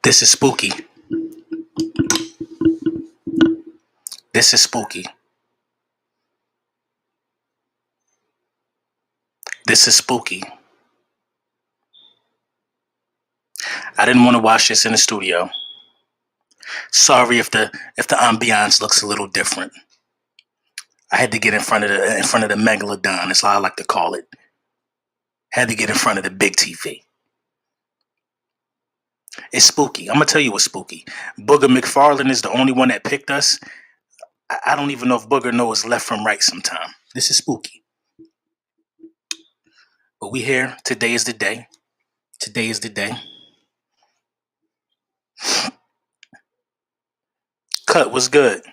This is spooky. This is spooky. This is spooky. I didn't want to watch this in the studio. Sorry if the ambiance looks a little different. I had to get in front of the megalodon. That's how I like to call it. Had to get in front of the big TV. It's spooky. I'm gonna tell you what's spooky. Booger McFarlane is the only one that picked us. I don't even know if Booger knows left from right sometime. This is spooky. But we here. Today is the day. Today is the day. Cut was good.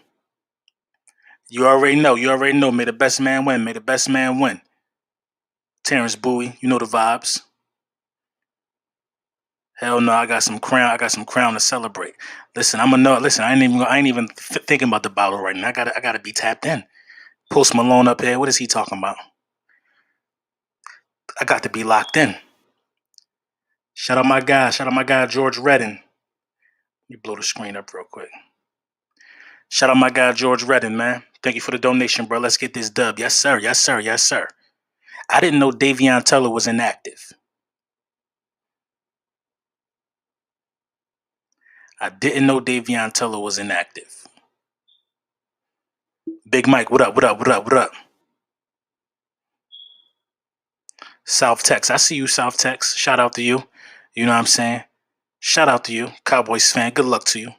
You already know. You already know. May the best man win. May the best man win. Terrence Bowie, you know the vibes. Hell no, I got some crown. I got some crown to celebrate. Listen, I'm gonna know. Listen, I ain't even thinking about the bottle right now. I gotta be tapped in. Post Malone up here. What is he talking about? I got to be locked in. Shout out my guy. Shout out my guy George Redden. Let me blow the screen up real quick. Shout out my guy George Redden, man. Thank you for the donation, bro. Let's get this dub. Yes, sir. Yes, sir. Yes, sir. I didn't know Davion Teller was inactive. I didn't know Davion Teller was inactive. Big Mike, what up? What up? What up? What up? South Tex. I see you, South Tex. Shout out to you. You know what I'm saying? Shout out to you. Cowboys fan. Good luck to you.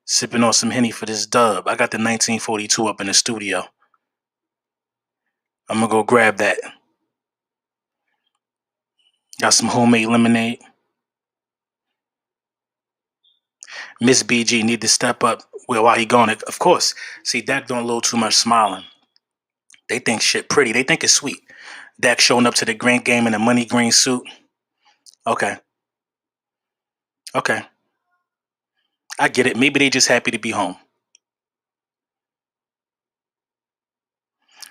Sipping on some Henny for this dub. I got the 1942 up in the studio. I'm going to go grab that. Got some homemade lemonade. Miss BG need to step up. Well, while he gone, of course. See, Dak doing a little too much smiling. They think shit pretty. They think it's sweet. Dak showing up to the Grant game in a money green suit. Okay. Okay. I get it. Maybe they just happy to be home.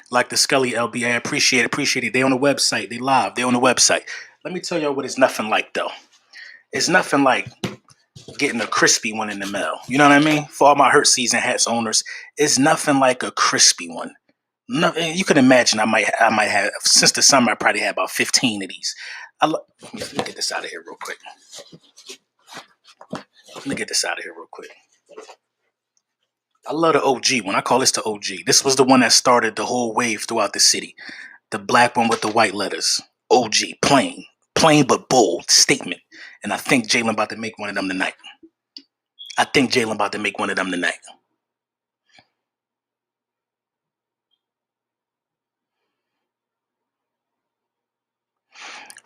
Like the Scully LB, I appreciate it. They on the website. They live. They on the website. Let me tell y'all what it's nothing like, though. It's nothing like getting a crispy one in the mail. You know what I mean? For all my Hurt Season Hats owners, it's nothing like a crispy one. Nothing, you can imagine I might have, since the summer, I probably had about 15 of these. Let me get this out of here real quick. I love the OG one. I call this the OG. This was the one that started the whole wave throughout the city. The black one with the white letters. OG. Plain but bold statement. And I think Jalen about to make one of them tonight.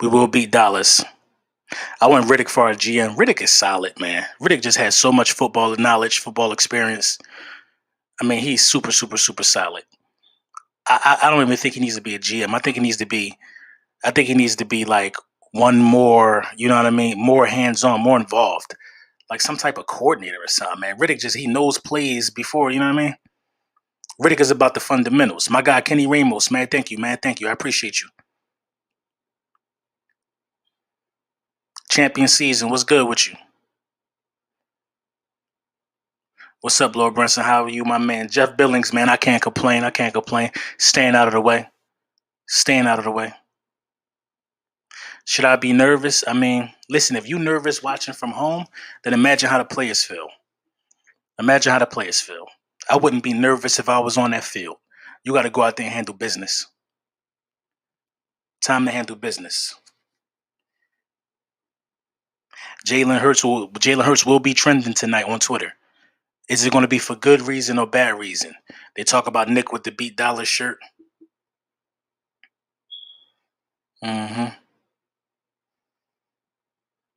We will beat Dallas. I want Riddick for our GM. Riddick is solid, man. Riddick just has so much football knowledge, football experience. I mean, he's super, super, super solid. I don't even think he needs to be a GM. I think he needs to be like one more, you know what I mean? More hands-on, more involved. Like some type of coordinator or something, man. Riddick he knows plays before, you know what I mean? Riddick is about the fundamentals. My guy, Kenny Ramos, man, thank you, man. Thank you. I appreciate you. Champion season, what's good with you? What's up, Lord Brunson? How are you, my man? Jeff Billings, man, I can't complain. Staying out of the way. Should I be nervous? I mean, listen, if you're nervous watching from home, then imagine how the players feel. I wouldn't be nervous if I was on that field. You got to go out there and handle business. Time to handle business. Jalen Hurts will be trending tonight on Twitter. Is it going to be for good reason or bad reason? They talk about Nick with the Beat Dollar shirt.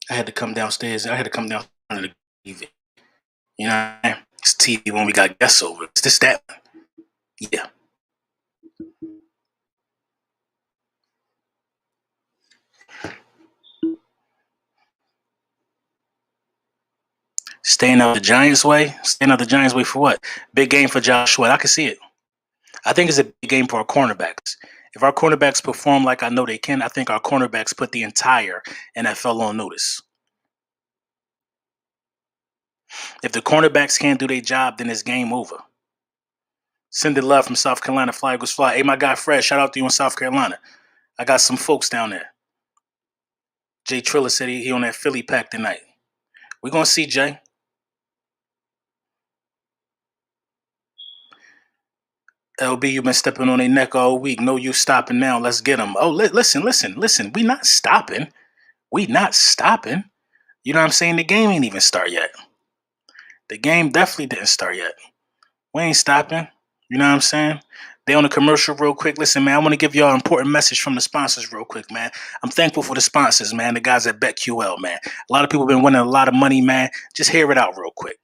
I had to come downstairs. I had to come down to the TV. You know, it's TV when we got guests over. It's this, that. Yeah. Staying out the Giants' way? Staying out the Giants' way for what? Big game for Josh Sweat. I can see it. I think it's a big game for our cornerbacks. If our cornerbacks perform like I know they can, I think our cornerbacks put the entire NFL on notice. If the cornerbacks can't do their job, then it's game over. Send the love from South Carolina. Fly Eagles fly. Hey, my guy Fred, shout out to you in South Carolina. I got some folks down there. Jay Triller said he on that Philly pack tonight. We're going to see, Jay. LB, you've been stepping on their neck all week. No use stopping now. Let's get them. Oh, listen. We not stopping. We not stopping. You know what I'm saying? The game ain't even start yet. The game definitely didn't start yet. We ain't stopping. You know what I'm saying? They on a commercial real quick. Listen, man, I want to give y'all an important message from the sponsors real quick, man. I'm thankful for the sponsors, man. The guys at BetQL, man. A lot of people been winning a lot of money, man. Just hear it out real quick.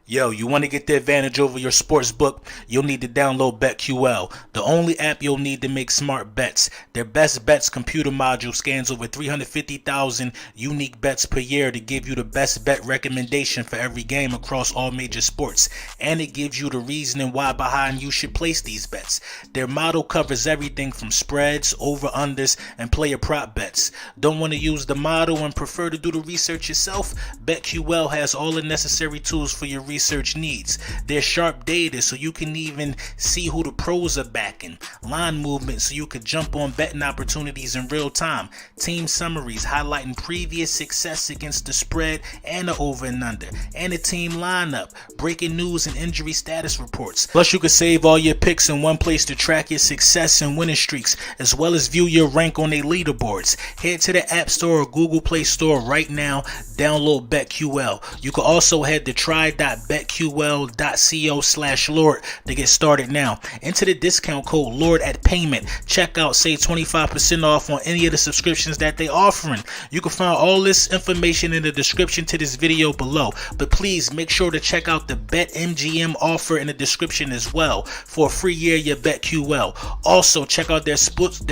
Yo, you want to get the advantage over your sports book? You'll need to download BetQL, the only app you'll need to make smart bets. Their Best Bets computer module scans over 350,000 unique bets per year to give you the best bet recommendation for every game across all major sports. And it gives you the reasoning why behind you should place these bets. Their model covers everything from spreads, over-unders, and player prop bets. Don't want to use the model and prefer to do the research yourself? BetQL has all the necessary tools for your research needs. There's sharp data so you can even see who the pros are backing, line movement so you could jump on betting opportunities in real time, team summaries highlighting previous success against the spread and the over and under, and a team lineup, breaking news and injury status reports. Plus you can save all your picks in one place to track your success and winning streaks, as well as view your rank on their leaderboards. Head to the App Store or Google Play Store right now, download BetQL. You can also head to try.betql.co/Lord to get started now. Enter the discount code Lord at payment. Checkout, save 25% off on any of the subscriptions that they offering. You can find all this information in the description to this video below. But please make sure to check out the BetMGM offer in the description as well for a free year of your BetQL. Also, check out their sports.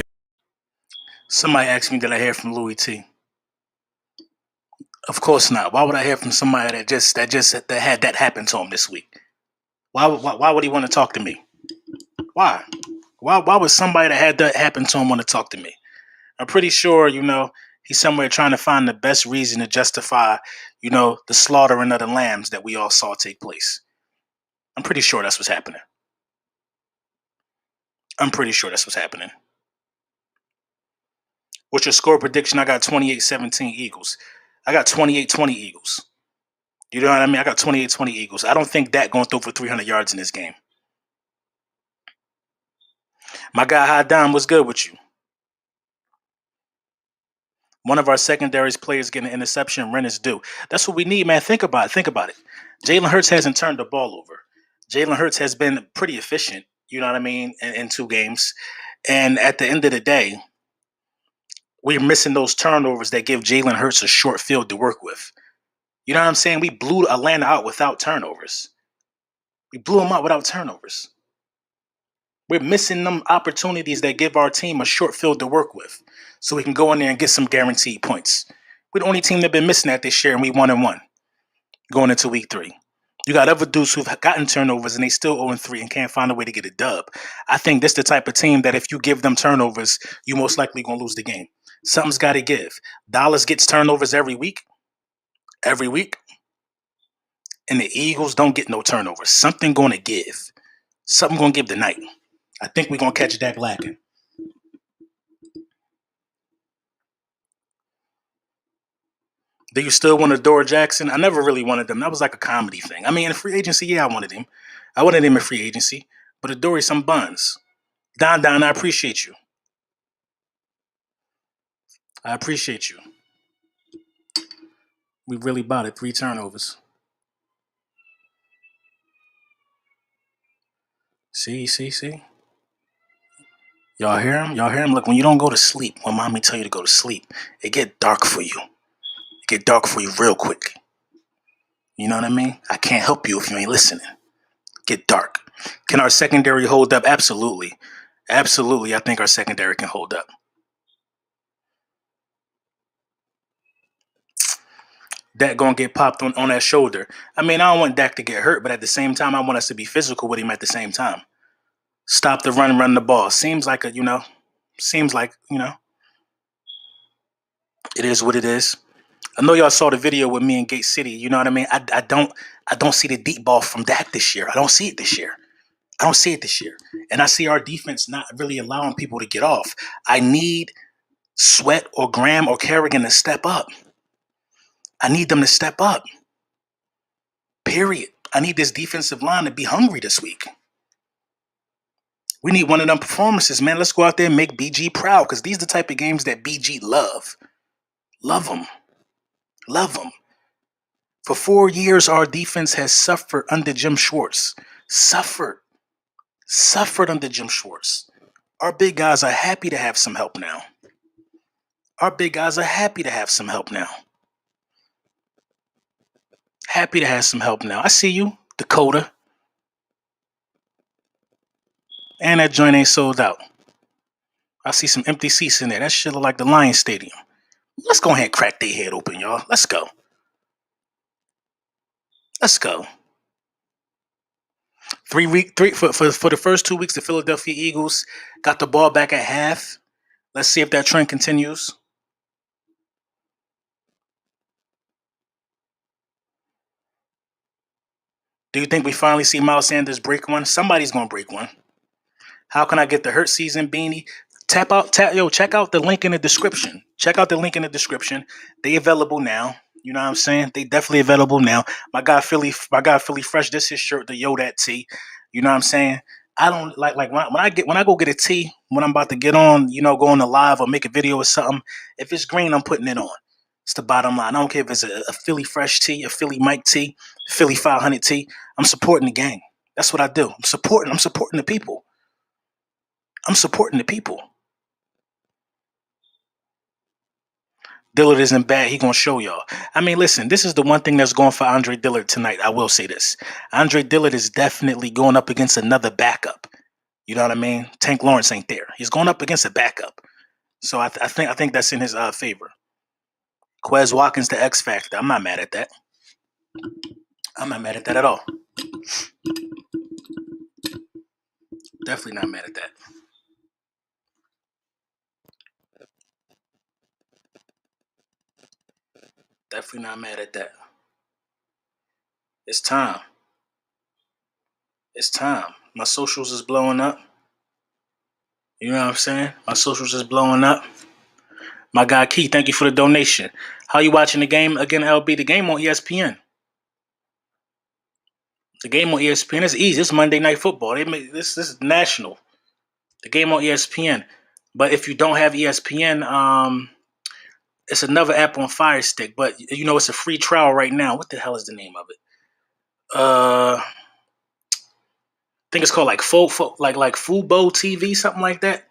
Somebody asked me, did I hear from Louis T? Of course not. Why would I hear from somebody that had that happen to him this week? Why would he want to talk to me? Why? Why would somebody that had that happen to him want to talk to me? I'm pretty sure, he's somewhere trying to find the best reason to justify, the slaughtering of the lambs that we all saw take place. I'm pretty sure that's what's happening. What's your score prediction? I got 28-17 Eagles. I got 28-20 Eagles. You know what I mean? I got 28-20 Eagles. I don't think Dak going to throw for 300 yards in this game. My guy High Dime, what's good with you? One of our secondaries players getting an interception, rent is due. That's what we need, man. Think about it. Jalen Hurts hasn't turned the ball over. Jalen Hurts has been pretty efficient, you know what I mean, in 2 games. And at the end of the day, we're missing those turnovers that give Jalen Hurts a short field to work with. You know what I'm saying? We blew Atlanta out without turnovers. We're missing them opportunities that give our team a short field to work with so we can go in there and get some guaranteed points. We're the only team that been missing that this year, and we 1-1 going into week 3. You got other dudes who've gotten turnovers and they still 0-3 and can't find a way to get a dub. I think this is the type of team that if you give them turnovers, you most likely going to lose the game. Something's got to give. Dallas gets turnovers every week, and the Eagles don't get no turnovers. Something going to give. Something going to give tonight. I think we're going to catch Dak lacking. Do you still want Adore Jackson? I never really wanted them. That was like a comedy thing. I mean, in free agency, yeah, I wanted him. I wanted him in free agency. But Adore some buns. Don, I appreciate you. We really bought it. 3 turnovers. See. Y'all hear him? Look, when you don't go to sleep, when mommy tell you to go to sleep, it get dark for you. It get dark for you real quick. You know what I mean? I can't help you if you ain't listening. Get dark. Can our secondary hold up? Absolutely. I think our secondary can hold up. Dak gonna get popped on that shoulder. I mean, I don't want Dak to get hurt, but at the same time, I want us to be physical with him at the same time. Stop the run the ball. Seems like it is what it is. I know y'all saw the video with me in Gate City. You know what I mean? I don't see the deep ball from Dak this year. I don't see it this year. I don't see it this year. And I see our defense not really allowing people to get off. I need Sweat or Graham or Kerrigan to step up. I need them to step up. Period. I need this defensive line to be hungry this week. We need one of them performances, man. Let's go out there and make BG proud, because these are the type of games that BG love. Love them. Love them. For 4 years, our defense has suffered under Jim Schwartz. Suffered under Jim Schwartz. Our big guys are happy to have some help now. Happy to have some help now. I see you, Dakota. And that joint ain't sold out. I see some empty seats in there. That shit look like the Lions Stadium. Let's go ahead and crack their head open, y'all. Let's go. For the first 2 weeks, the Philadelphia Eagles got the ball back at half. Let's see if that trend continues. Do you think we finally see Miles Sanders break one? Somebody's gonna break one. How can I get the Hurt Season beanie? Check out the link in the description. They available now. You know what I'm saying? They definitely available now. My guy Philly Fresh, this his shirt, the Yo That tee. You know what I'm saying? I don't like when I go get a tee when I'm about to get on, go on the live or make a video or something. If it's green, I'm putting it on. It's the bottom line. I don't care if it's a Philly Fresh tee, a Philly Mike tee, Philly 500 tee. I'm supporting the gang. That's what I do. I'm supporting the people. Dillard isn't bad. He gonna show y'all. I mean, listen, this is the one thing that's going for Andre Dillard tonight. I will say this. Andre Dillard is definitely going up against another backup. You know what I mean? Tank Lawrence ain't there. He's going up against a backup. So I think that's in his favor. Quez Watkins, the X Factor. I'm not mad at that. At all. Definitely not mad at that. Definitely not mad at that. It's time. My socials is blowing up. You know what I'm saying? My socials is blowing up. My guy Key, thank you for the donation. How you watching the game again, LB? The game on ESPN. The game on ESPN is easy. It's Monday Night Football. This is national. The game on ESPN. But if you don't have ESPN, it's another app on Fire Stick. But it's a free trial right now. What the hell is the name of it? I think it's called like Fubo TV, something like that.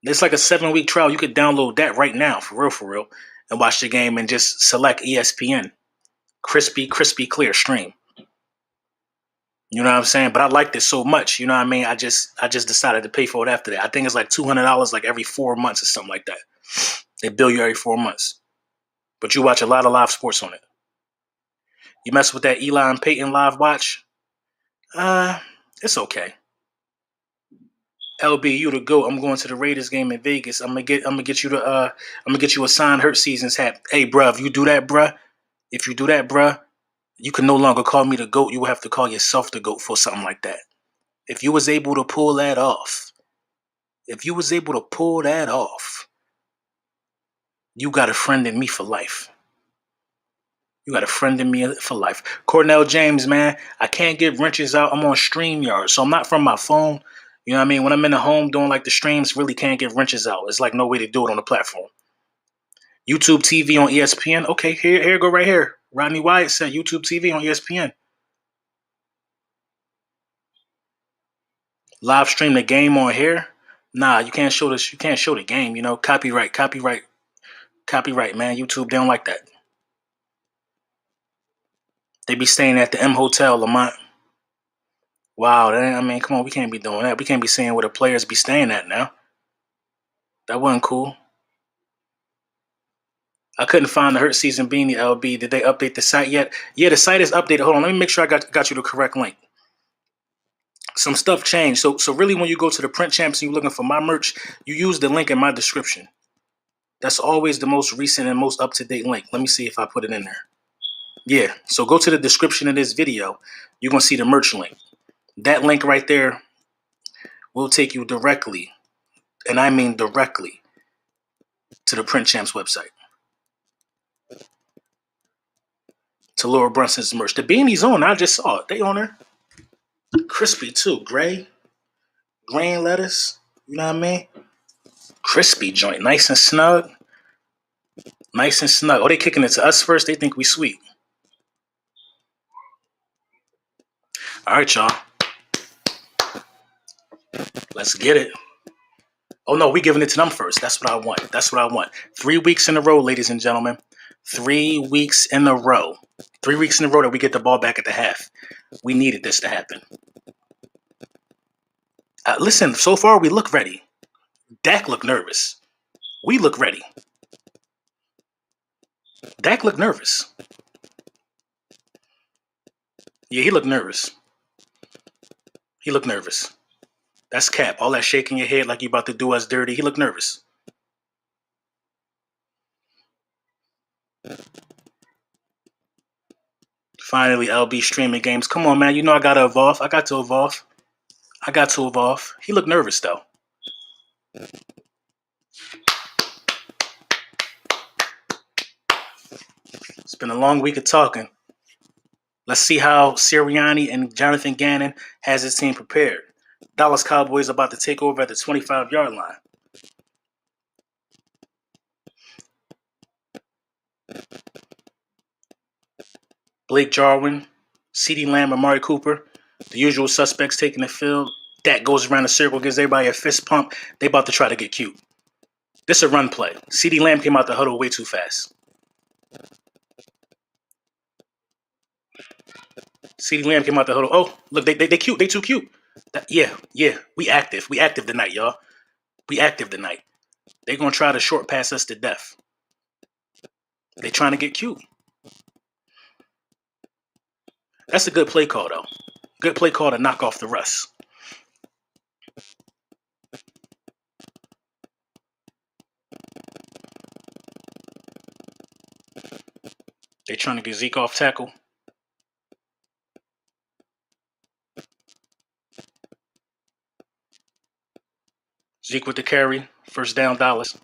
It's like a 7-week trial. You could download that right now, for real, and watch the game and just select ESPN. Crispy, clear stream. You know what I'm saying? But I liked it so much. You know what I mean? I just decided to pay for it after that. I think it's like $200 like every 4 months or something like that. They bill you every 4 months. But you watch a lot of live sports on it. You mess with that Eli and Peyton live watch? It's okay. LB, you the GOAT. I'm going to the Raiders game in Vegas. I'm gonna get you a signed Hurt Seasons hat. Hey, bruh, if you do that, bruh, you can no longer call me the GOAT. You will have to call yourself the GOAT for something like that. If you was able to pull that off, you got a friend in me for life. Cornell James, man, I can't get wrenches out. I'm on StreamYard, so I'm not from my phone. You know what I mean? When I'm in the home doing like the streams, really can't get wrenches out. It's like no way to do it on the platform. YouTube TV on ESPN. Okay, here go right here. Rodney Wyatt said YouTube TV on ESPN. Live stream the game on here. Nah, you can't show this. You can't show the game. Copyright, man. YouTube, they don't like that. They be staying at the M Hotel, Lamont. Wow, come on, we can't be doing that. We can't be saying where the players be staying at now. That wasn't cool. I couldn't find the Hurt Season beanie, LB. Did they update the site yet? Yeah, the site is updated. Hold on, let me make sure I got you the correct link. Some stuff changed. So really, when you go to the Print Champs and you're looking for my merch, you use the link in my description. That's always the most recent and most up-to-date link. Let me see if I put it in there. Yeah, so go to the description of this video. You're going to see the merch link. That link right there will take you directly, and I mean directly, to the Print Champs website. To Laura Brunson's merch. The beanie's on. I just saw it. They on there. Crispy too. Gray. Green lettuce. You know what I mean? Crispy joint. Nice and snug. Nice and snug. Oh, they kicking it to us first. They think we sweet. All right, y'all. Let's get it. Oh, no, we giving it to them first. That's what I want. That's what I want. 3 weeks in a row, ladies and gentlemen. 3 weeks in a row. 3 weeks in a row that we get the ball back at the half. We needed this to happen. Listen, so far we look ready. Dak looked nervous. We look ready. Dak looked nervous. Yeah, he looked nervous. He looked nervous. That's cap. All that shaking your head like you about to do us dirty. He looked nervous. Finally, LB streaming games. Come on, man. You know I gotta evolve. I got to evolve. I got to evolve. He looked nervous, though. It's been a long week of talking. Let's see how Sirianni and Jonathan Gannon has his team prepared. Dallas Cowboys about to take over at the 25-yard line. Blake Jarwin, CeeDee Lamb, Amari Cooper, the usual suspects taking the field. Dak goes around the circle, gives everybody a fist pump. They about to try to get cute. This is a run play. CeeDee Lamb came out the huddle way too fast. CeeDee Lamb came out the huddle. Oh, look, they cute. They too cute. Yeah. We active. We active tonight, y'all. We active tonight. They gonna try to short pass us to death. They trying to get cute. That's a good play call, though. Good play call to knock off the rust. They trying to get Zeke off tackle. Zeke with the carry. First down, Dallas.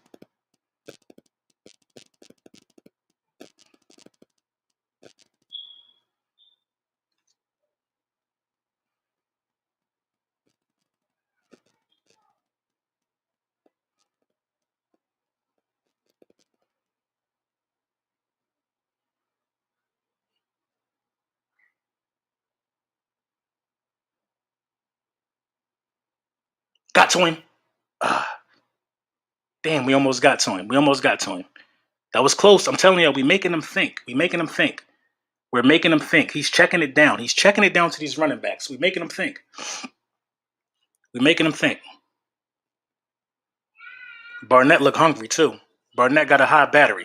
Got to him. Damn, we almost got to him. That was close. I'm telling you, we making them think. We're making them think. He's checking it down. He's checking it down to these running backs. We're making them think. Barnett look hungry, too. Barnett got a high battery.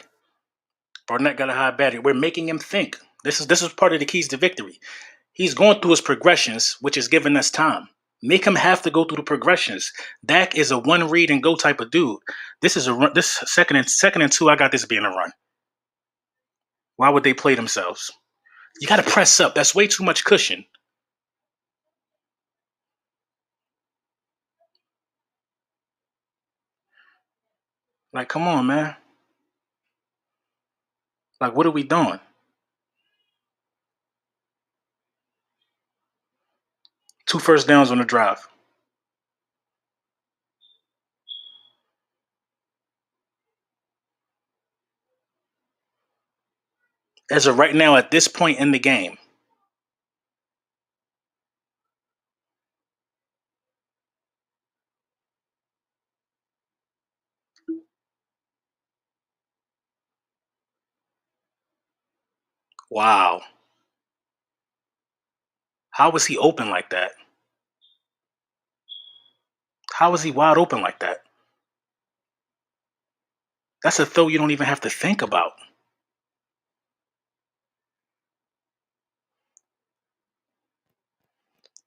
We're making him think. This is part of the keys to victory. He's going through his progressions, which is giving us time. Make him have to go through the progressions. Dak is a one read and go type of dude. This is a run. This second and 2. I got this being a run. Why would they play themselves? You got to press up. That's way too much cushion. Like, come on, man. Like, what are we doing? Two first downs on the drive. As of right now, at this point in the game, wow. How was he open like that? How was he wide open like that? That's a throw you don't even have to think about.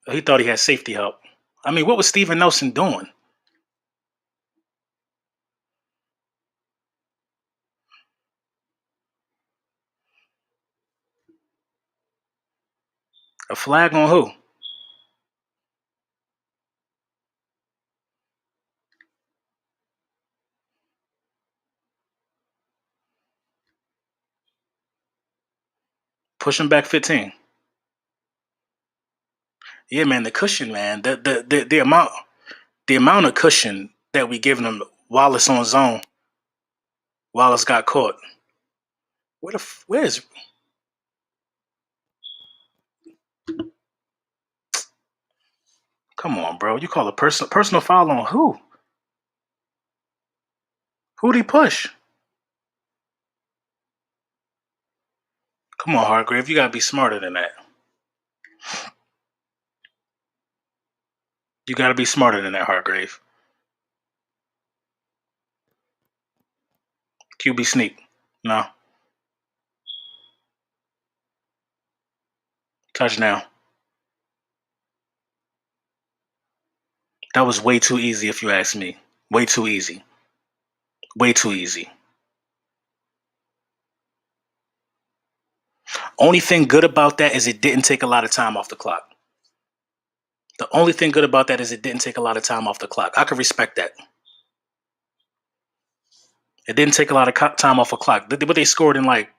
He thought he had safety help. I mean, what was Steven Nelson doing? A flag on who? Pushing back 15. Yeah, man, the cushion, man. The amount of cushion that we giving him. Wallace on zone. Wallace got caught. Where's Come on, bro. You call a personal foul on who? Who'd he push? Come on, Hargrave. You gotta be smarter than that. You gotta be smarter than that, Hargrave. QB sneak. No. Touchdown. That was way too easy if you ask me. Way too easy. Way too easy. Only thing good about that is it didn't take a lot of time off the clock. The only thing good about that is it didn't take a lot of time off the clock. I could respect that. It didn't take a lot of time off the clock. But they scored in like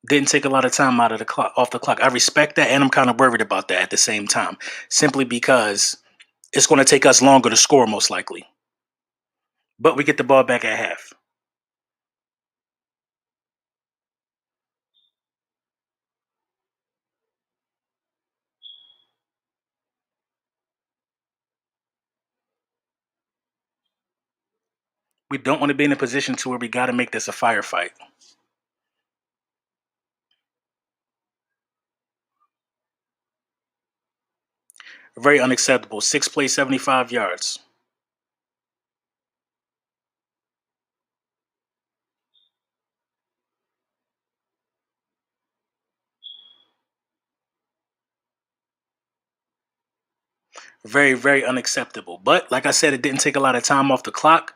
didn't take a lot of time out of the clock off the clock. I respect that, and I'm kind of worried about that at the same time, simply because it's going to take us longer to score most likely. But we get the ball back at half. We don't want to be in a position to where we got to make this a firefight. Very unacceptable. 6 plays, 75 yards. Very, very unacceptable. But like I said, it didn't take a lot of time off the clock.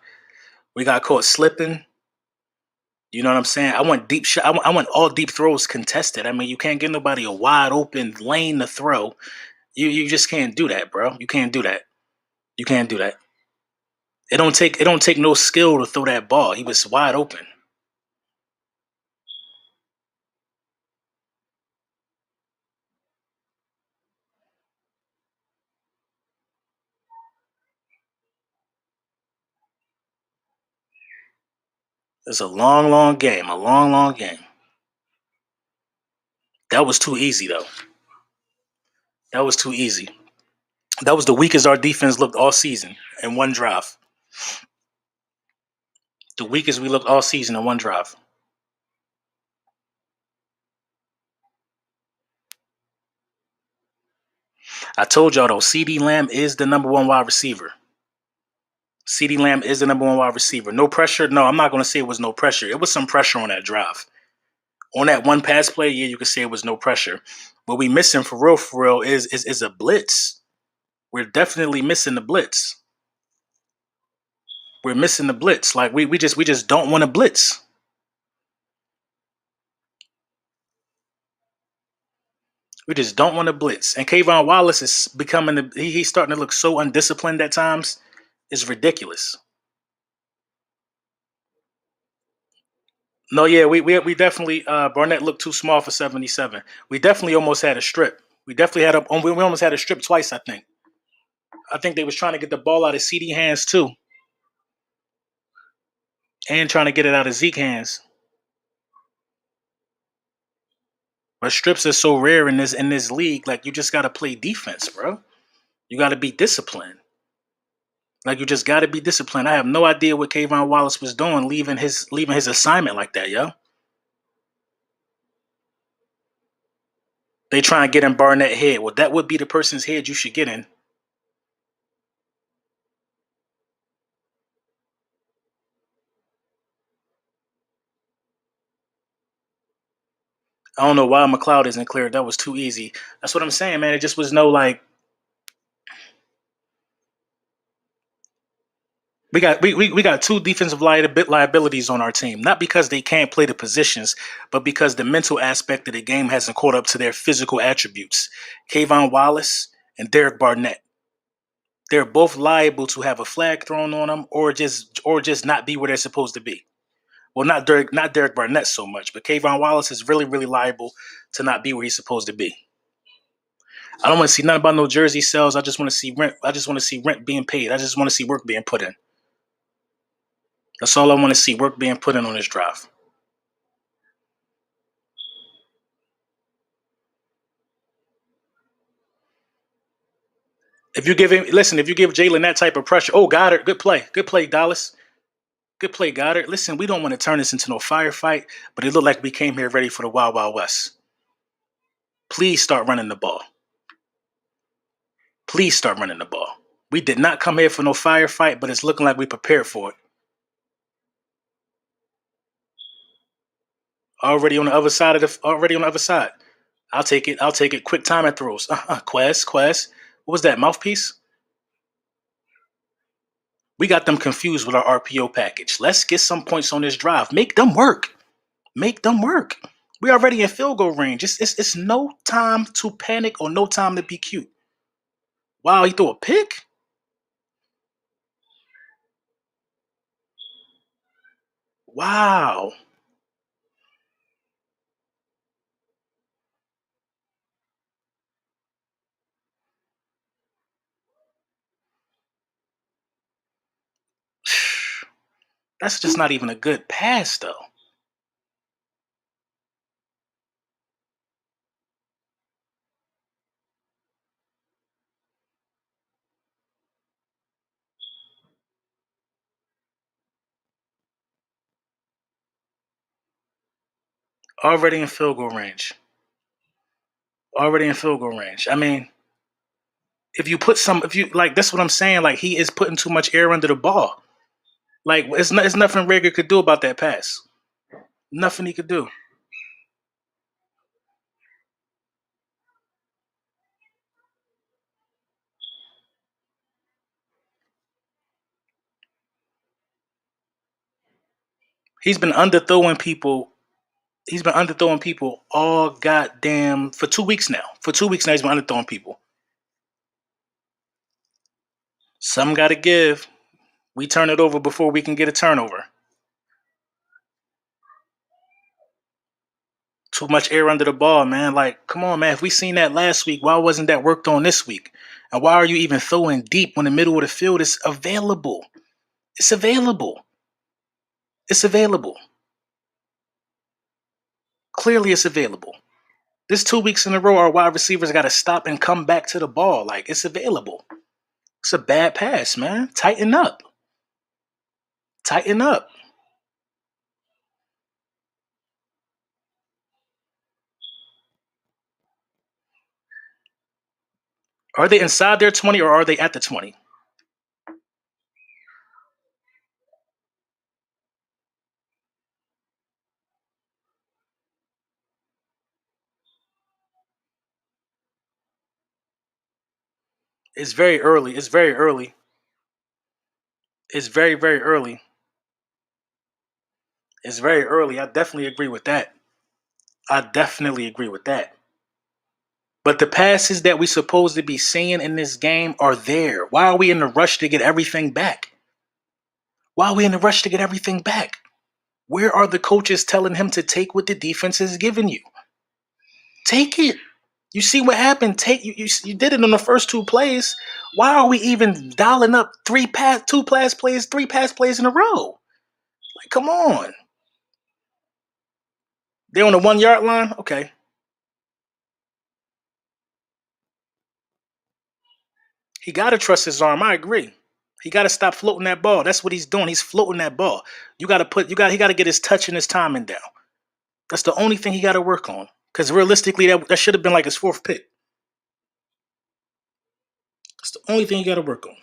We got caught slipping. You know what I'm saying? I want deep shot. I want all deep throws contested. I mean, you can't give nobody a wide open lane to throw. You just can't do that, bro. You can't do that. You can't do that. It don't take no skill to throw that ball. He was wide open. It's a long, long game. A long, long game. That was too easy though. That was too easy. That was the weakest our defense looked all season in one drive. The weakest we looked all season in one drive. I told y'all though, CD Lamb is the number one wide receiver. CD Lamb is the number one wide receiver. No pressure. No, I'm not going to say it was no pressure. It was some pressure on that drive. On that one pass play, yeah, you could say it was no pressure. What we missing for real, is a blitz. We're definitely missing the blitz. We're missing the blitz. Like we just don't want to blitz. We just don't want to blitz. And Kayvon Wallace is becoming he's starting to look so undisciplined at times. It's ridiculous. No, yeah, we definitely Barnett looked too small for 77. We definitely almost had a strip. We definitely had we almost had a strip twice, I think. I think they was trying to get the ball out of CD hands too, and trying to get it out of Zeke hands. But strips are so rare in this league. Like you just gotta play defense, bro. You gotta be disciplined. Like you just gotta be disciplined. I have no idea what Kayvon Wallace was doing, leaving his assignment like that, yo. They try and get in Barnett head. Well, that would be the person's head you should get in. I don't know why McLeod isn't cleared. That was too easy. That's what I'm saying, man. It just was no like. We got two defensive liabilities on our team. Not because they can't play the positions, but because the mental aspect of the game hasn't caught up to their physical attributes. Kayvon Wallace and Derek Barnett. They're both liable to have a flag thrown on them, or just not be where they're supposed to be. Well, not Derek Barnett so much, but Kayvon Wallace is really really liable to not be where he's supposed to be. I don't want to see nothing about no jersey sales. I just want to see rent. I just want to see rent being paid. I just want to see work being put in. That's all I want to see. Work being put in on this drive. If you give Jalen that type of pressure, oh Goddard, good play, Dallas, good play, Goddard. Listen, we don't want to turn this into no firefight, but it looked like we came here ready for the Wild Wild West. Please start running the ball. Please start running the ball. We did not come here for no firefight, but it's looking like we prepared for it. Already on the other side. I'll take it. I'll take it. Quick time at throws. Quest. What was that? Mouthpiece? We got them confused with our RPO package. Let's get some points on this drive. Make them work. Make them work. We already in field goal range. It's no time to panic or no time to be cute. Wow, he threw a pick? Wow. That's just not even a good pass, though. Already in field goal range. Already in field goal range. I mean, if you like, that's what I'm saying. Like, he is putting too much air under the ball. Like, it's nothing Rager could do about that pass. Nothing he could do. He's been underthrowing people. He's been underthrowing people all goddamn for 2 weeks now. For 2 weeks now, he's been underthrowing people. Some got to give. We turn it over before we can get a turnover. Too much air under the ball, man. Like, come on, man. If we seen that last week, why wasn't that worked on this week? And why are you even throwing deep when the middle of the field is available? It's available. It's available. Clearly, it's available. This 2 weeks in a row, our wide receivers got to stop and come back to the ball. Like, it's available. It's a bad pass, man. Tighten up. Tighten up. Are they inside their 20 or are they at the 20? It's very early. It's very early. It's very, very early. It's very early. I definitely agree with that. I definitely agree with that. But the passes that we supposed to be seeing in this game are there. Why are we in the rush to get everything back? Why are we in the rush to get everything back? Where are the coaches telling him to take what the defense is giving you? Take it. You see what happened. You did it on the first two plays. Why are we even dialing up two pass plays, three pass plays in a row? Like, come on. They're on the 1 yard line? Okay. He gotta trust his arm. I agree. He gotta stop floating that ball. That's what he's doing. He's floating that ball. He gotta get his touch and his timing down. That's the only thing he gotta work on. Because realistically, that should have been like his fourth pick. That's the only thing he gotta work on.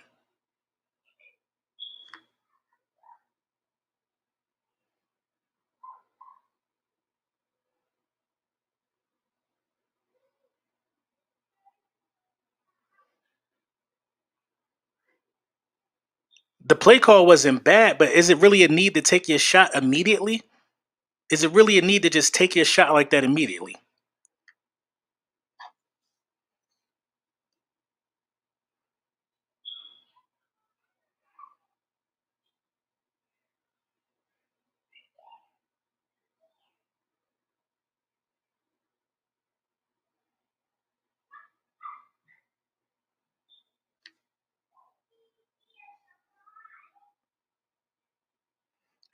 The play call wasn't bad, but is it really a need to take your shot immediately? Is it really a need to just take your shot like that immediately?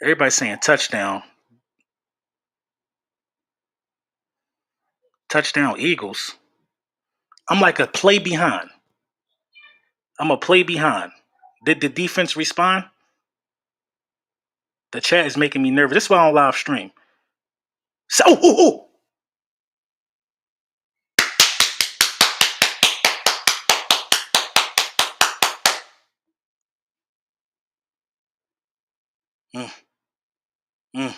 Everybody's saying touchdown. Touchdown Eagles. I'm like a play behind. I'm a play behind. Did the defense respond? The chat is making me nervous. This is why I don't live stream. So, Mm, mm.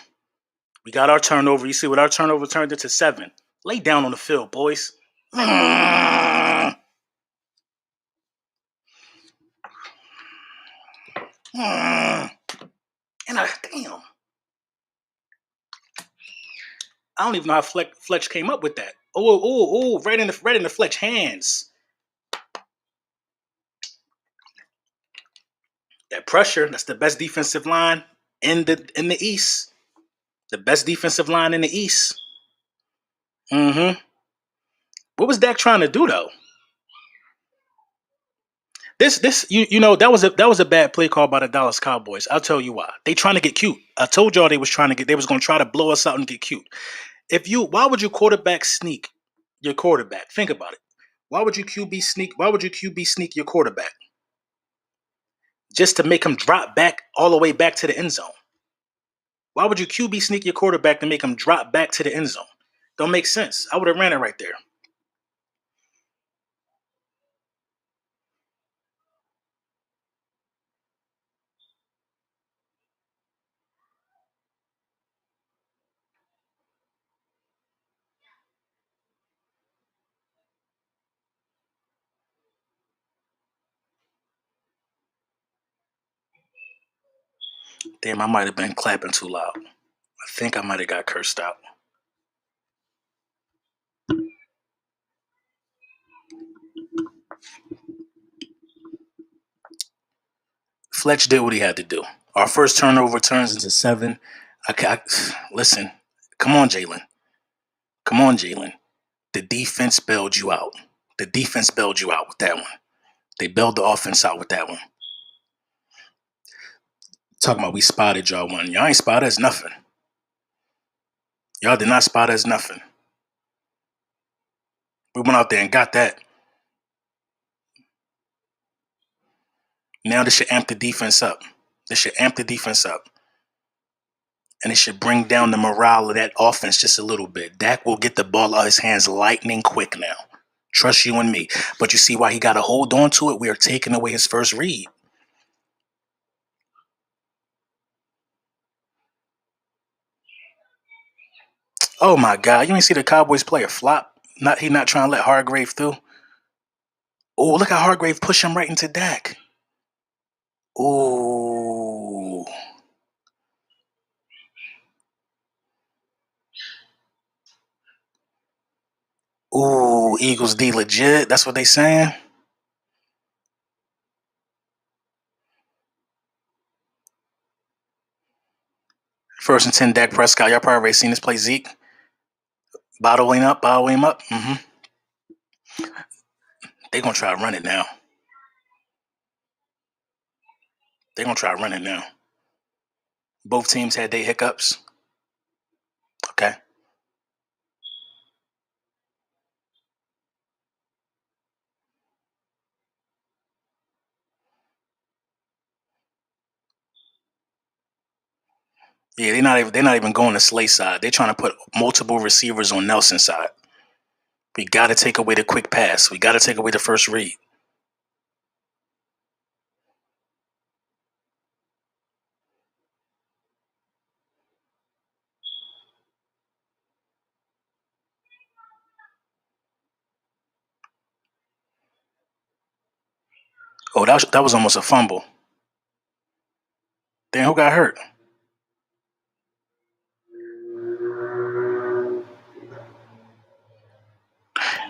We got our turnover. You see what our turnover turned into 7. Lay down on the field, boys. Mm, mm. And damn. I don't even know how Fletch came up with that. Oh, right in the Fletch hands. That pressure, that's the best defensive line in the East. The best defensive line in the East. Mm-hmm. What was Dak trying to do though? This you know that was a bad play call by the Dallas Cowboys. I'll tell you why. They trying to get cute. I told y'all they was going to try to blow us out and get cute. Why would you quarterback sneak your quarterback? Think about it. Why would you QB sneak? Why would you QB sneak your quarterback just to make him drop back all the way back to the end zone? Why would you QB sneak your quarterback to make him drop back to the end zone? Don't make sense. I would have ran it right there. Damn, I might have been clapping too loud. I think I might have got cursed out. Fletch did what he had to do. Our first turnover turns into 7. Listen, come on, Jalen. Come on, Jalen. The defense bailed you out. The defense bailed you out with that one. They bailed the offense out with that one. Talking about we spotted y'all one. Y'all ain't spotted us nothing. Y'all did not spot us nothing. We went out there and got that. Now this should amp the defense up. This should amp the defense up. And it should bring down the morale of that offense just a little bit. Dak will get the ball out of his hands lightning quick now. Trust you and me. But you see why he got to hold on to it? We are taking away his first read. Oh my God. You ain't see the Cowboys player flop? He not trying to let Hargrave through. Oh, look how Hargrave push him right into Dak. Ooh. Ooh, Eagles D legit. That's what they saying. First and 10, Dak Prescott. Y'all probably already seen this play. Zeke bottling up. They gonna try to run it now. They gonna try to run it now. Both teams had their hiccups. Okay. Yeah, they're not even going to Slay side. They're trying to put multiple receivers on Nelson side. We got to take away the quick pass. We got to take away the first read. Oh, that was almost a fumble. Then who got hurt?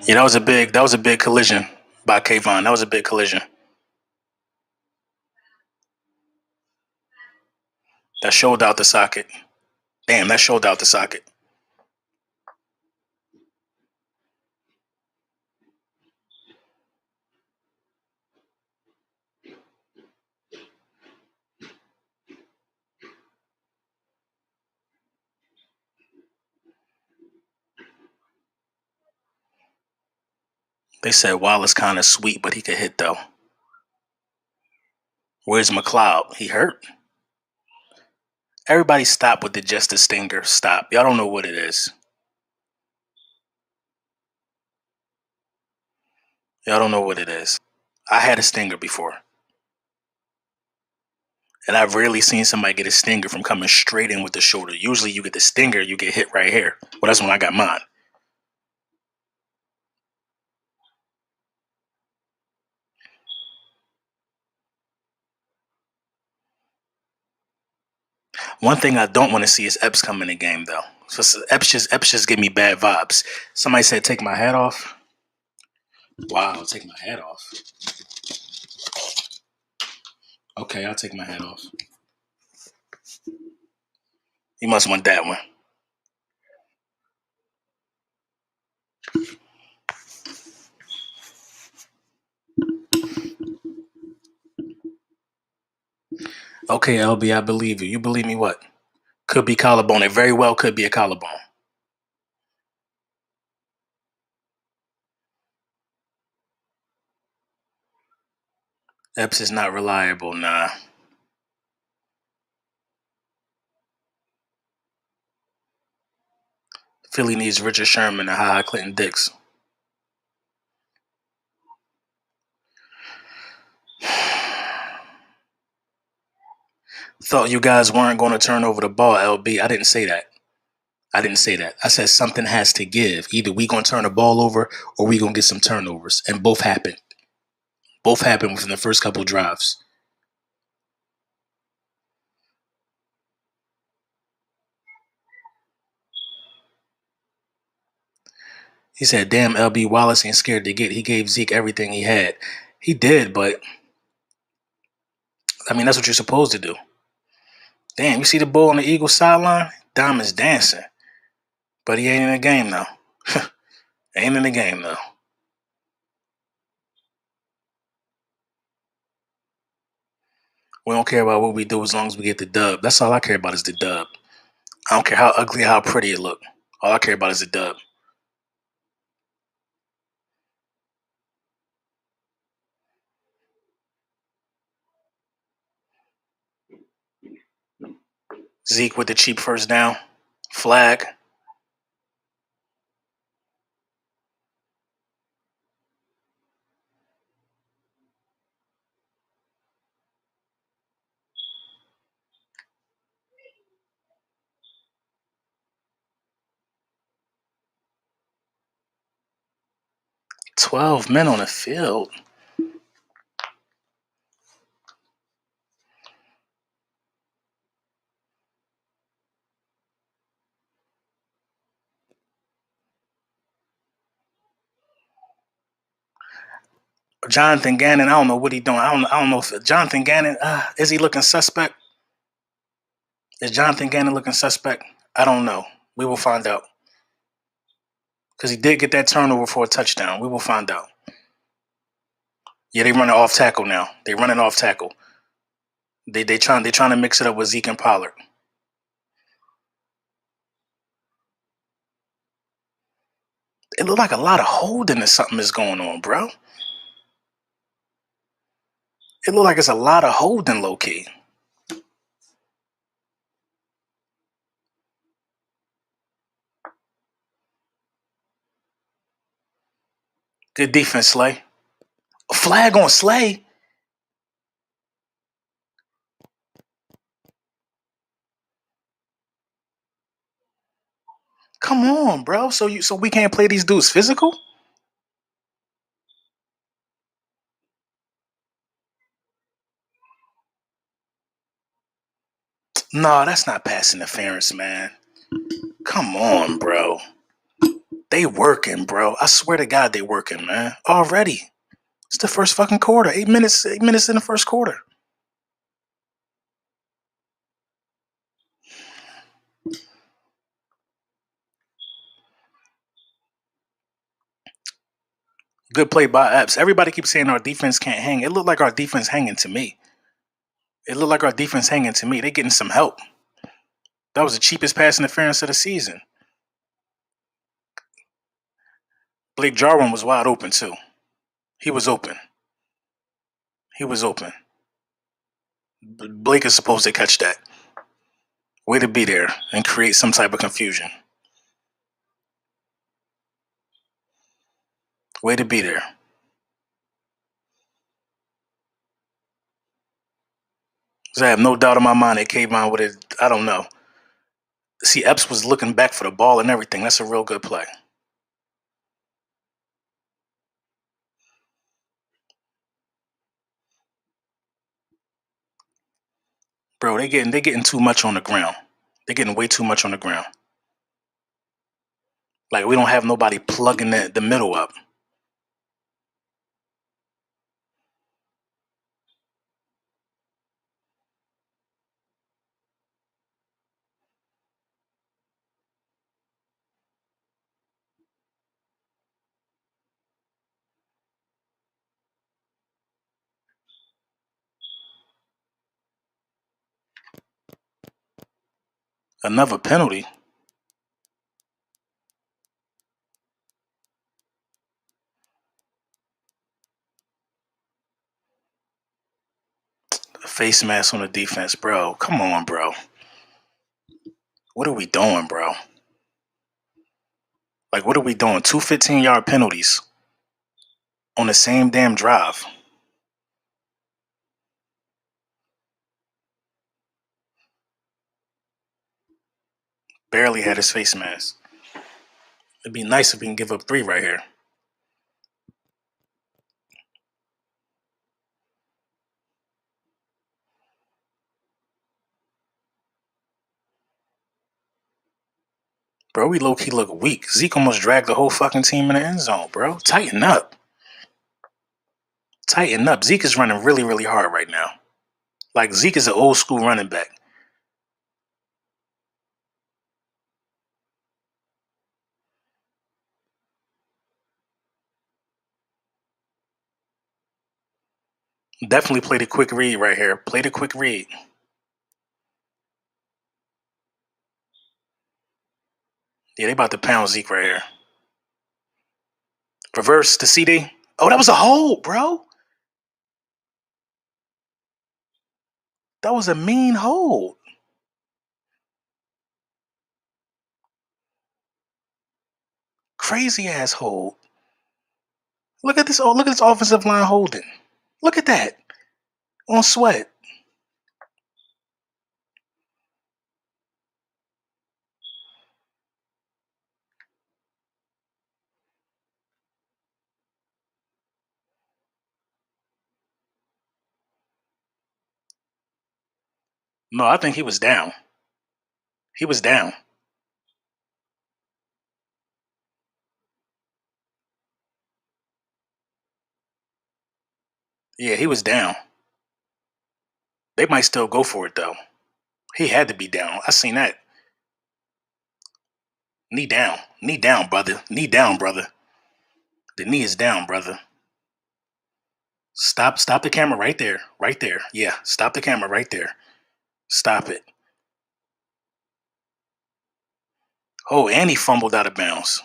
Yeah, that was a big collision by Kayvon. That was a big collision. That showed out the socket. Damn, that showed out the socket. They said Wallace kind of sweet, but he could hit though. Where's McLeod? He hurt. Everybody stop with the just a stinger. Stop. Y'all don't know what it is. Y'all don't know what it is. I had a stinger before. And I've rarely seen somebody get a stinger from coming straight in with the shoulder. Usually you get the stinger, you get hit right here. Well, that's when I got mine. One thing I don't want to see is Epps come in the game though. So Epps just give me bad vibes. Somebody said take my hat off. Wow, I'll take my hat off. Okay, I'll take my hat off. He must want that one. Okay, LB, I believe you. You believe me what? Could be collarbone. It very well could be a collarbone. Epps is not reliable, nah. Philly needs Richard Sherman and Ha Clinton Dix. Thought you guys weren't going to turn over the ball, LB. I didn't say that. I didn't say that. I said something has to give. Either we going to turn the ball over or we going to get some turnovers. And both happened. Both happened within the first couple of drives. He said, damn, LB Wallace ain't scared to get. He gave Zeke everything he had. He did, but I mean, that's what you're supposed to do. Damn, you see the bull on the Eagles sideline? Diamond's dancing. But he ain't in the game now. Ain't in the game though. We don't care about what we do as long as we get the dub. That's all I care about is the dub. I don't care how ugly, how pretty it look. All I care about is the dub. Zeke with the cheap first down. Flag. 12 men on the field. Jonathan Gannon, I don't know what he doing. I don't know if Jonathan Gannon, is he looking suspect? Is Jonathan Gannon looking suspect? I don't know. We will find out. Because he did get that turnover for a touchdown. We will find out. Yeah, they running off tackle now. They running off tackle. They trying to mix it up with Zeke and Pollard. It looked like a lot of holding or something is going on, bro. It looked like it's a lot of holding low key. Good defense, Slay. A flag on Slay. Come on, bro. So we can't play these dudes physical? No, that's not pass interference, man. Come on, bro. They working, bro. I swear to God, they working, man. Already. It's the first fucking quarter. 8 minutes. 8 minutes in the first quarter. Good play by Epps. Everybody keeps saying our defense can't hang. It looked like our defense hanging to me. It looked like our defense hanging to me. They getting some help. That was the cheapest pass interference of the season. Blake Jarwin was wide open too. He was open. He was open. Blake is supposed to catch that. Way to be there and create some type of confusion. Way to be there. I have no doubt in my mind that Kayvon would have. I don't know. See, Epps was looking back for the ball and everything. That's a real good play. Bro, they getting too much on the ground. They're getting way too much on the ground. Like we don't have nobody plugging the middle up. Another penalty. A face mask on the defense, bro. Come on, bro. What are we doing, bro? Like, what are we doing? Two 15-yard penalties on the same damn drive. Barely had his face mask. It'd be nice if we can give up 3 right here. Bro, we low-key look weak. Zeke almost dragged the whole fucking team in the end zone, bro. Tighten up. Tighten up. Zeke is running really, really hard right now. Like, Zeke is an old school running back. Definitely play the quick read right here. Play the quick read. Yeah, they about to pound Zeke right here. Reverse to CD. Oh, that was a hold, bro. That was a mean hold. Crazy ass hold. Look at this. Oh, look at this offensive line holding. Look at that on Sweat. No, I think he was down. He was down. Yeah, he was down. They might still go for it though. He had to be down. I seen that. Knee down. Knee down, brother. Knee down, brother. The knee is down, brother. Stop the camera right there. Right there. Yeah, stop the camera right there. Stop it. Oh, and he fumbled out of bounds.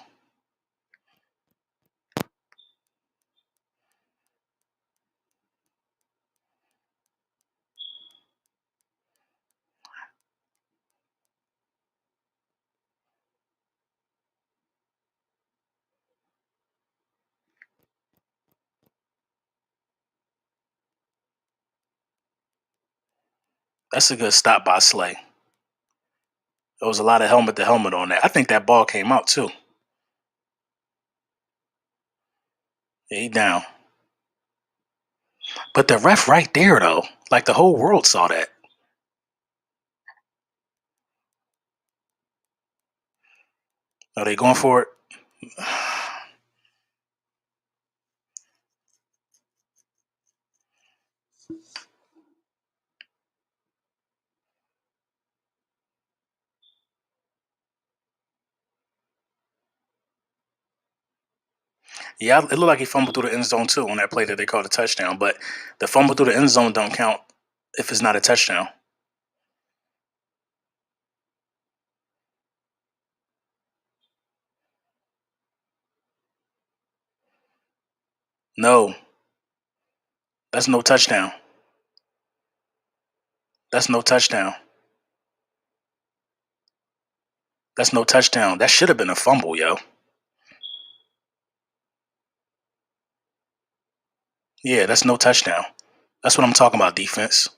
That's a good stop by Slay. There was a lot of helmet to helmet on that. I think that ball came out too. Yeah, he down. But the ref right there though. Like the whole world saw that. Are they going for it? Yeah, it looked like he fumbled through the end zone too on that play that they called a touchdown. But the fumble through the end zone don't count if it's not a touchdown. No, that's no touchdown. That's no touchdown. That's no touchdown. That should have been a fumble, yo. Yeah, that's no touchdown. That's what I'm talking about, defense.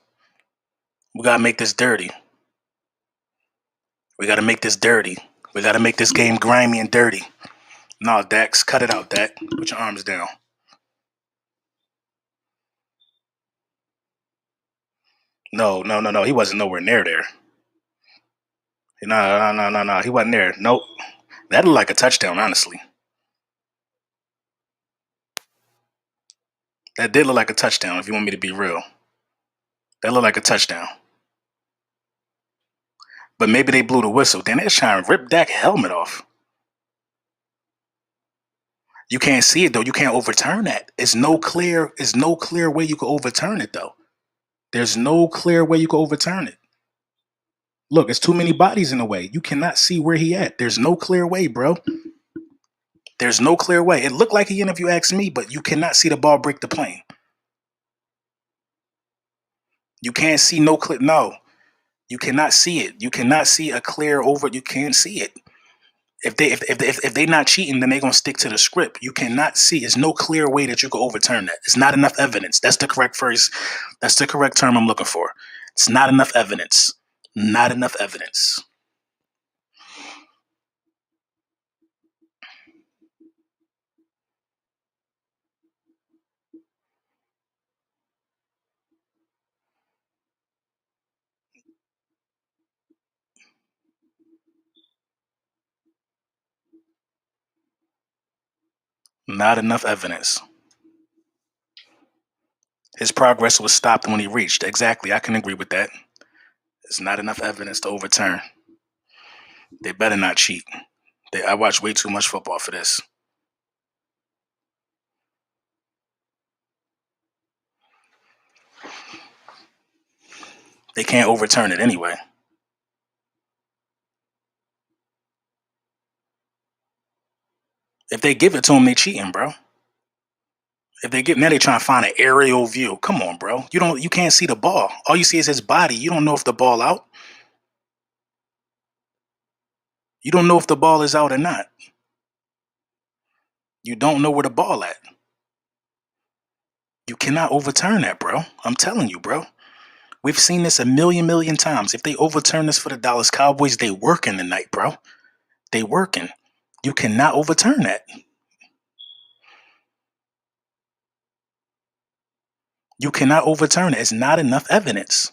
We gotta make this dirty. We gotta make this dirty. We gotta make this game grimy and dirty. No, Dax, cut it out, Dak. Put your arms down. No, no, no, no. He wasn't nowhere near there. No, no, no, no, no. He wasn't there. Nope. That looked like a touchdown, honestly. That did look like a touchdown, if you want me to be real. That looked like a touchdown. But maybe they blew the whistle. Then they're trying to rip Dak's helmet off. You can't see it though. You can't overturn that. It's no clear way you can overturn it though. There's no clear way you can overturn it. Look, it's too many bodies in the way. You cannot see where he at. There's no clear way, bro. There's no clear way. It looked like he in if you ask me, but you cannot see the ball break the plane. You can't see no clear. No, you cannot see it. You cannot see a clear over. You can't see it. If they not cheating, then they gonna stick to the script. You cannot see. There's no clear way that you can overturn that. It's not enough evidence. That's the correct phrase. That's the correct term I'm looking for. It's not enough evidence. Not enough evidence. Not enough evidence. His progress was stopped when he reached. Exactly. I can agree with that. It's not enough evidence to overturn. They better not cheat. I watch way too much football for this. They can't overturn it anyway. If they give it to him, they cheating, bro. If they give now, they trying to find an aerial view. Come on, bro. You can't see the ball. All you see is his body. You don't know if the ball out. You don't know if the ball is out or not. You don't know where the ball at. You cannot overturn that, bro. I'm telling you, bro. We've seen this a million times. If they overturn this for the Dallas Cowboys, they working tonight, bro. They working. You cannot overturn that. You cannot overturn it. It's not enough evidence.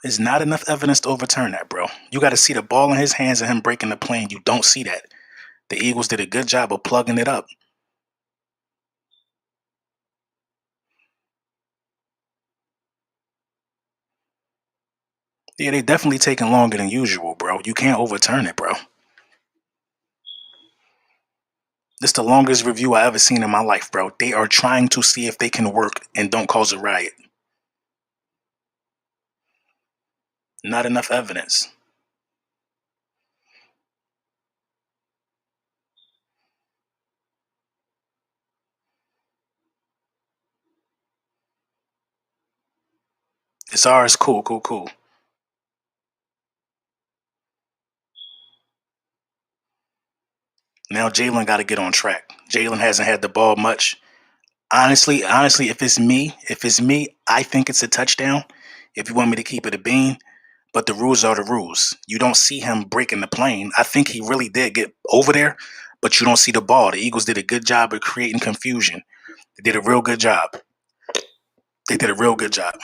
It's not enough evidence to overturn that, bro. You got to see the ball in his hands and him breaking the plane. You don't see that. The Eagles did a good job of plugging it up. Yeah, they definitely taking longer than usual, bro. You can't overturn it, bro. This the longest review I ever seen in my life, bro. They are trying to see if they can work and don't cause a riot. Not enough evidence. It's ours. Cool, cool, cool. Now Jalen got to get on track. Jalen hasn't had the ball much. Honestly, if it's me, I think it's a touchdown. If you want me to keep it a bean, but the rules are the rules. You don't see him breaking the plane. I think he really did get over there, but you don't see the ball. The Eagles did a good job of creating confusion. They did a real good job. They did a real good job.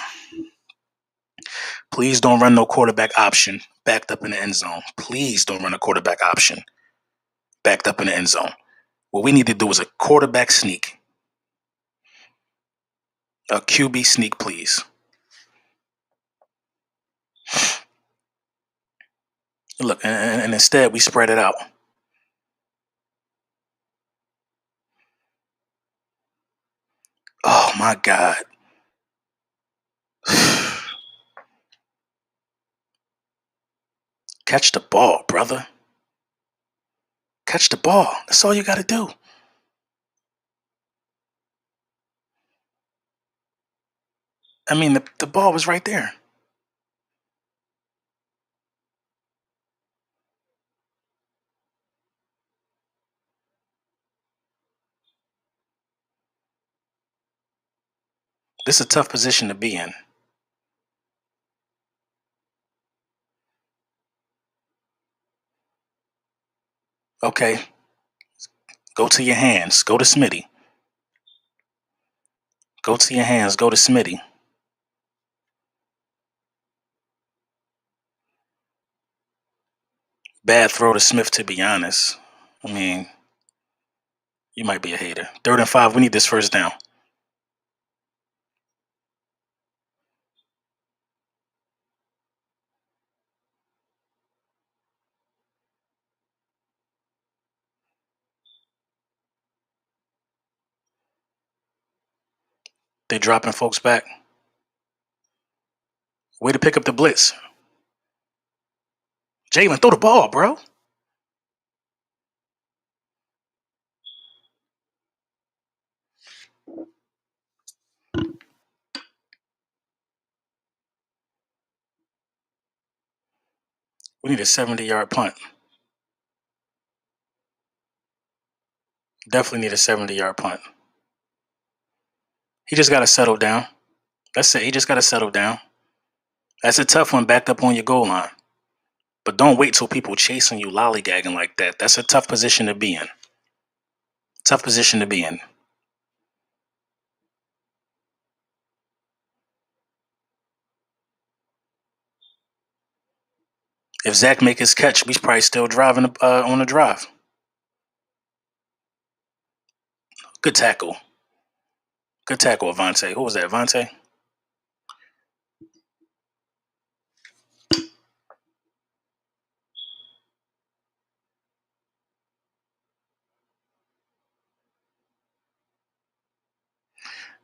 Please don't run no quarterback option backed up in the end zone. Please don't run a quarterback option. backed up in the end zone. What we need to do is a quarterback sneak, a QB sneak, please. Look, and instead we spread it out. Oh my God. Catch the ball, brother. Catch the ball. That's all you got to do. I mean, the ball was right there. This is a tough position to be in. Okay, go to your hands. Go to Smitty. Go to your hands. Go to Smitty. Bad throw to Smith, to be honest. I mean, you might be a hater. 3rd and 5. We need this first down. They dropping folks back. Way to pick up the blitz. Jalen, throw the ball, bro. We need a 70-yard punt. Definitely need a 70-yard punt. He just got to settle down. That's it. He just got to settle down. That's a tough one backed up on your goal line. But don't wait till people chasing you lollygagging like that. That's a tough position to be in. Tough position to be in. If Zach make his catch, we probably still driving on the drive. Good tackle. Good tackle, Avante. Who was that, Avante?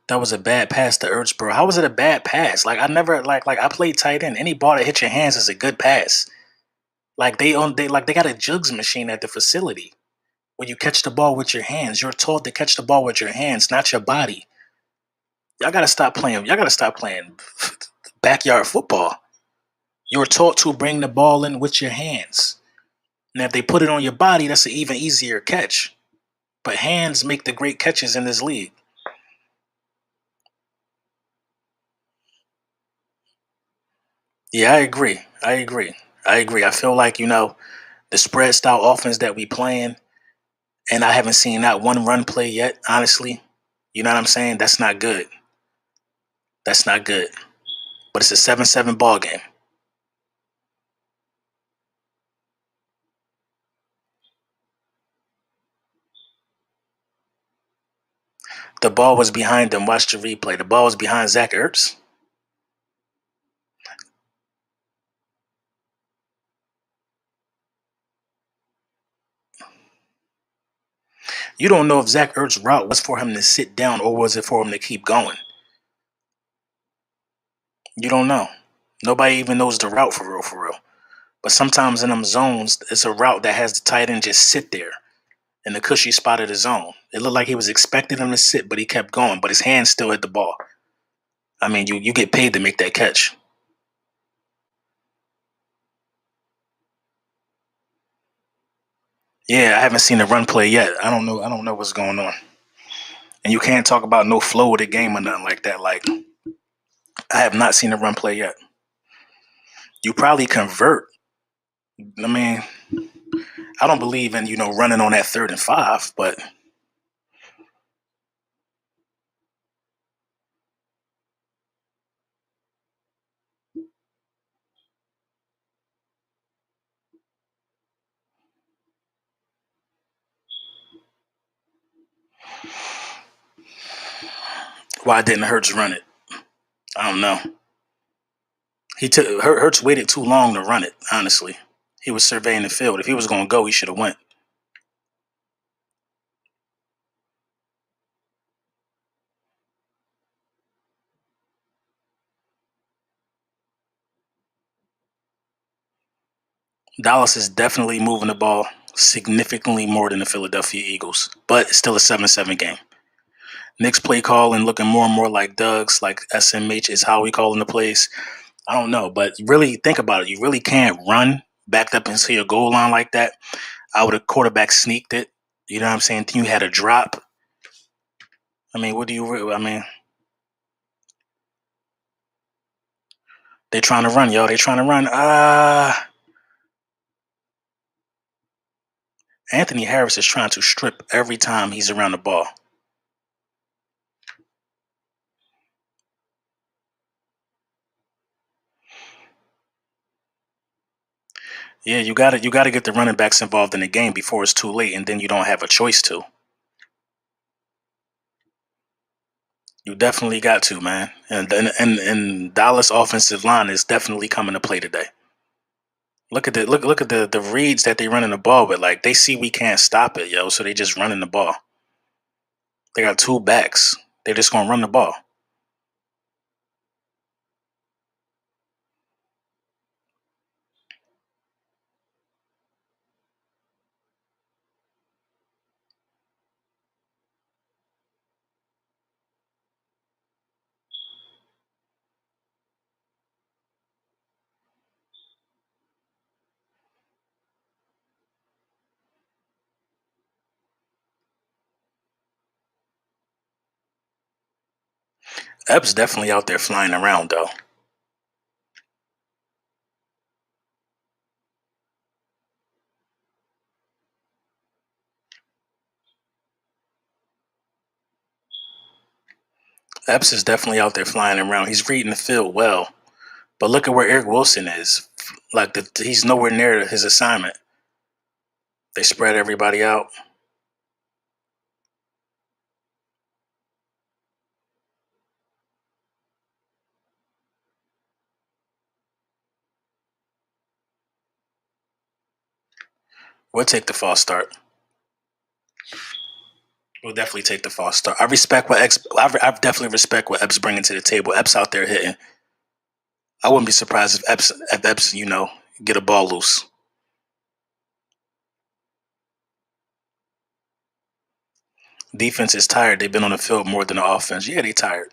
That was a bad pass to Ertz, bro. How was it a bad pass? Like I never like I played tight end. Any ball that hits your hands is a good pass. Like they got a jugs machine at the facility where you catch the ball with your hands. You're taught to catch the ball with your hands, not your body. Y'all gotta stop playing. Y'all gotta stop playing backyard football. You're taught to bring the ball in with your hands. Now, if they put it on your body, that's an even easier catch. But hands make the great catches in this league. Yeah, I agree. I agree. I agree. I feel like, the spread style offense that we playing, and I haven't seen that one run play yet, honestly. You know what I'm saying? That's not good. That's not good. But it's a 7-7 ball game. The ball was behind them. Watch the replay. The ball was behind Zach Ertz. You don't know if Zach Ertz's route was for him to sit down or was it for him to keep going. You don't know. Nobody even knows the route for real, for real. But sometimes in them zones, it's a route that has the tight end just sit there in the cushy spot of the zone. It looked like he was expecting him to sit, but he kept going. But his hand still hit the ball. I mean, you get paid to make that catch. Yeah, I haven't seen a run play yet. I don't know. I don't know what's going on. And you can't talk about no flow of the game or nothing like that. Like, I have not seen a run play yet. You probably convert. I mean, I don't believe in running on that 3rd and 5, but Why didn't Hurts run it? I don't know. He took Hurts waited too long to run it. Honestly, he was surveying the field. If he was going to go, he should have went. Dallas is definitely moving the ball significantly more than the Philadelphia Eagles, but it's still a 7-7 game. Nick's play calling looking more and more like Doug's, like SMH is how we calling the plays. I don't know, but really think about it. You really can't run backed up into your goal line like that. I would have quarterback sneaked it. You know what I'm saying? You had a drop. I mean, what do you? I mean, they trying to run, yo. They trying to run. Anthony Harris is trying to strip every time he's around the ball. Yeah, you gotta get the running backs involved in the game before it's too late, and then you don't have a choice to. You definitely got to, man. And Dallas offensive line is definitely coming to play today. Look at the reads that they running the ball with. Like they see we can't stop it, yo, so they just running the ball. They got two backs. They're just gonna run the ball. Epps definitely out there flying around though. Epps is definitely out there flying around. He's reading the field well. But look at where Eric Wilson is. Like he's nowhere near his assignment. They spread everybody out. We'll take the false start. We'll definitely take the false start. I respect what I definitely respect what Epps bringing to the table. Epps out there hitting. I wouldn't be surprised if Epps get a ball loose. Defense is tired. They've been on the field more than the offense. Yeah, they tired.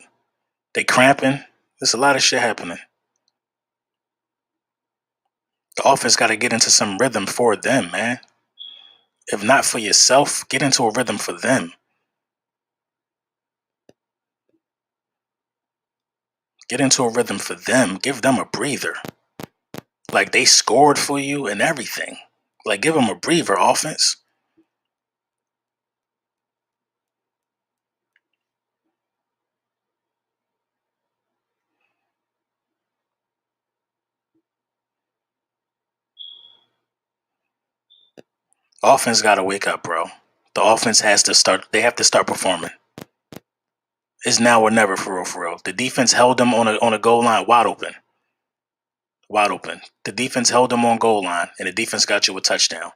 They cramping. There's a lot of shit happening. The offense got to get into some rhythm for them, man. If not for yourself, get into a rhythm for them. Get into a rhythm for them. Give them a breather. Like they scored for you and everything. Like give them a breather, offense. Offense got to wake up, bro. The offense has to start. They have to start performing. It's now or never, for real, for real. The defense held them on a goal line wide open. Wide open. The defense held them on goal line, and the defense got you a touchdown.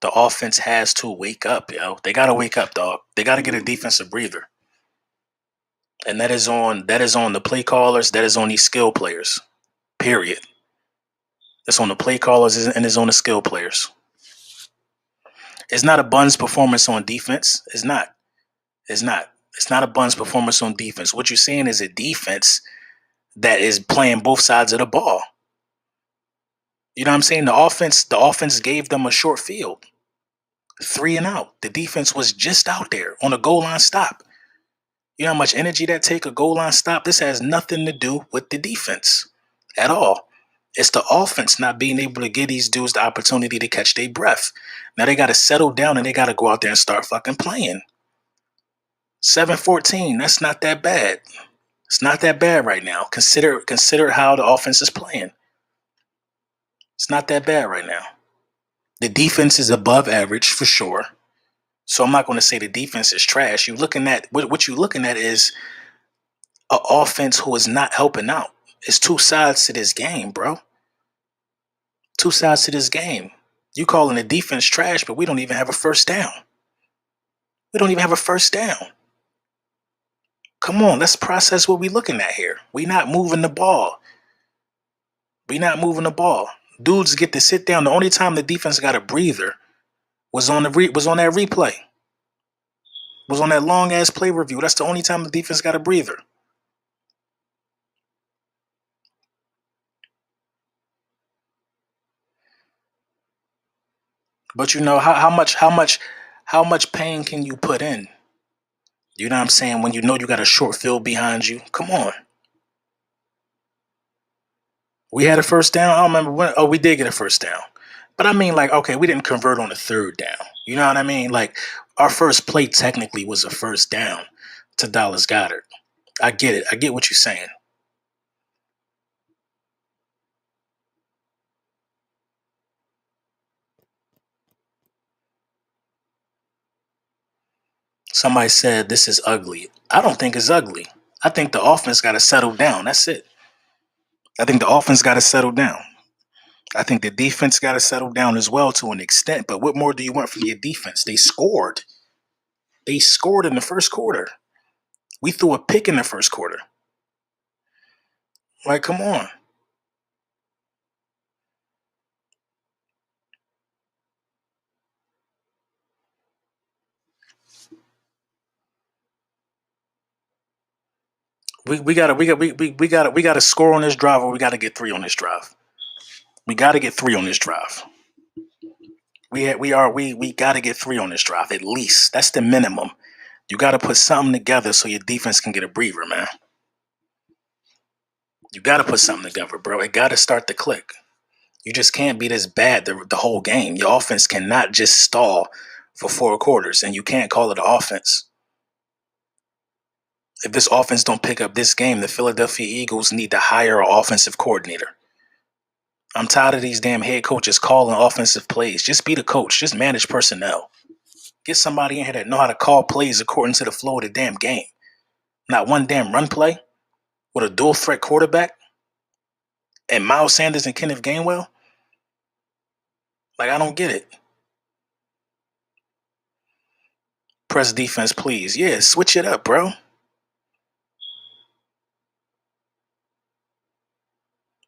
The offense has to wake up, yo. They gotta wake up, dog. They gotta get a defensive breather. And that is on the play callers, that is on these skill players. Period. It's on the play callers and it's on the skill players. It's not a Buns performance on defense. It's not. It's not. It's not a Buns performance on defense. What you're seeing is a defense that is playing both sides of the ball. You know what I'm saying? The offense gave them a short field. 3 and out. The defense was just out there on a goal line stop. You know how much energy that take a goal line stop? This has nothing to do with the defense at all. It's the offense not being able to give these dudes the opportunity to catch their breath. Now they got to settle down and they got to go out there and start fucking playing. 7-14, that's not that bad. It's not that bad right now. Consider how the offense is playing. It's not that bad right now. The defense is above average for sure. So I'm not going to say the defense is trash. You looking at what you're looking at is a offense who is not helping out. It's two sides to this game, bro. Two sides to this game. You calling the defense trash, but we don't even have a first down. We don't even have a first down. Come on, let's process what we looking at here. We not moving the ball. We not moving the ball. Dudes get to sit down. The only time the defense got a breather was on was on that replay. Was on that long ass play review. That's the only time the defense got a breather. But you know how much pain can you put in? You know what I'm saying? When you know you got a short field behind you. Come on. We had a first down. I don't remember when. Oh, we did get a first down. But I mean, like, okay, we didn't convert on the third down. You know what I mean? Like, our first play technically was a first down to Dallas Goedert. I get it. I get what you're saying. Somebody said this is ugly. I don't think it's ugly. I think the offense got to settle down. That's it. I think the offense got to settle down. I think the defense got to settle down as well to an extent. But what more do you want from your defense? They scored. They scored in the first quarter. We threw a pick in the first quarter. Like, come on. We gotta score on this drive, or we gotta get three on this drive. We gotta get three on this drive. We gotta get three on this drive at least. That's the minimum. You gotta put something together so your defense can get a breather, man. You gotta put something together, bro. It gotta start to click. You just can't be this bad the whole game. Your offense cannot just stall for four quarters, and you can't call it an offense. If this offense don't pick up this game, the Philadelphia Eagles need to hire an offensive coordinator. I'm tired of these damn head coaches calling offensive plays. Just be the coach. Just manage personnel. Get somebody in here that know how to call plays according to the flow of the damn game. Not one damn run play with a dual threat quarterback and Miles Sanders and Kenneth Gainwell. Like, I don't get it. Press defense, please. Yeah, switch it up, bro.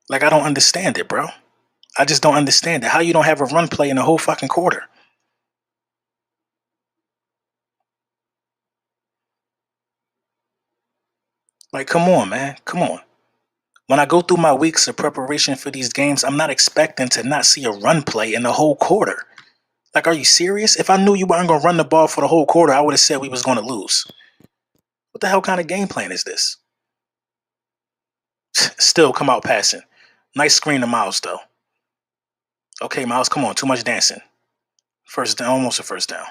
Like, I don't understand it, bro. I just don't understand it. How you don't have a run play in the whole fucking quarter? Like, come on, man. Come on. When I go through my weeks of preparation for these games, I'm not expecting to not see a run play in the whole quarter. Like, are you serious? If I knew you weren't going to run the ball for the whole quarter, I would have said we was going to lose. What the hell kind of game plan is this? Still come out passing. Nice screen to Miles, though. Okay, Miles, come on. Too much dancing. First down, almost a first down.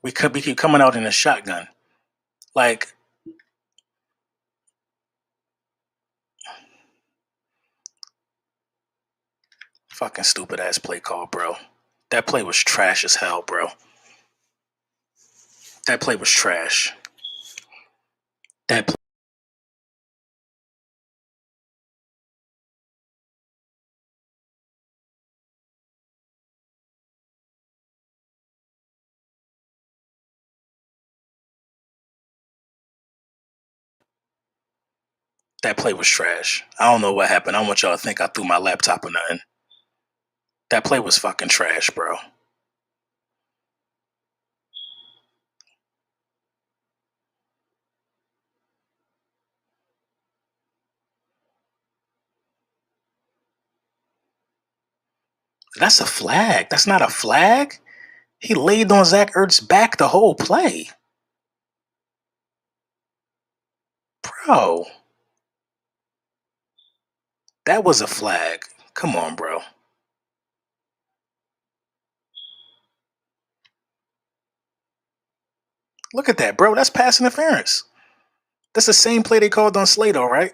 We keep coming out in a shotgun. Like, fucking stupid ass play call, bro. That play was trash as hell, bro. That play was trash. That play, that play was trash. I don't know what happened. I don't want y'all to think I threw my laptop or nothing. That play was fucking trash, bro. That's a flag. That's not a flag. He laid on Zach Ertz's back the whole play. Bro, that was a flag. Come on, bro. Look at that, bro. That's pass interference. That's the same play they called on Slater, right?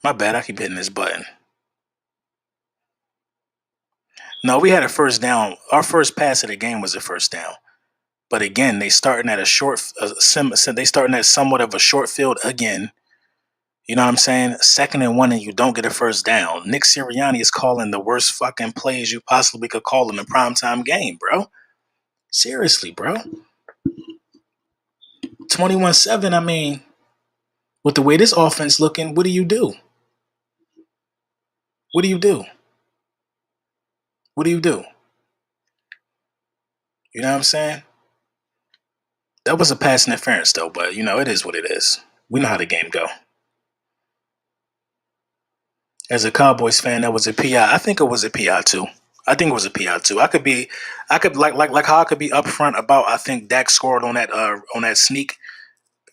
My bad. I keep hitting this button. No, we had a first down. Our first pass of the game was a first down. But again, they starting at a short. They starting at somewhat of a short field again. You know what I'm saying? 2nd and 1, and you don't get a first down. Nick Sirianni is calling the worst fucking plays you possibly could call in a primetime game, bro. Seriously, bro. 21-7. I mean, with the way this offense looking, what do you do? What do you do? What do you do? You know what I'm saying? That was a pass interference, though, but it is what it is. We know how the game go. As a Cowboys fan, that was a PI. I think it was a PI too. I think it was a PI too. I could like how I could be upfront about. I think Dak scored on that sneak.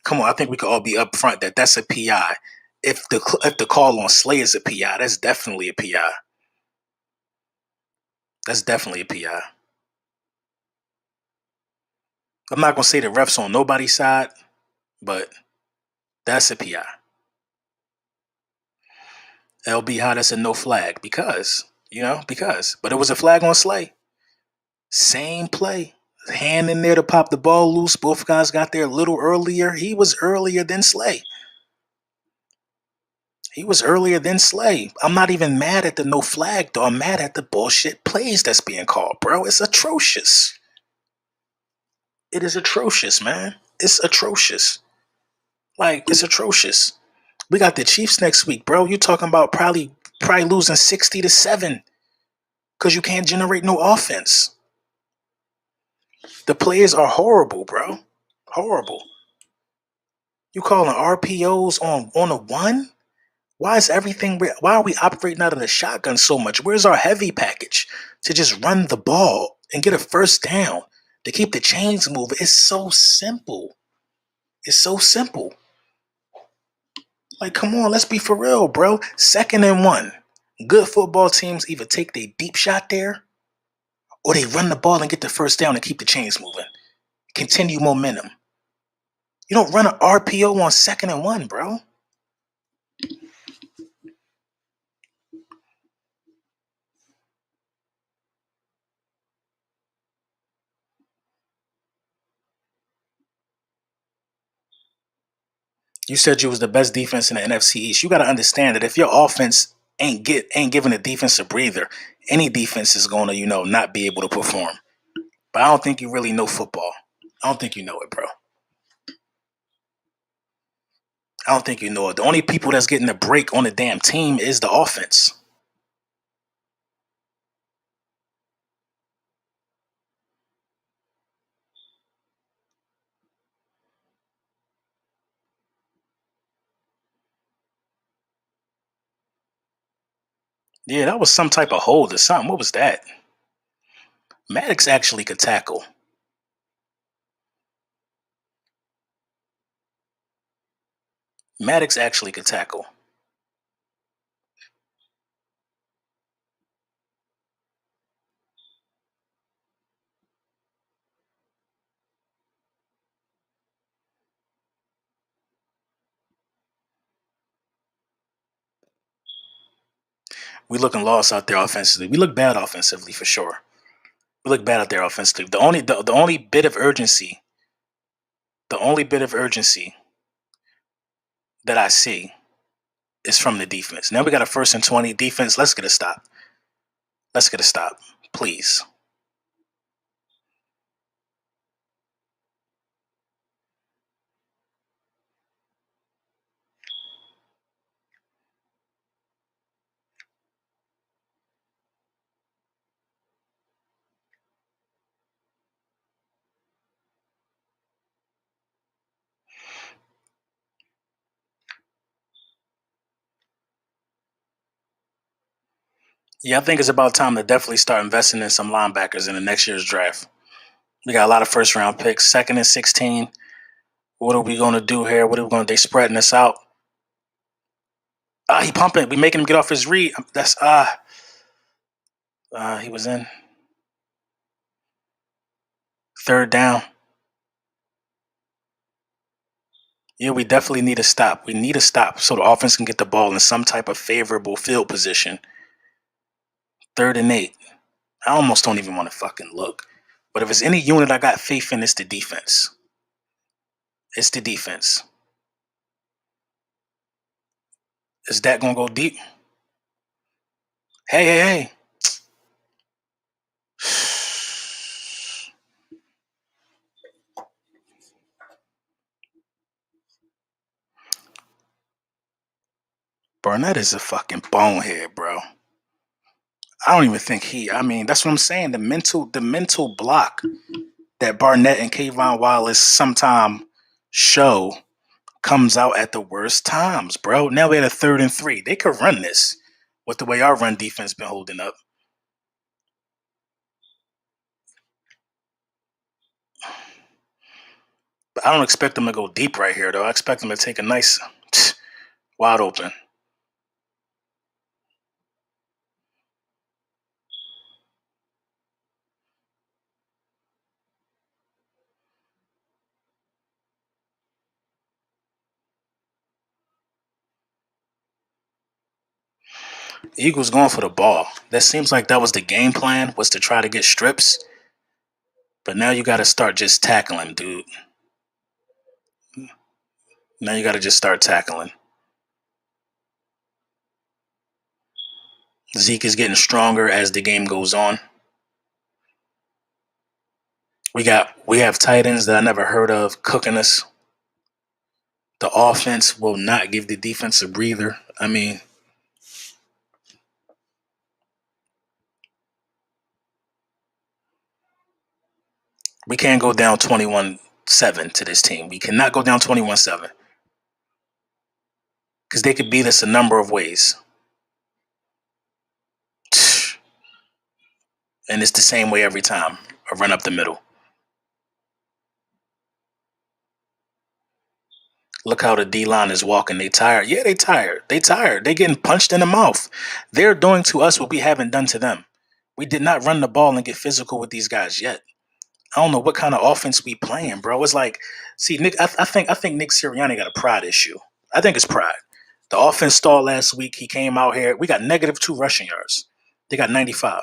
Come on, I think we could all be upfront that that's a PI. If the call on Slay is a PI, that's definitely a PI. That's definitely a PI. I'm not gonna say the refs on nobody's side, but that's a PI. LB, how that's a no flag because but it was a flag on Slay. Same play. Hand in there to pop the ball loose. Both guys got there a little earlier. He was earlier than Slay. I'm not even mad at the no flag, though. I'm mad at the bullshit plays that's being called, bro. It's atrocious. It is atrocious, man. It's atrocious. Like, it's atrocious. We got the Chiefs next week, bro. You talking about probably losing 60-7 because you can't generate no offense. The players are horrible, bro. Horrible. You calling RPOs on a one? Why are we operating out of the shotgun so much? Where's our heavy package to just run the ball and get a first down to keep the chains moving? It's so simple. It's so simple. Like, come on, let's be for real, bro. 2nd and 1. Good football teams either take their deep shot there or they run the ball and get the first down and keep the chains moving. Continue momentum. You don't run an RPO on 2nd and 1, bro. You said you was the best defense in the NFC East. You got to understand that if your offense ain't giving the defense a breather, any defense is going to, not be able to perform. But I don't think you really know football. I don't think you know it, bro. I don't think you know it. The only people that's getting a break on the damn team is the offense. Yeah, that was some type of hold or something. What was that? Maddox actually could tackle. Maddox actually could tackle. We looking lost out there offensively. We look bad offensively for sure. We look bad out there offensively. The only bit of urgency, the only bit of urgency that I see is from the defense. Now we got a 1st and 20 defense. Let's get a stop. Let's get a stop, please. Yeah, I think it's about time to definitely start investing in some linebackers in the next year's draft. We got a lot of 1st round picks. 2nd and 16. What are we gonna do here? What are we gonna? They spreading us out. He pumping. We making him get off his read. That's he was in. Third down. Yeah, we definitely need a stop. We need a stop so the offense can get the ball in some type of favorable field position. 3rd and 8. I almost don't even want to fucking look. But if it's any unit I got faith in, it's the defense. It's the defense. Is that gonna go deep? Hey. Barnett is a fucking bonehead, bro. I don't even think that's what I'm saying. The mental block that Barnett and Kayvon Wallace sometime show comes out at the worst times, bro. Now we had a 3rd and 3. They could run this with the way our run defense been holding up. But I don't expect them to go deep right here, though. I expect them to take a nice wide open. The Eagles going for the ball. That seems like that was the game plan, was to try to get strips. But now you got to start just tackling, dude. Now you got to just start tackling. Zeke is getting stronger as the game goes on. We have tight ends that I never heard of cooking us. The offense will not give the defense a breather. I mean, we can't go down 21-7 to this team. We cannot go down 21-7 because they could beat us a number of ways. And it's the same way every time. A run up the middle. Look how the D-line is walking. They tired. Yeah, they tired. They tired. They getting punched in the mouth. They're doing to us what we haven't done to them. We did not run the ball and get physical with these guys yet. I don't know what kind of offense we playing, bro. It's like, see, Nick. I think Nick Sirianni got a pride issue. I think it's pride. The offense stalled last week. He came out here. We got -2 rushing yards. They got 95.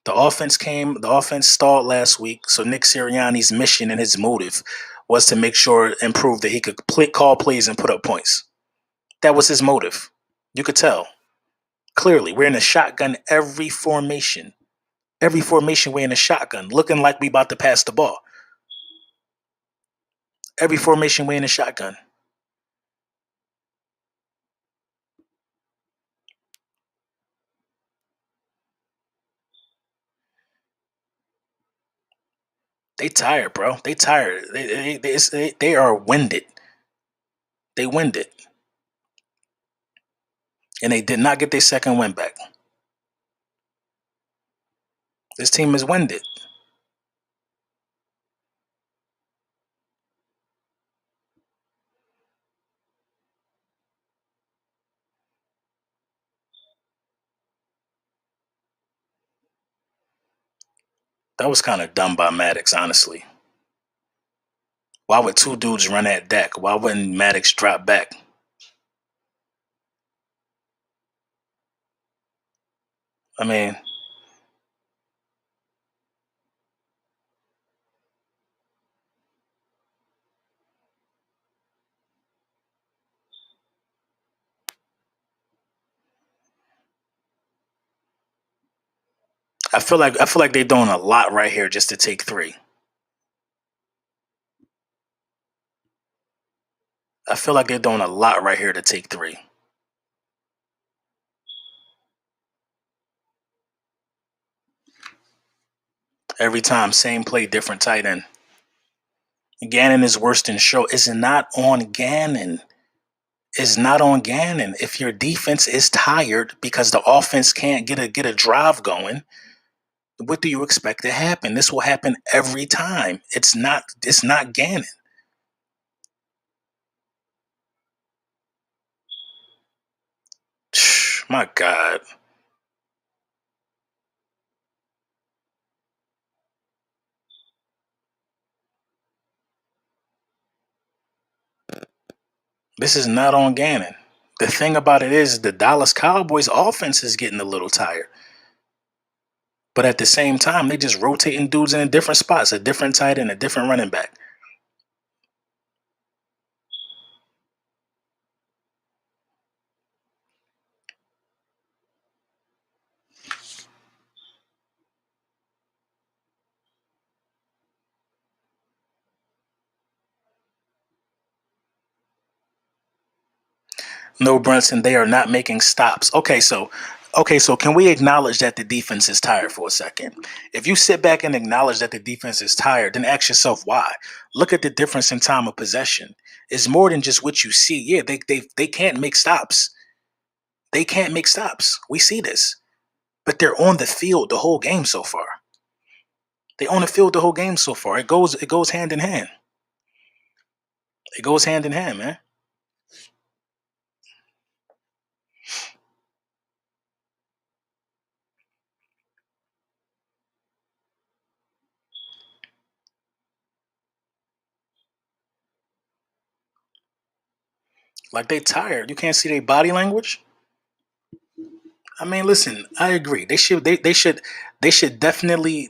The offense stalled last week. So Nick Sirianni's mission and his motive was to make sure and prove that he could call plays and put up points. That was his motive. You could tell. Clearly, we're in a shotgun every formation. Every formation, we're in a shotgun, looking like we about to pass the ball. Every formation, we're in a shotgun. They tired, bro. They tired. They are winded. They winded. And they did not get their second win back. This team is winded. That was kind of dumb by Maddox, honestly. Why would 2 dudes run at Dak? Why wouldn't Maddox drop back? I mean, I feel like they're doing a lot right here just to take 3. I feel like they're doing a lot right here to take 3. Every time, same play, different tight end. Gannon is worse than Show. It's not on Gannon. It's not on Gannon. If your defense is tired because the offense can't get a drive going, what do you expect to happen? This will happen every time. It's not Gannon. My God. This is not on Gannon. The thing about it is the Dallas Cowboys offense is getting a little tired. But at the same time, they just rotating dudes in different spots, a different tight end, a different running back. No, Brunson, they are not making stops. Okay, so can we acknowledge that the defense is tired for a second? If you sit back and acknowledge that the defense is tired, then ask yourself why. Look at the difference in time of possession. It's more than just what you see. Yeah, they can't make stops. They can't make stops. We see this. But they're on the field the whole game so far. They on the field the whole game so far. It goes hand in hand. It goes hand in hand, man. Like they tired. You can't see their body language. I mean, listen, I agree. They should definitely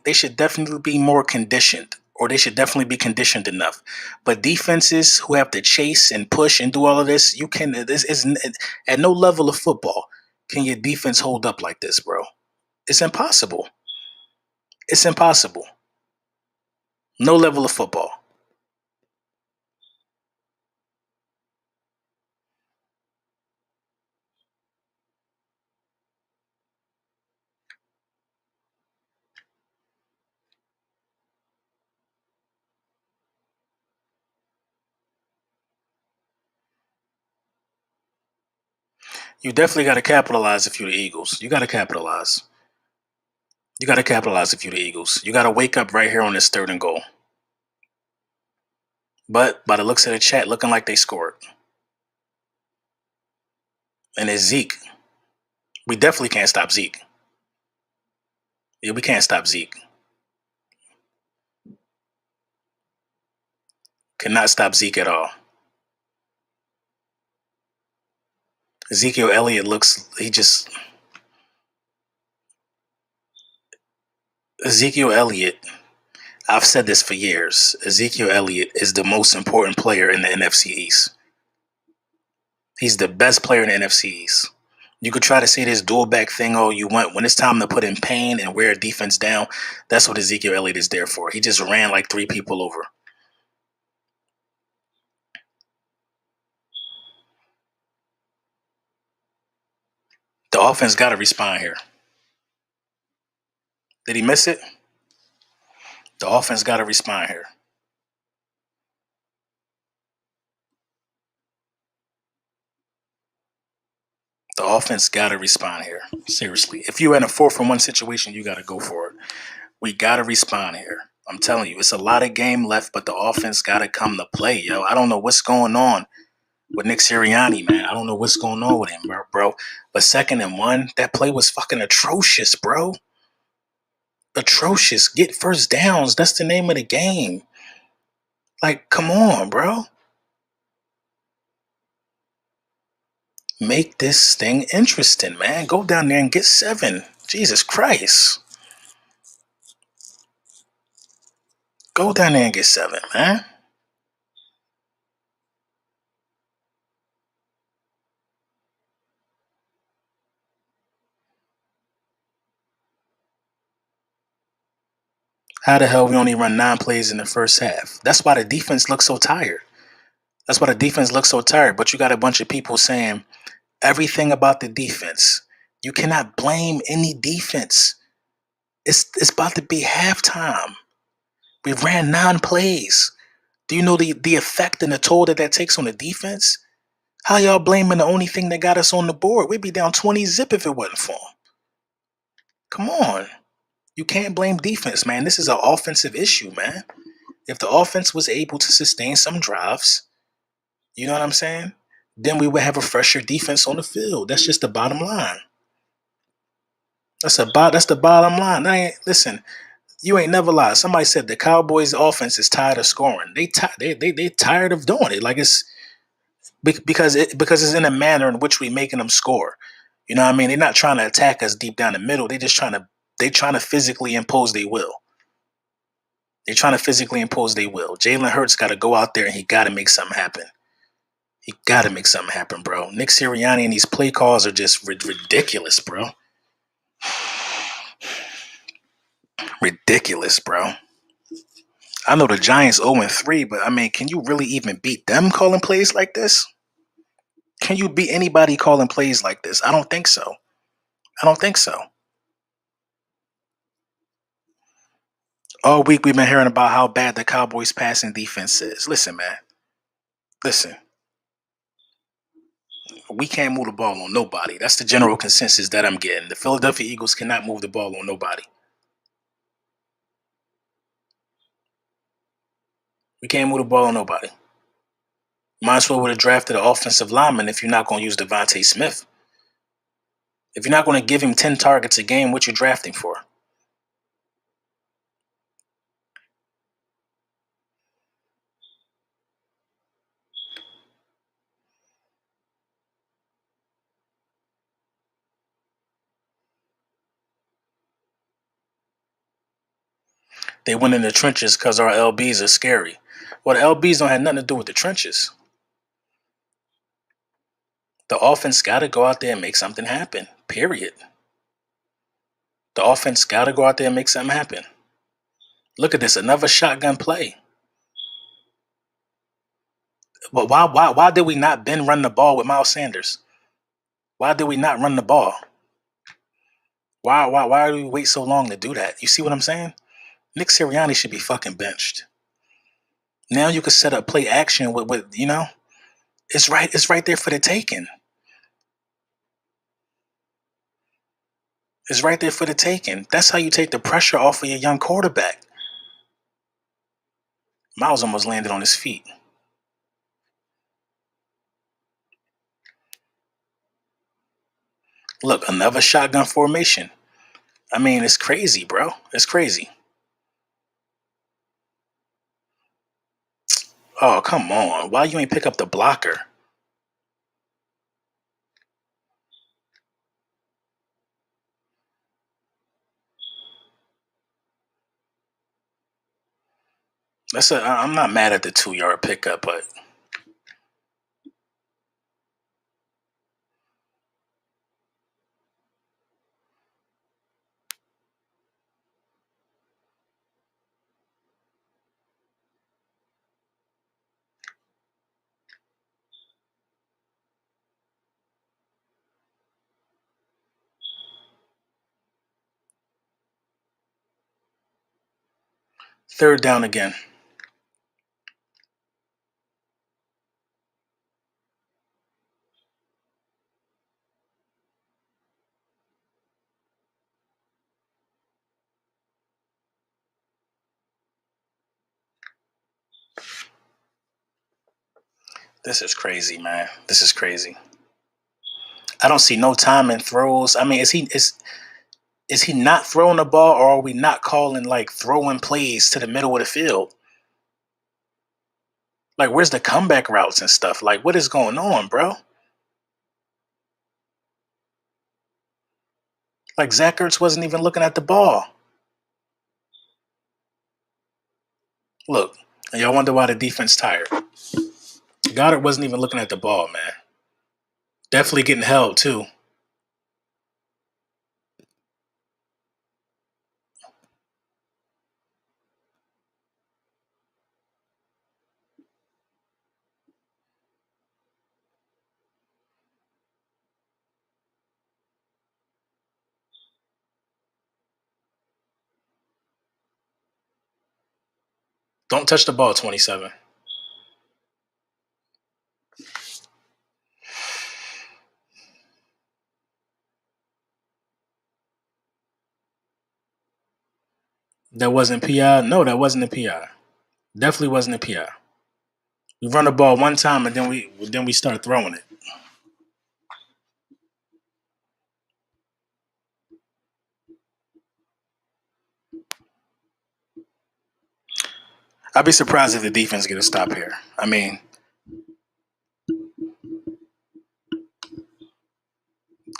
be more conditioned, or they should definitely be conditioned enough. But defenses who have to chase and push and do all of this, you can this is at no level of football can your defense hold up like this, bro. It's impossible. It's impossible. No level of football. You definitely got to capitalize if you're the Eagles. You got to capitalize. You got to capitalize if you're the Eagles. You got to wake up right here on this third and goal. But by the looks of the chat, looking like they scored. And it's Zeke. We definitely can't stop Zeke. Yeah, we can't stop Zeke. Cannot stop Zeke at all. Ezekiel Elliott looks, he just, Ezekiel Elliott, I've said this for years. Ezekiel Elliott is the most important player in the NFC East. He's the best player in the NFC East. You could try to say this dual back thing all you want. When it's time to put in pain and wear a defense down, that's what Ezekiel Elliott is there for. He just ran like three people over. The offense got to respond here. Did he miss it? The offense got to respond here. The offense got to respond here. Seriously. If you're in a 4-for-1 situation, you got to go for it. We got to respond here. I'm telling you, it's a lot of game left, but the offense got to come to play, yo. I don't know what's going on with Nick Sirianni, man. I don't know what's going on with him, bro. But 2nd and 1, that play was fucking atrocious, bro. Atrocious. Get first downs. That's the name of the game. Like, come on, bro. Make this thing interesting, man. Go down there and get 7. Jesus Christ. Go down there and get 7, man. How the hell we only run 9 plays in the first half? That's why the defense looks so tired. That's why the defense looks so tired. But you got a bunch of people saying everything about the defense. You cannot blame any defense. It's about to be halftime. We ran 9 plays. Do you know the effect and the toll that takes on the defense? How y'all blaming the only thing that got us on the board? We'd be down 20 zip if it wasn't for them. Come on. You can't blame defense, man. This is an offensive issue, man. If the offense was able to sustain some drives, you know what I'm saying? Then we would have a fresher defense on the field. That's just the bottom line. That's the bottom line. Listen. You ain't never lied. Somebody said the Cowboys' offense is tired of scoring. They tired of doing it. Like it's because it's in a manner in which we making them score. You know what I mean? They're not trying to attack us deep down the middle. They trying to physically impose their will. They're trying to physically impose their will. Jalen Hurts got to go out there and he got to make something happen. He got to make something happen, bro. Nick Sirianni and these play calls are just ridiculous, bro. Ridiculous, bro. I know the Giants 0-3, but I mean, can you really even beat them calling plays like this? Can you beat anybody calling plays like this? I don't think so. I don't think so. All week we've been hearing about how bad the Cowboys passing defense is. Listen, man. Listen. We can't move the ball on nobody. That's the general consensus that I'm getting. The Philadelphia Eagles cannot move the ball on nobody. We can't move the ball on nobody. Might as well would have drafted an offensive lineman if you're not going to use Devontae Smith. If you're not going to give him 10 targets a game, what you drafting for? They went in the trenches because our LBs are scary. Well, the LBs don't have nothing to do with the trenches. The offense got to go out there and make something happen. Period. The offense got to go out there and make something happen. Look at this, another shotgun play. But why did we not then run the ball with Miles Sanders? Why did we not run the ball? Why do we wait so long to do that? You see what I'm saying? Nick Sirianni should be fucking benched. Now you can set up play action with it's right there for the taking. It's right there for the taking. That's how you take the pressure off of your young quarterback. Miles almost landed on his feet. Look, another shotgun formation. I mean, it's crazy, bro. It's crazy. Oh, come on. Why you ain't pick up the blocker? I'm not mad at the 2-yard pickup, but third down again. This is crazy, man. This is crazy. I don't see no time in throws. I mean, is he not throwing the ball, or are we not calling like throwing plays to the middle of the field? Like, where's the comeback routes and stuff? Like, what is going on, bro? Like, Zach Ertz wasn't even looking at the ball. Look, and y'all wonder why the defense tired. Goddard wasn't even looking at the ball, man. Definitely getting held too. Don't touch the ball, 27. That wasn't PI. No, that wasn't a PI. Definitely wasn't a PI. We run the ball one time and then we start throwing it. I'd be surprised if the defense get a stop here. I mean,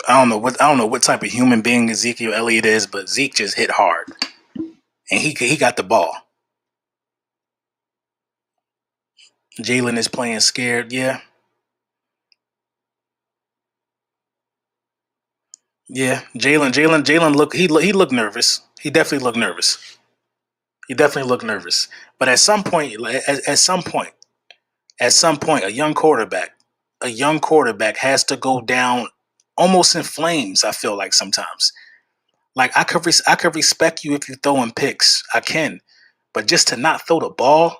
I don't know what type of human being Ezekiel Elliott is, but Zeke just hit hard, and he got the ball. Jalen is playing scared. Yeah, yeah. Jalen look he looked nervous. He definitely looked nervous. He definitely looked nervous. But at some point, at some point, a young quarterback has to go down almost in flames. I feel like sometimes, like I could respect you if you throwing picks, I can, but just to not throw the ball,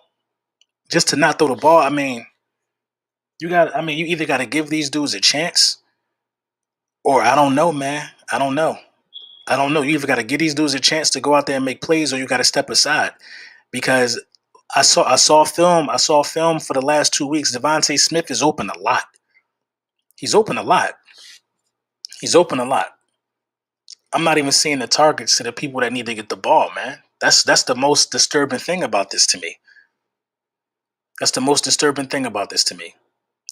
just to not throw the ball. I mean, you either got to give these dudes a chance, or I don't know, man. I don't know. I don't know. You either got to give these dudes a chance to go out there and make plays, or you got to step aside because I saw film for the last 2 weeks. Devontae Smith is open a lot. He's open a lot. He's open a lot. I'm not even seeing the targets to the people that need to get the ball, man. That's the most disturbing thing about this to me. That's the most disturbing thing about this to me.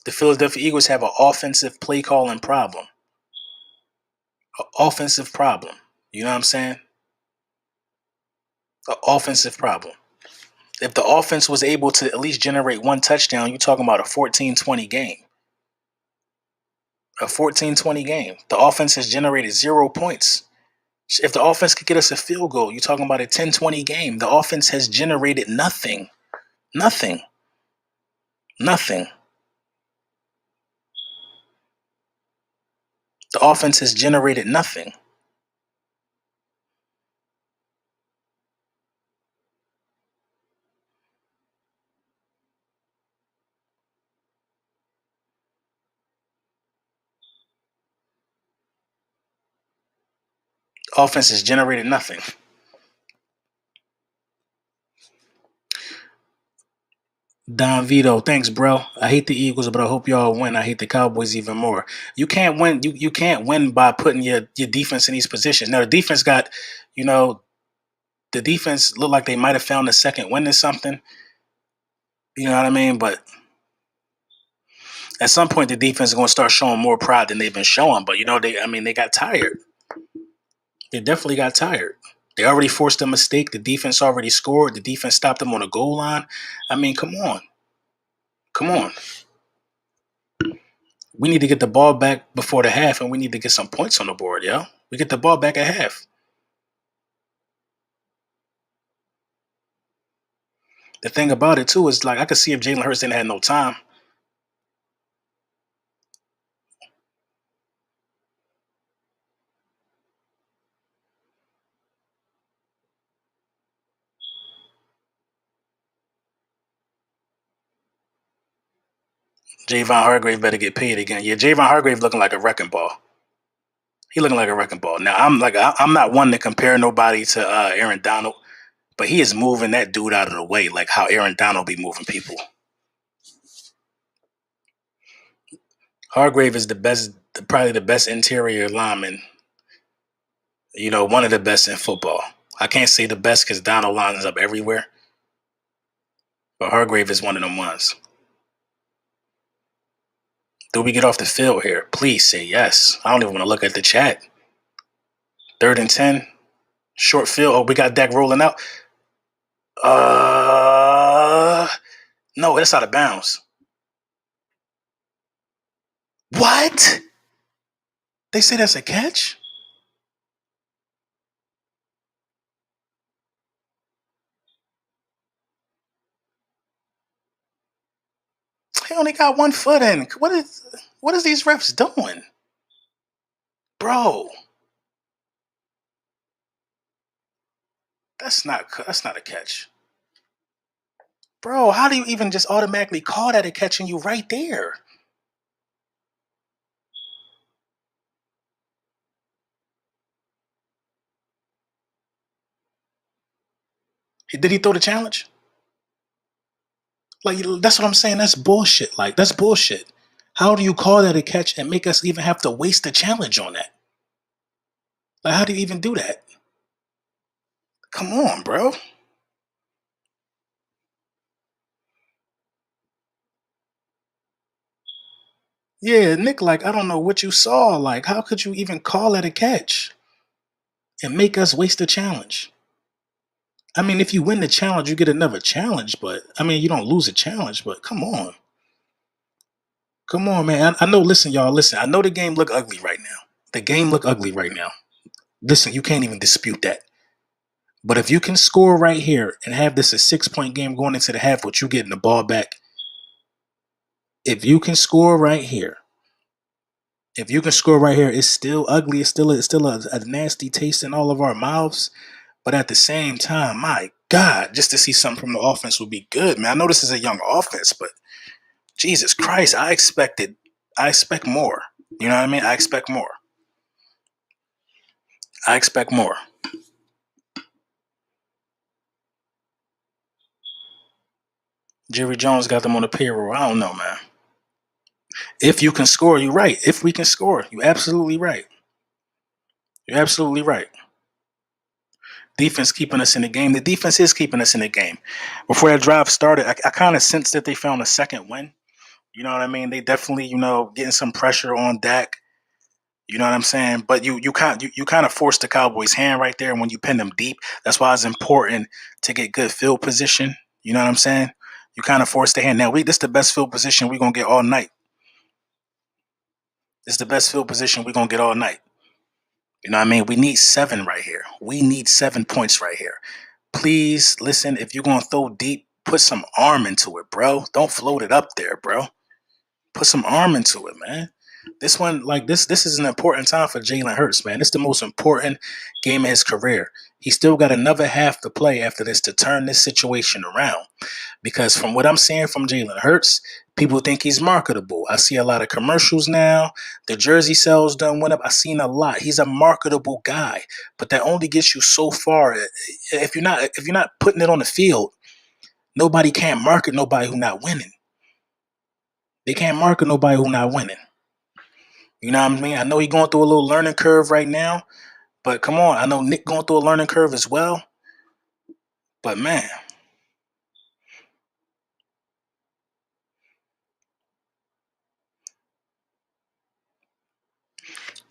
The Philadelphia Eagles have an offensive play calling problem. An offensive problem. You know what I'm saying? An offensive problem. If the offense was able to at least generate one touchdown, you're talking about a 14-20 game. A 14-20 game. The offense has generated 0 points. If the offense could get us a field goal, you're talking about a 10-20 game. The offense has generated nothing. Nothing. Nothing. The offense has generated nothing. The offense has generated nothing. Don Vito, thanks, bro. I hate the Eagles, but I hope y'all win. I hate the Cowboys even more. You can't win. You can't win by putting your defense in these positions. Now the defense got, you know, the defense looked like they might have found a second win or something. You know what I mean? But at some point, the defense is going to start showing more pride than they've been showing. But they got tired. They definitely got tired. They already forced a mistake. The defense already scored. The defense stopped them on the goal line. I mean, come on. Come on. We need to get the ball back before the half, and we need to get some points on the board, yo. We get the ball back at half. The thing about it, too, is like I could see if Jalen Hurts didn't have no time. Javon Hargrave better get paid again. Yeah, Javon Hargrave looking like a wrecking ball. He looking like a wrecking ball. Now, I'm not one to compare nobody to Aaron Donald, but he is moving that dude out of the way like how Aaron Donald be moving people. Hargrave is the best, probably the best interior lineman. One of the best in football. I can't say the best because Donald lines up everywhere, but Hargrave is one of them ones. Do we get off the field here? Please say yes. I don't even want to look at the chat. 3rd and 10. Short field. Oh, we got Dak rolling out. No, that's out of bounds. What? They say that's a catch? He only got 1 foot in. What is these refs doing? Bro. That's not a catch. Bro, how do you even just automatically call that a catch and you right there? Did he throw the challenge? Like, that's what I'm saying. That's bullshit. Like, that's bullshit. How do you call that a catch and make us even have to waste the challenge on that? Like, how do you even do that? Come on, bro. Yeah, Nick, like, I don't know what you saw. Like, how could you even call it a catch and make us waste a challenge? I mean, if you win the challenge, you get another challenge, but I mean, you don't lose a challenge, but come on. Come on, man. I know, listen, y'all, listen. I know the game look ugly right now. The game look ugly right now. Listen, you can't even dispute that. But if you can score right here and have this a 6 point game going into the half, with you getting the ball back, if you can score right here, if you can score right here, it's still ugly. It's still a nasty taste in all of our mouths. But at the same time, my God, just to see something from the offense would be good, man. I know this is a young offense, but Jesus Christ, I expect more. You know what I mean? I expect more. I expect more. Jerry Jones got them on the payroll. I don't know, man. If you can score, you're right. If we can score, you're absolutely right. You're absolutely right. Defense keeping us in the game. The defense is keeping us in the game. Before that drive started, I kind of sensed that they found a second win. You know what I mean? They definitely, getting some pressure on Dak. You know what I'm saying? But you kind of forced the Cowboys' hand right there when you pin them deep. That's why it's important to get good field position. You know what I'm saying? You kind of forced the hand. Now this the best field position we're gonna get all night. This is the best field position we're gonna get all night. You know what I mean? We need 7 right here. We need 7 points right here. Please listen. If you're gonna throw deep, put some arm into it, bro. Don't float it up there, bro. Put some arm into it, man. This one, like this is an important time for Jalen Hurts, man. It's the most important game of his career. He still got another half to play after this to turn this situation around. Because from what I'm seeing from Jalen Hurts, people think he's marketable. I see a lot of commercials now. The jersey sales done went up. I've seen a lot. He's a marketable guy, but that only gets you so far. If you're not putting it on the field, nobody can market nobody who not winning. They can't market nobody who not winning. You know what I mean? I know he's going through a little learning curve right now, but come on. I know Nick going through a learning curve as well. But man,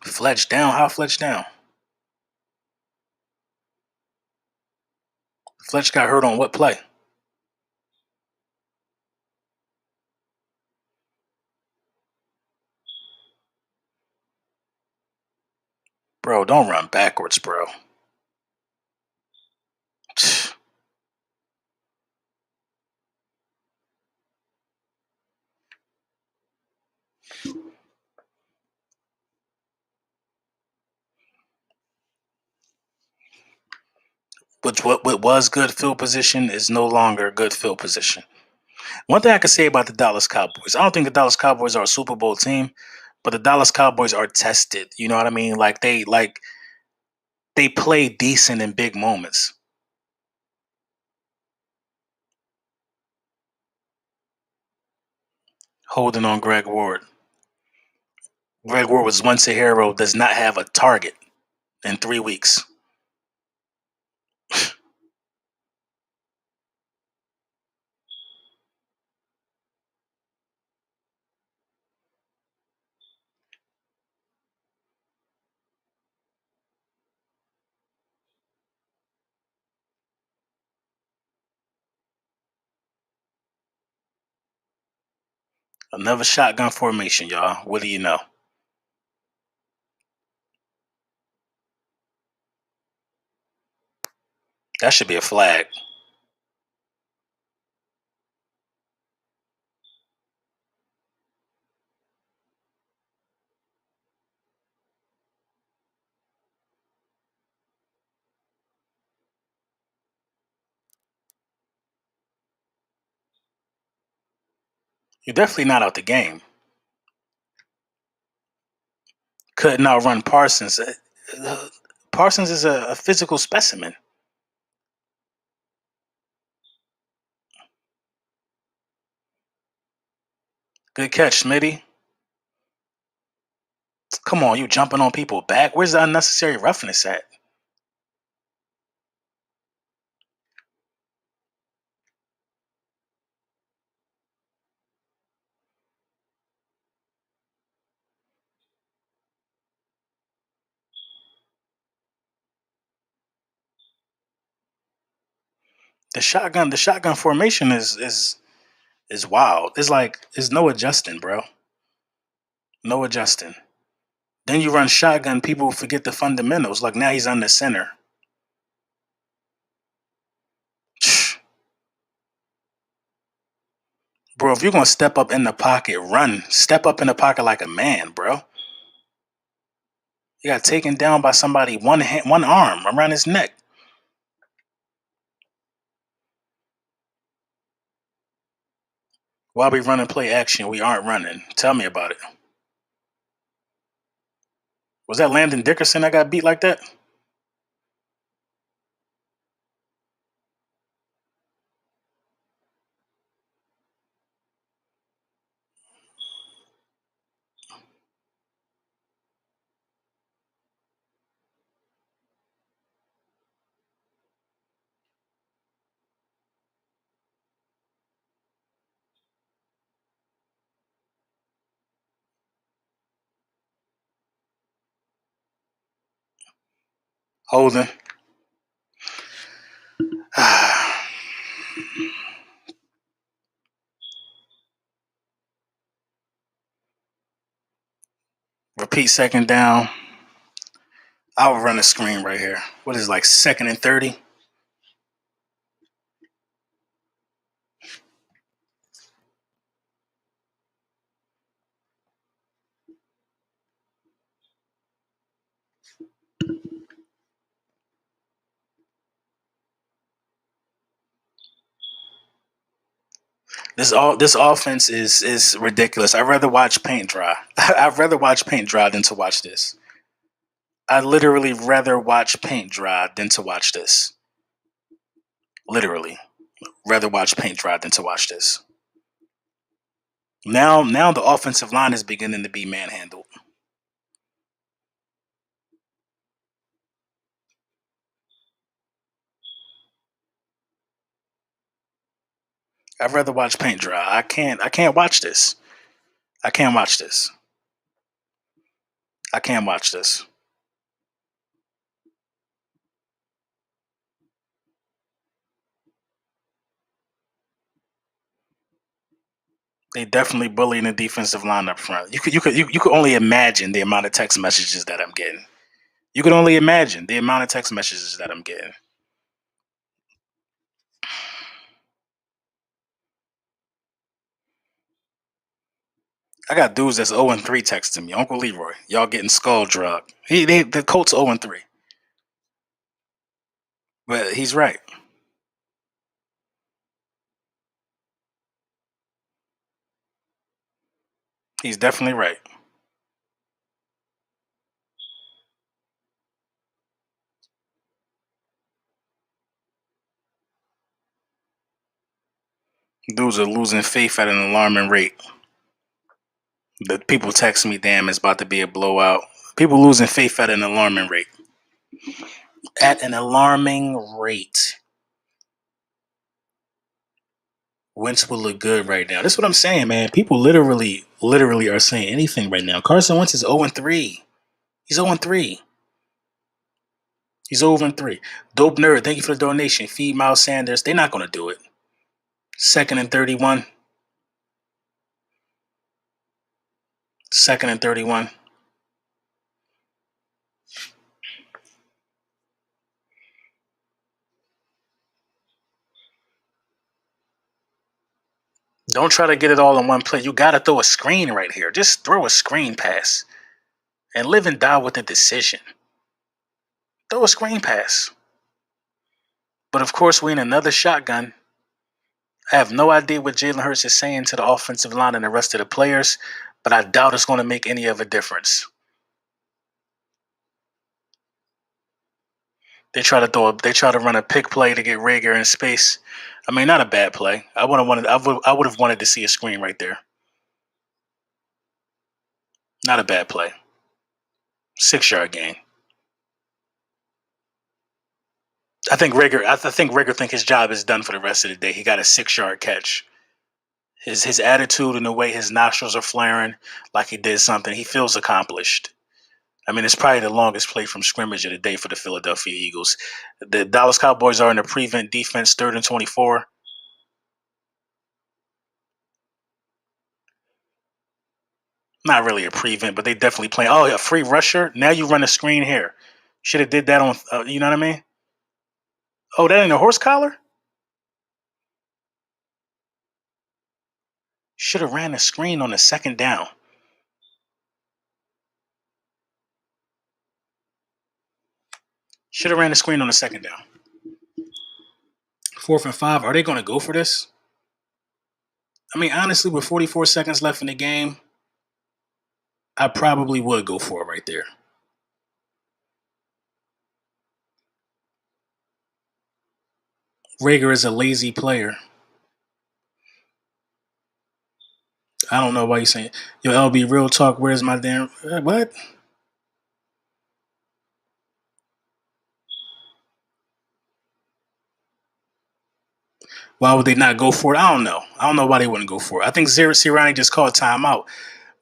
Fletch down. How Fletch down? Fletch got hurt on what play? Bro, don't run backwards, bro. What was good field position is no longer good field position. One thing I can say about the Dallas Cowboys, I don't think the Dallas Cowboys are a Super Bowl team, but the Dallas Cowboys are tested. You know what I mean? They play decent in big moments. Holding on Greg Ward. Greg Ward was once a hero, does not have a target in 3 weeks. Another shotgun formation, y'all. What do you know? That should be a flag. You're definitely not out the game. Couldn't outrun Parsons. Parsons is a physical specimen. Good catch, Smitty. Come on, you jumping on people back. Where's the unnecessary roughness at? The shotgun formation is wild. It's like there's no adjusting, bro. No adjusting. Then you run shotgun, people forget the fundamentals. Like now he's on the center. Bro, if you're gonna step up in the pocket, run. Step up in the pocket like a man, bro. He got taken down by somebody one arm around his neck. While we run and play action, we aren't running. Tell me about it. Was that Landon Dickerson that got beat like that? Holding. Repeat second down. I'll run a screen right here. What is it, like 2nd and 30? This offense is ridiculous. I'd rather watch paint dry. I'd rather watch paint dry than to watch this. I'd literally rather watch paint dry than to watch this. Literally. Rather watch paint dry than to watch this. Now the offensive line is beginning to be manhandled. I'd rather watch paint dry. I can't watch this. I can't watch this. I can't watch this. They definitely bullying the defensive line up front. You could only imagine the amount of text messages that I'm getting. You could only imagine the amount of text messages that I'm getting. I got dudes that's 0-3 texting me. Uncle Leroy, y'all getting skull drugged. The Colts 0-3. But he's right. He's definitely right. Dudes are losing faith at an alarming rate. The people text me, damn, it's about to be a blowout. People losing faith at an alarming rate. At an alarming rate. Wentz will look good right now. That's what I'm saying, man. People literally are saying anything right now. Carson Wentz is 0-3. He's 0-3. He's 0-3. Dope Nerd, thank you for the donation. Feed Miles Sanders. They're not going to do it. 2nd and 31. 2nd and 31. Don't try to get it all in one play. You got to throw a screen right here. Just throw a screen pass and live and die with the decision. Throw a screen pass. But of course, we're in another shotgun. I have no idea what Jalen Hurts is saying to the offensive line and the rest of the players, but I doubt it's going to make any of a difference. They try to run a pick play to get Rager in space. I mean, not a bad play. I would have wanted to see a screen right there. Not a bad play. 6-yard gain. I think Rager think his job is done for the rest of the day. He got a 6-yard catch. His attitude and the way his nostrils are flaring, like he did something, he feels accomplished. I mean, it's probably the longest play from scrimmage of the day for the Philadelphia Eagles. The Dallas Cowboys are in the prevent defense, 3rd and 24. Not really a prevent, but they definitely play. Oh, a free rusher. Now you run a screen here. Should have did that on. You know what I mean? Oh, that ain't a horse collar. Should have ran a screen on the second down. Should have ran the screen on the second down. 4th and 5. Are they going to go for this? I mean, honestly, with 44 seconds left in the game, I probably would go for it right there. Rager is a lazy player. I don't know why you saying, yo, LB, real talk, where's my damn. What? Why would they not go for it? I don't know. I don't know why they wouldn't go for it. I think Sirianni just called timeout.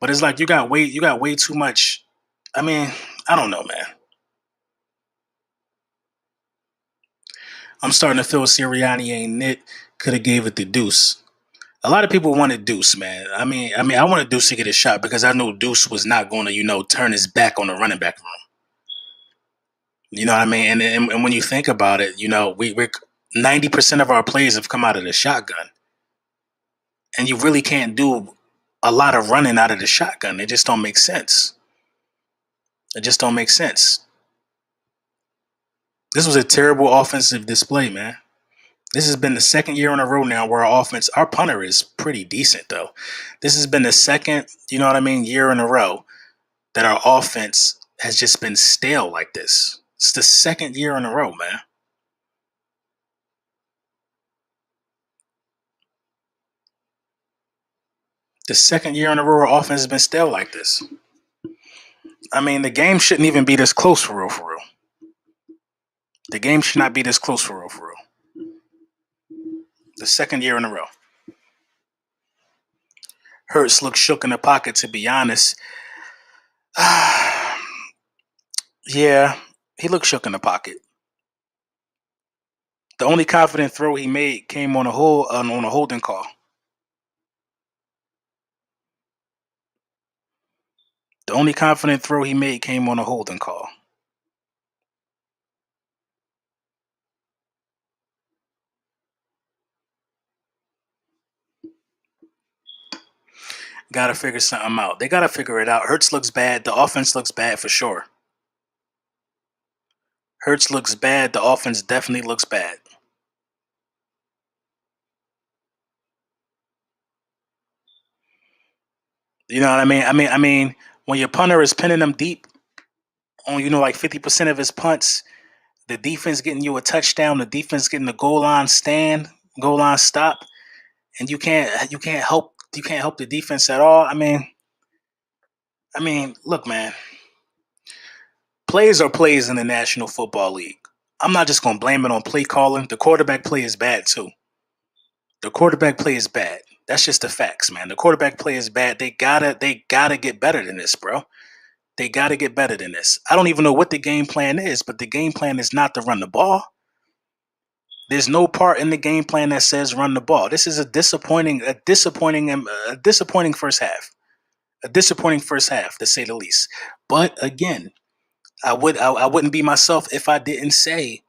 But it's like you got way too much. I mean, I don't know, man. I'm starting to feel Sirianni ain't it. Could have gave it to Deuce. A lot of people wanted Deuce, man. I wanted Deuce to get a shot because I knew Deuce was not going to, turn his back on the running back room. You know what I mean? And when you think about it, we're 90% of our plays have come out of the shotgun, and you really can't do a lot of running out of the shotgun. It just don't make sense. It just don't make sense. This was a terrible offensive display, man. This has been the second year in a row now where our punter is pretty decent though. This has been the second, year in a row that our offense has just been stale like this. It's the second year in a row, man. The second year in a row our offense has been stale like this. I mean, the game shouldn't even be this close for real, for real. The game should not be this close for real, for real. The second year in a row. Hurts looked shook in the pocket, to be honest. Yeah, he looked shook in the pocket. The only confident throw he made came on a holding call. The only confident throw he made came on a holding call. Got to figure something out. They got to figure it out. Hurts looks bad. The offense looks bad for sure. Hurts looks bad. The offense definitely looks bad. You know what I mean? I mean, when your punter is pinning them deep on, like 50% of his punts, the defense getting you a touchdown, the defense getting the goal line stop, and you can't help the defense at all. I mean, look, man, plays are plays in the National Football League. I'm not just gonna blame it on play calling. The quarterback play is bad too. The quarterback play is bad. That's just the facts, man. The quarterback play is bad. They gotta get better than this, bro. They gotta get better than this. I don't even know what the game plan is, but the game plan is not to run the ball. There's no part in the game plan that says run the ball. This is a disappointing first half. A disappointing first half, to say the least. But again, I wouldn't be myself if I didn't say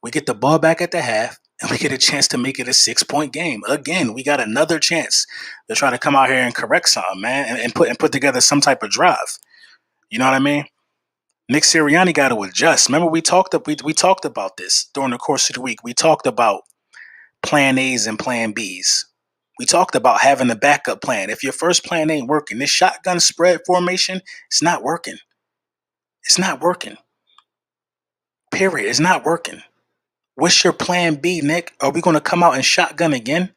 we get the ball back at the half and we get a chance to make it a 6-point game. Again, we got another chance to try to come out here and correct something, man, and put together some type of drive. You know what I mean? Nick Sirianni got to adjust. Remember, we talked about this during the course of the week. We talked about plan A's and plan B's. We talked about having a backup plan. If your first plan ain't working, this shotgun spread formation, it's not working. It's not working. Period. It's not working. What's your plan B, Nick? Are we going to come out and shotgun again?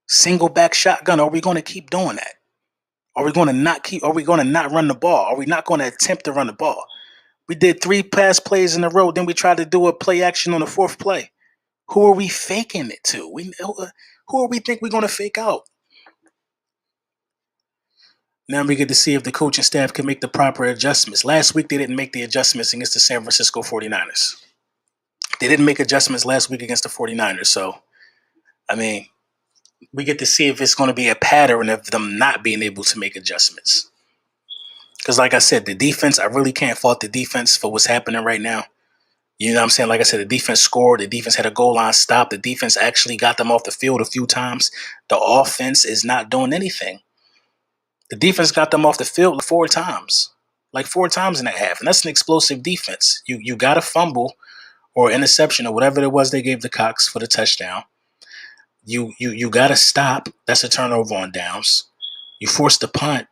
Single back shotgun? Are we going to keep doing that? Are we going to not keep? Are we going to not run the ball? Are we not going to attempt to run the ball? We did 3 pass plays in a row. Then we tried to do a play action on the 4th play. Who are we faking it to? Who are we think we're going to fake out? Now we get to see if the coaching staff can make the proper adjustments. Last week, they didn't make the adjustments against the San Francisco 49ers. They didn't make adjustments last week against the 49ers. So, I mean, we get to see if it's going to be a pattern of them not being able to make adjustments. Because, like I said, the defense, I really can't fault the defense for what's happening right now. You know what I'm saying? Like I said, the defense scored. The defense had a goal line stop. The defense actually got them off the field a few times. The offense is not doing anything. The defense got them off the field like 4 times. Like 4 times in that half. And that's an explosive defense. You got a fumble or interception or whatever it was they gave the Cox for the touchdown. You got to stop. That's a turnover on downs. You forced the punt.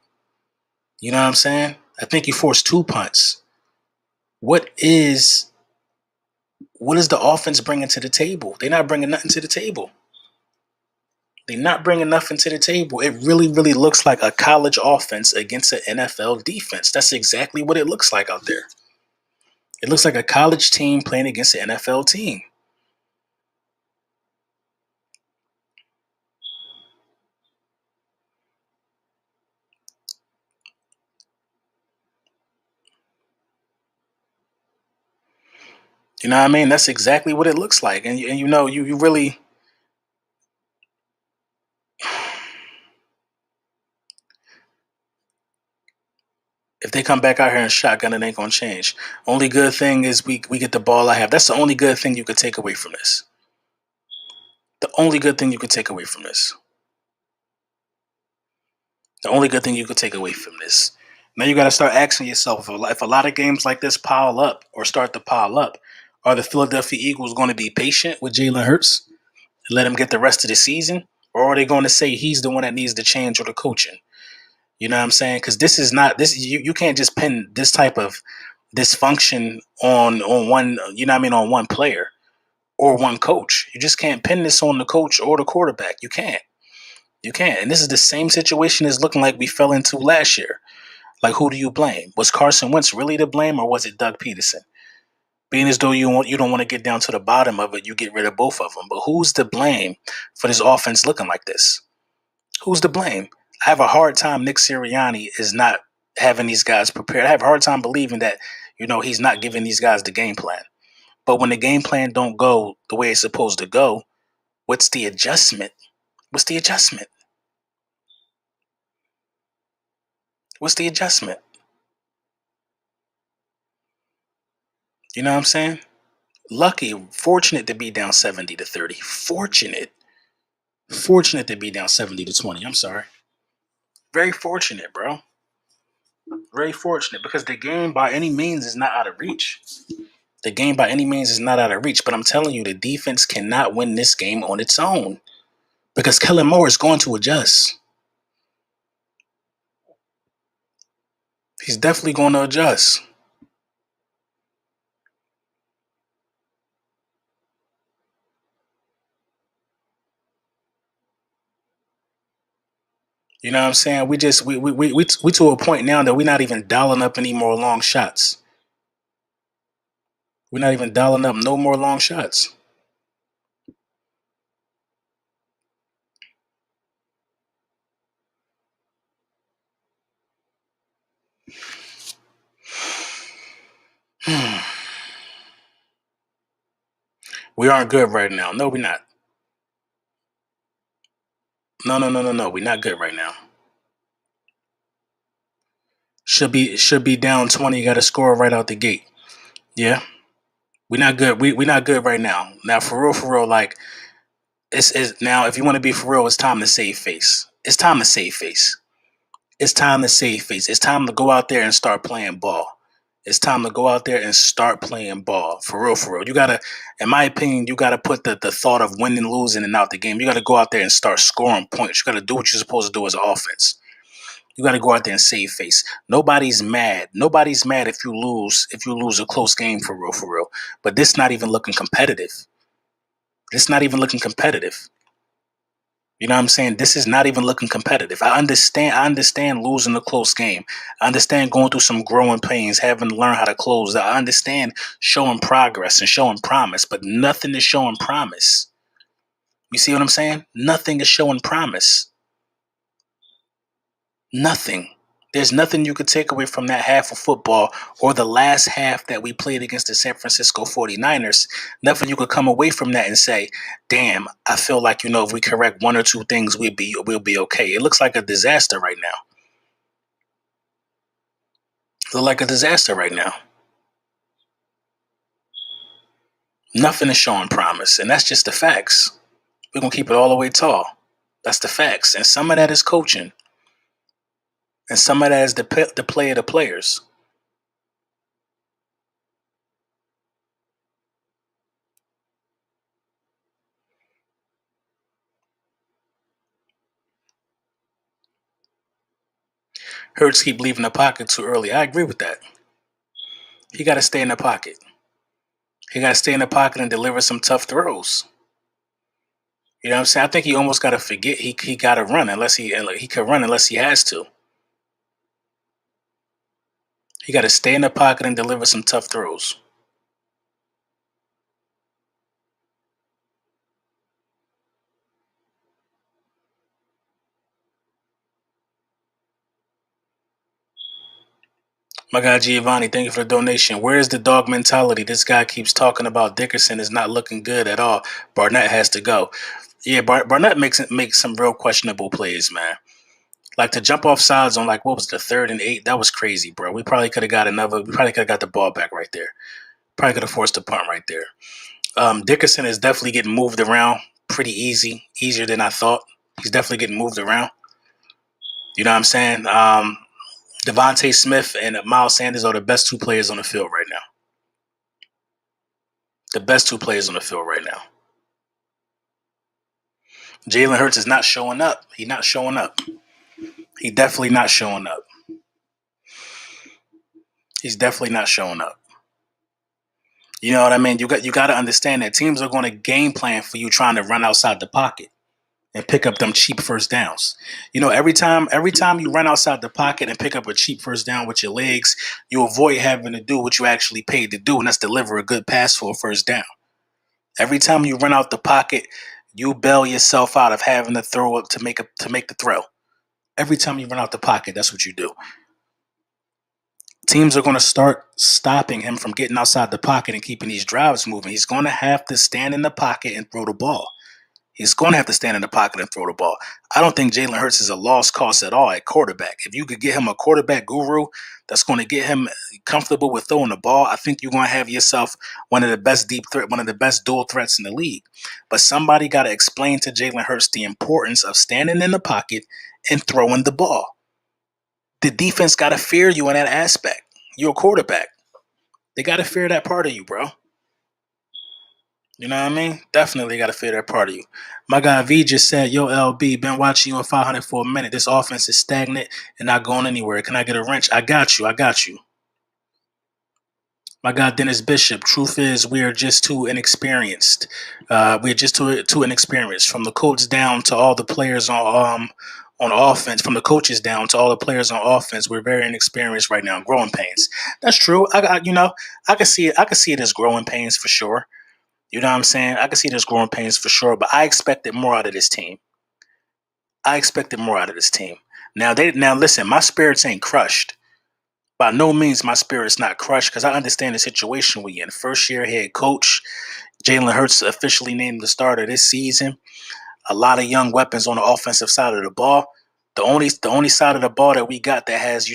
You know what I'm saying? I think you forced 2 punts. What is the offense bringing to the table? They're not bringing nothing to the table. They're not bringing nothing to the table. It really, really looks like a college offense against an NFL defense. That's exactly what it looks like out there. It looks like a college team playing against an NFL team. You know what I mean? That's exactly what it looks like. And you really, if they come back out here and shotgun, it ain't gonna change. Only good thing is we get the ball I have. That's the only good thing you could take away from this. The only good thing you could take away from this. The only good thing you could take away from this. Now you got to start asking yourself if a lot of games like this pile up or start to pile up, are the Philadelphia Eagles going to be patient with Jalen Hurts and let him get the rest of the season? Or are they going to say he's the one that needs to change or the coaching? You know what I'm saying? Because this is not this. You can't just pin this type of dysfunction on one. You know what I mean, on one player or one coach. You just can't pin this on the coach or the quarterback. You can't. You can't. And this is the same situation as looking like we fell into last year. Like, who do you blame? Was Carson Wentz really to blame, or was it Doug Peterson? Being as though you don't want to get down to the bottom of it, you get rid of both of them. But who's to blame for this offense looking like this? Who's to blame? I have a hard time Nick Sirianni is not having these guys prepared. I have a hard time believing that, he's not giving these guys the game plan. But when the game plan don't go the way it's supposed to go, what's the adjustment? What's the adjustment? What's the adjustment? You know what I'm saying? Lucky, fortunate to be down 70-30. Fortunate to be down 70-20. I'm sorry. Very fortunate, bro. Very fortunate because the game by any means is not out of reach. The game by any means is not out of reach, but I'm telling you, the defense cannot win this game on its own because Kellen Moore is going to adjust. He's definitely going to adjust. You know what I'm saying? We to a point now that we're not even dialing up any more long shots. We're not even dialing up no more long shots. We aren't good right now. No, we're not. No. We're not good right now. Should be down 20. You got to score right out the gate. Yeah, we're not good. We're not good right now. Now, for real, like it's now. If you want to be for real, it's time to save face. It's time to save face. It's time to save face. It's time to go out there and start playing ball. It's time to go out there and start playing ball. For real, for real. You gotta, in my opinion, you gotta put the thought of winning, losing, and out the game. You gotta go out there and start scoring points. You gotta do what you're supposed to do as an offense. You got to go out there and save face. Nobody's mad. Nobody's mad if you lose. If you lose a close game, for real, for real. But this not even looking competitive. This not even looking competitive. You know what I'm saying? This is not even looking competitive. I understand. I understand losing a close game. I understand going through some growing pains, having to learn how to close. I understand showing progress and showing promise, but nothing is showing promise. You see what I'm saying? Nothing is showing promise. Nothing. There's nothing you could take away from that half of football or the last half that we played against the San Francisco 49ers. Nothing you could come away from that and say, damn, I feel like, if we correct one or two things, we'll be okay. It looks like a disaster right now. It looks like a disaster right now. Nothing is showing promise, and that's just the facts. We're going to keep it all the way tall. That's the facts. And some of that is coaching. And some of that is the play of the players. Hurts keep leaving the pocket too early. I agree with that. He got to stay in the pocket. He got to stay in the pocket and deliver some tough throws. You know what I'm saying? I think he almost got to forget he got to run unless he could run unless he has to. He got to stay in the pocket and deliver some tough throws. My guy Giovanni, thank you for the donation. Where is the dog mentality? This guy keeps talking about Dickerson is not looking good at all. Barnett has to go. Yeah, Barnett makes some real questionable plays, man. Like to jump off sides on what was the 3rd and 8? That was crazy, bro. We probably could have got another. We probably could have got the ball back right there. Probably could have forced a punt right there. Dickerson is definitely getting moved around pretty easier than I thought. He's definitely getting moved around. You know what I'm saying? Devontae Smith and Miles Sanders are the best two players on the field right now. The best two players on the field right now. Jalen Hurts is not showing up. He's not showing up. He's definitely not showing up. He's definitely not showing up. You know what I mean? You got to understand that teams are going to game plan for you trying to run outside the pocket and pick up them cheap first downs. Every time you run outside the pocket and pick up a cheap first down with your legs, you avoid having to do what you actually paid to do, and that's deliver a good pass for a first down. Every time you run out the pocket, you bail yourself out of having to throw up to make the throw. Every time you run out the pocket, that's what you do. Teams are going to start stopping him from getting outside the pocket and keeping these drives moving. He's going to have to stand in the pocket and throw the ball. He's going to have to stand in the pocket and throw the ball. I don't think Jalen Hurts is a lost cause at all at quarterback. If you could get him a quarterback guru that's going to get him comfortable with throwing the ball, I think you're going to have yourself one of the best one of the best dual threats in the league. But somebody got to explain to Jalen Hurts the importance of standing in the pocket and throwing the ball. The defense got to fear you in that aspect. You're a quarterback. They got to fear that part of you, bro. You know what I mean? Definitely got to fear that part of you. My guy V just said, yo, LB, been watching you on 500 for a minute. This offense is stagnant and not going anywhere. Can I get a wrench? I got you. My guy Dennis Bishop, truth is we are just too inexperienced. We're just too inexperienced. From the coach down to all the players on offense, from the coaches down to all the players on offense, we're very inexperienced right now. Growing pains. That's true. I can see it. I can see it as growing pains for sure. You know what I'm saying? I can see there's growing pains for sure, but I expected more out of this team. Now listen, my spirits ain't crushed. By no means my spirit's not crushed because I understand the situation we're in. First year head coach, Jalen Hurts officially named the starter this season. A lot of young weapons on the offensive side of the ball. The only side of the ball that we got that has,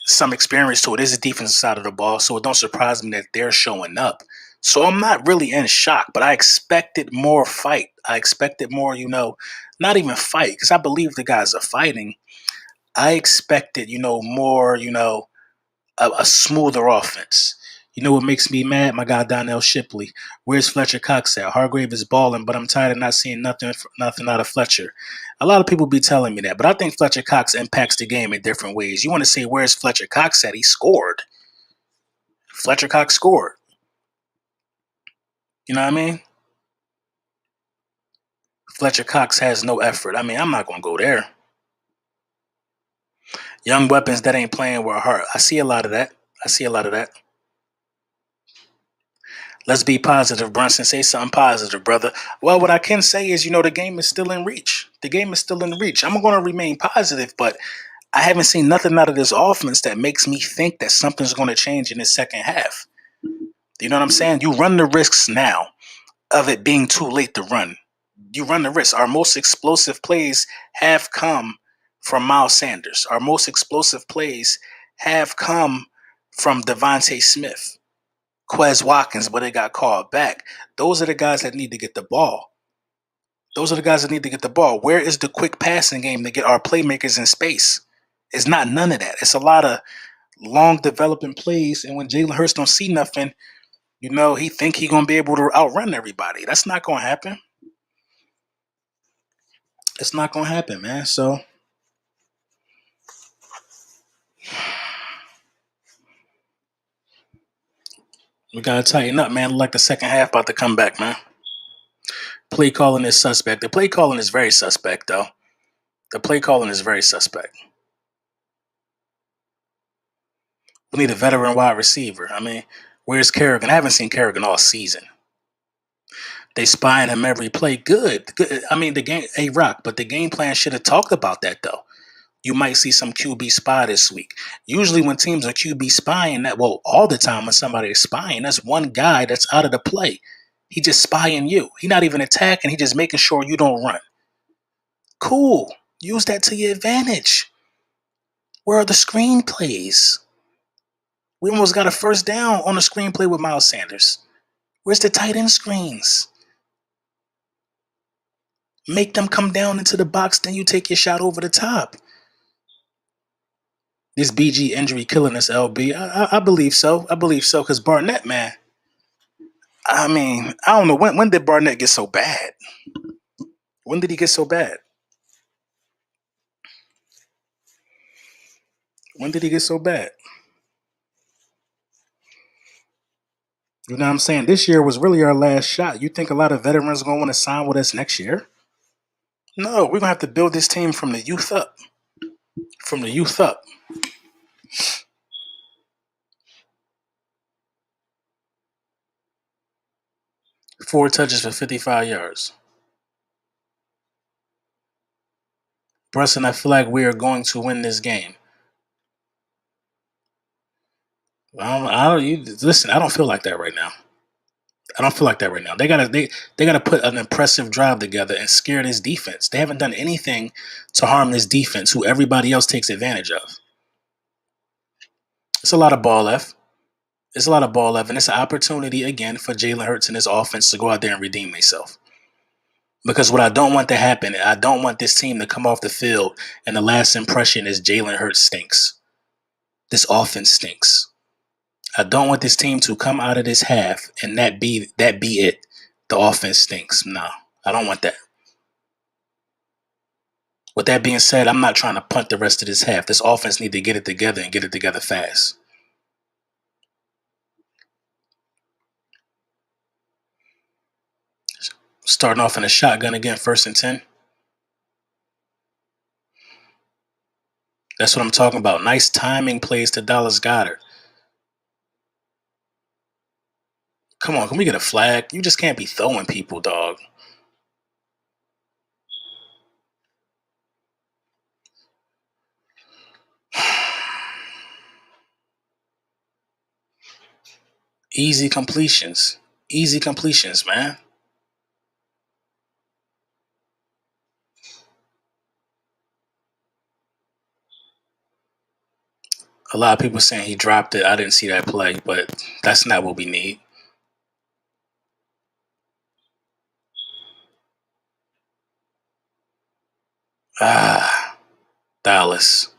some experience to it is the defensive side of the ball, so it don't surprise me that they're showing up. So I'm not really in shock, but I expected more fight. I expected more, not even fight, because I believe the guys are fighting. I expected, more, a smoother offense. You know what makes me mad? My guy Donnell Shipley. Where's Fletcher Cox at? Hargrave is balling, but I'm tired of not seeing nothing out of Fletcher. A lot of people be telling me that, but I think Fletcher Cox impacts the game in different ways. You want to say where's Fletcher Cox at? He scored. Fletcher Cox scored. You know what I mean? Fletcher Cox has no effort. I mean, I'm not going to go there. Young weapons that ain't playing with heart. I see a lot of that. Let's be positive, Brunson. Say something positive, brother. Well, what I can say is, the game is still in reach. I'm going to remain positive, but I haven't seen nothing out of this offense that makes me think that something's going to change in the second half. You know what I'm saying? You run the risks now of it being too late to run. You run the risk. Our most explosive plays have come from Miles Sanders. Our most explosive plays have come from Devontae Smith, Quez Watkins, but they got called back. Those are the guys that need to get the ball. Those are the guys that need to get the ball. Where is the quick passing game to get our playmakers in space? It's not none of that. It's a lot of long developing plays, and when Jalen Hurts don't see nothing, he think he gonna be able to outrun everybody. That's not gonna happen. It's not gonna happen, man. So we gotta tighten up, man. Like the second half about to come back, man. Play calling is suspect. The play calling is very suspect, though. The play calling is very suspect. We need a veteran wide receiver. I mean, where's Kerrigan? I haven't seen Kerrigan all season. They spying him every play. Good. I mean, the game, Rock, but the game plan should have talked about that, though. You might see some QB spy this week. Usually when teams are QB spying, all the time when somebody is spying, that's one guy that's out of the play. He just spying you. He not even attacking. He just making sure you don't run. Cool. Use that to your advantage. Where are the screenplays? We almost got a first down on a screenplay with Miles Sanders. Where's the tight end screens? Make them come down into the box, then you take your shot over the top. This BG injury killing us, LB. I believe so. I believe so, because Barnett, man. I mean, I don't know. When did Barnett get so bad? When did he get so bad? When did he get so bad? You know what I'm saying? This year was really our last shot. You think a lot of veterans are going to want to sign with us next year? No, we're going to have to build this team from the youth up. From the youth up. 4 touches for 55 yards. Brunson, I feel like we are going to win this game. Listen, I don't feel like that right now. I don't feel like that right now. They gotta put an impressive drive together and scare this defense. They haven't done anything to harm this defense, who everybody else takes advantage of. It's a lot of ball left. It's a lot of ball left, and it's an opportunity again for Jalen Hurts and his offense to go out there and redeem themselves. Because what I don't want to happen, I don't want this team to come off the field and the last impression is Jalen Hurts stinks. This offense stinks. I don't want this team to come out of this half and that be it. The offense stinks. No, I don't want that. With that being said, I'm not trying to punt the rest of this half. This offense need to get it together and get it together fast. Starting off in a shotgun again, 1st and 10. That's what I'm talking about. Nice timing plays to Dallas Goedert. Come on, can we get a flag? You just can't be throwing people, dog. Easy completions. Easy completions, man. A lot of people saying he dropped it. I didn't see that play, but that's not what we need. Dallas.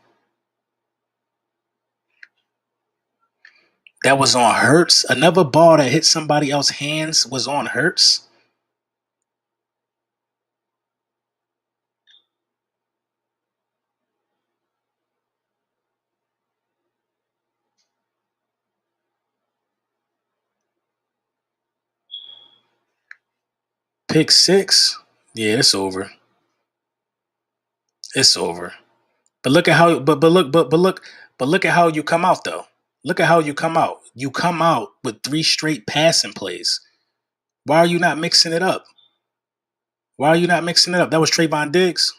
That was on Hurts. Another ball that hit somebody else's hands was on Hurts. Pick 6. Yeah, it's over. It's over. But look at how look at how you come out though. Look at how you come out. You come out with 3 straight passing plays. Why are you not mixing it up? Why are you not mixing it up? That was Trayvon Diggs.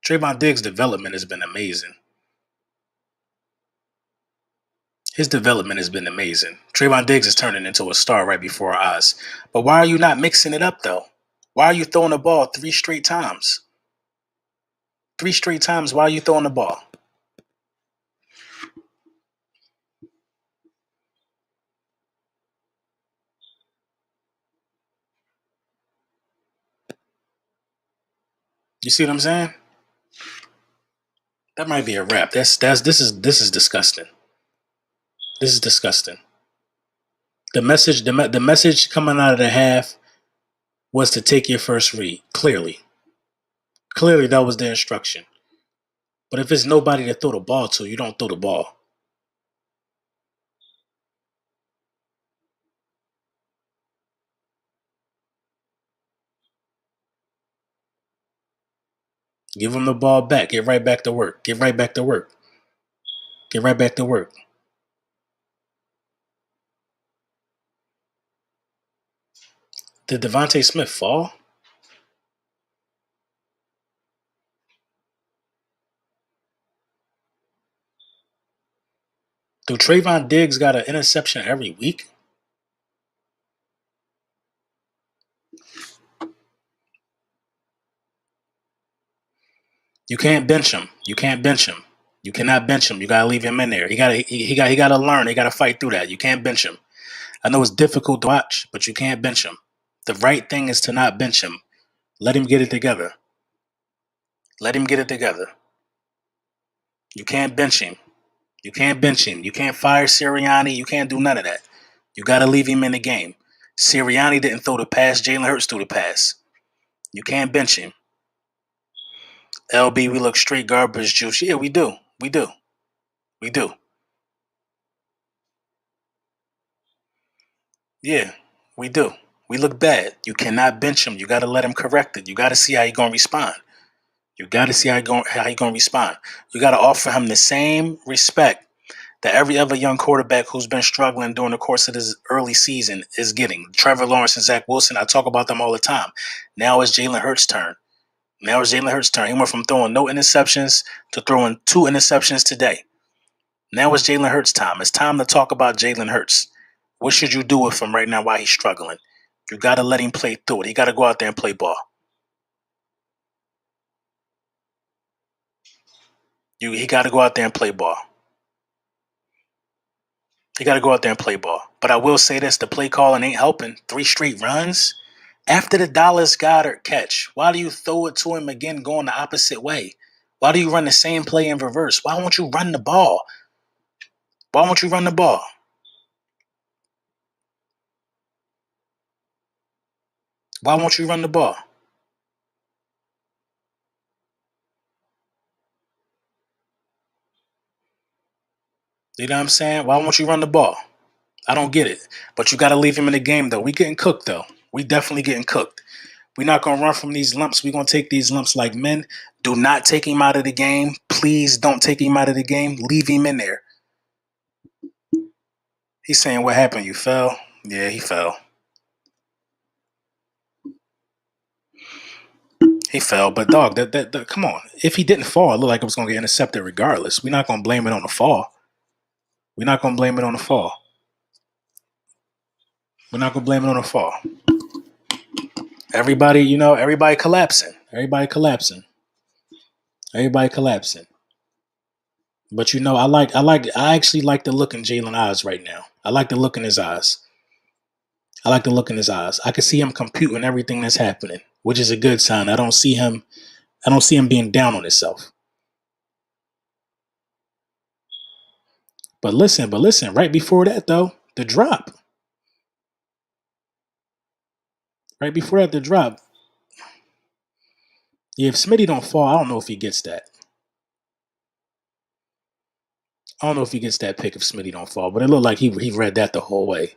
Trayvon Diggs' development has been amazing. His development has been amazing. Trayvon Diggs is turning into a star right before our eyes. But why are you not mixing it up, though? Why are you throwing the ball three straight times? Three straight times, why are you throwing the ball? You see what I'm saying? That might be a wrap. This is disgusting. This is disgusting. The message coming out of the half was to take your first read. Clearly that was the instruction. But if it's nobody to throw the ball to, you don't throw the ball. Give them the ball back. Get right back to work. Get right back to work. Get right back to work. Did Devontae Smith fall? Do Trayvon Diggs got an interception every week? You can't bench him. You can't bench him. You cannot bench him. You gotta leave him in there. He gotta learn. He gotta fight through that. You can't bench him. I know it's difficult to watch, but you can't bench him. The right thing is to not bench him. Let him get it together. Let him get it together. You can't bench him. You can't bench him. You can't fire Sirianni. You can't do none of that. You gotta leave him in the game. Sirianni didn't throw the pass. Jalen Hurts threw the pass. You can't bench him. LB, we look straight garbage juice. Yeah, we do. We do. We do. Yeah, we do. We look bad. You cannot bench him. You got to let him correct it. You got to see how he gonna respond. You got to see how he gonna respond. You got to offer him the same respect that every other young quarterback who's been struggling during the course of this early season is getting. Trevor Lawrence and Zach Wilson, I talk about them all the time. Now it's Jalen Hurts' turn. Now it's Jalen Hurts' turn. He went from throwing no interceptions to throwing two interceptions today. Now it's Jalen Hurts' time. It's time to talk about Jalen Hurts. What should you do with him right now while he's struggling? You got to let him play through it. He got to go out there and play ball. He got to go out there and play ball. He got to go out there and play ball. But I will say this: the play calling ain't helping. 3 straight runs after the Dallas Goddard catch. Why do you throw it to him again, going the opposite way? Why do you run the same play in reverse? Why won't you run the ball? Why won't you run the ball? Why won't you run the ball? You know what I'm saying? Why won't you run the ball? I don't get it. But you got to leave him in the game, though. We getting cooked, though. We definitely getting cooked. We're not going to run from these lumps. We're going to take these lumps like men. Do not take him out of the game. Please don't take him out of the game. Leave him in there. He's saying, what happened? You fell? Yeah, he fell. He fell. But, dog, come on. If he didn't fall, it looked like it was going to get intercepted regardless. We're not going to blame it on the fall. We're not going to blame it on the fall. We're not going to blame it on the fall. Everybody, everybody collapsing. Everybody collapsing. Everybody collapsing. But I actually like the look in Jalen eyes right now. I like the look in his eyes. I like the look in his eyes. I can see him computing everything that's happening, which is a good sign. I don't see him being down on himself. But listen, right before that though, the drop. Right before that, the drop. Yeah, if Smitty don't fall, I don't know if he gets that. I don't know if he gets that pick if Smitty don't fall, but it looked like he read that the whole way.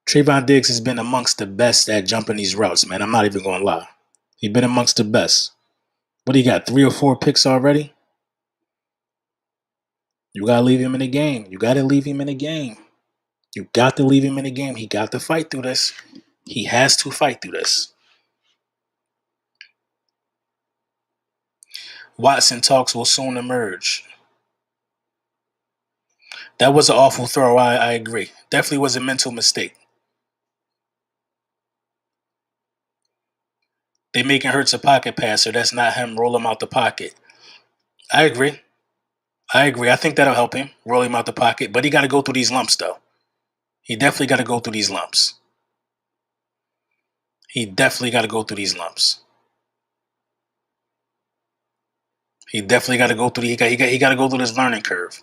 Trayvon Diggs has been amongst the best at jumping these routes, man. I'm not even going to lie. He's been amongst the best. What do you got? 3 or 4 picks already? You got to leave him in the game. You got to leave him in the game. You got to leave him in the game. He got to fight through this. He has to fight through this. Watson talks will soon emerge. That was an awful throw. I agree. Definitely was a mental mistake. They making Hurts a pocket passer. That's not him. Roll him out the pocket. I agree. I agree. I think that'll help him roll him out the pocket. But he got to go through these lumps, though. He definitely got to go through these lumps. He definitely got to go through these lumps. He definitely got to go through. He got to go through this learning curve.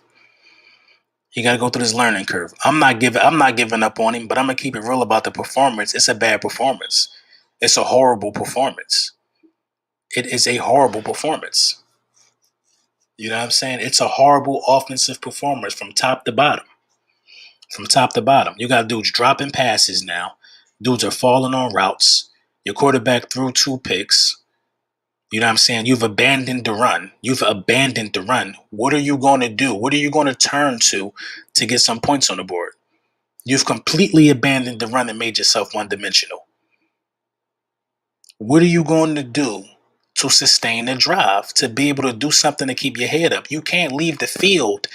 He got to go through this learning curve. I'm not giving up on him, but I'm gonna keep it real about the performance. It's a bad performance. It's a horrible performance. It is a horrible performance. You know what I'm saying? It's a horrible offensive performance from top to bottom. From top to bottom. You got dudes dropping passes now. Dudes are falling on routes. Your quarterback threw 2 picks. You know what I'm saying? You've abandoned the run. You've abandoned the run. What are you going to do? What are you going to turn to get some points on the board? You've completely abandoned the run and made yourself one-dimensional. What are you going to do to sustain a drive, to be able to do something to keep your head up? You can't leave the field.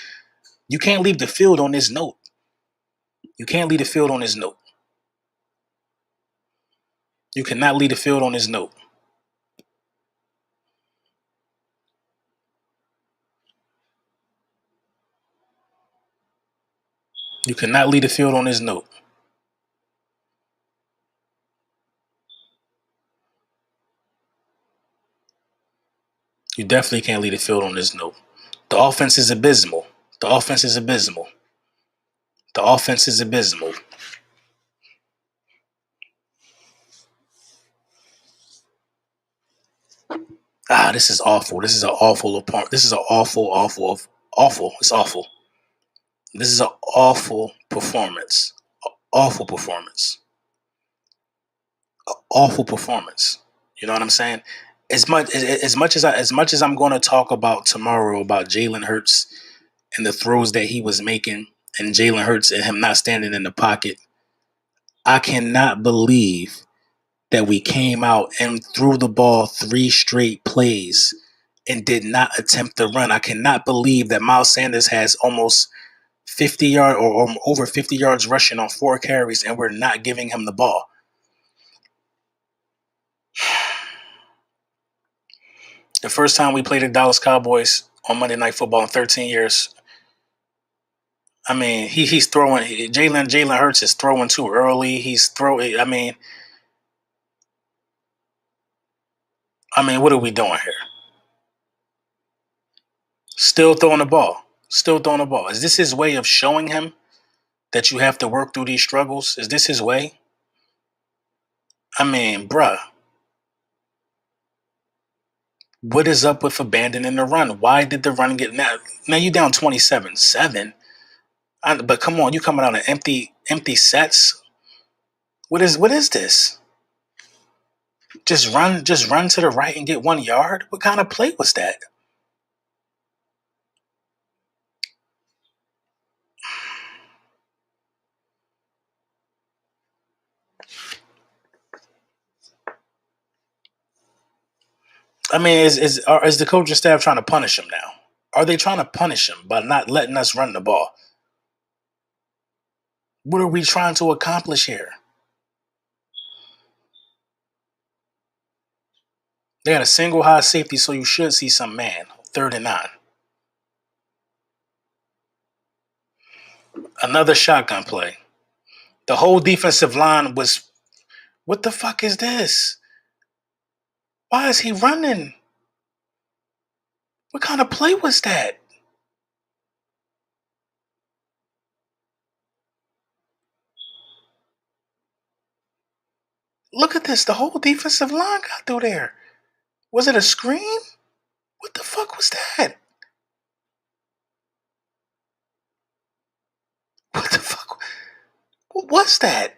You can't leave the field on this note. You can't leave the field on this note. You cannot leave the field on this note. You cannot leave the field on this note. You definitely can't leave the field on this note. The offense is abysmal. The offense is abysmal. The offense is abysmal. This is awful. This is an awful opponent. This is an awful. It's awful. This is an awful performance. Awful performance. Awful performance. You know what I'm saying? As much as I'm going to talk about tomorrow about Jalen Hurts and the throws that he was making, and Jalen Hurts and him not standing in the pocket, I cannot believe that we came out and threw the ball 3 straight plays and did not attempt the run. I cannot believe that Miles Sanders has almost 50 yards or over 50 yards rushing on 4 carries, and we're not giving him the ball. The first time we played the Dallas Cowboys on Monday Night Football in 13 years, I mean, he's throwing. Jalen Hurts is throwing too early. He's throwing. What are we doing here? Still throwing the ball. Still throwing the ball. Is this his way of showing him that you have to work through these struggles? Is this his way? Bruh, what is up with abandoning the run? Why did the run get now? Now you down 27-7. But come on, you coming out of empty sets. What is this? Just run to the right and get 1 yard. What kind of play was that? Is the coaching staff trying to punish him now? Are they trying to punish him by not letting us run the ball? What are we trying to accomplish here? They had a single high safety, so you should see some man. 3rd and 9. Another shotgun play. The whole defensive line was, what the fuck is this? Why is he running? What kind of play was that? Look at this. The whole defensive line got through there. Was it a screen? What the fuck was that? What the fuck? What was that?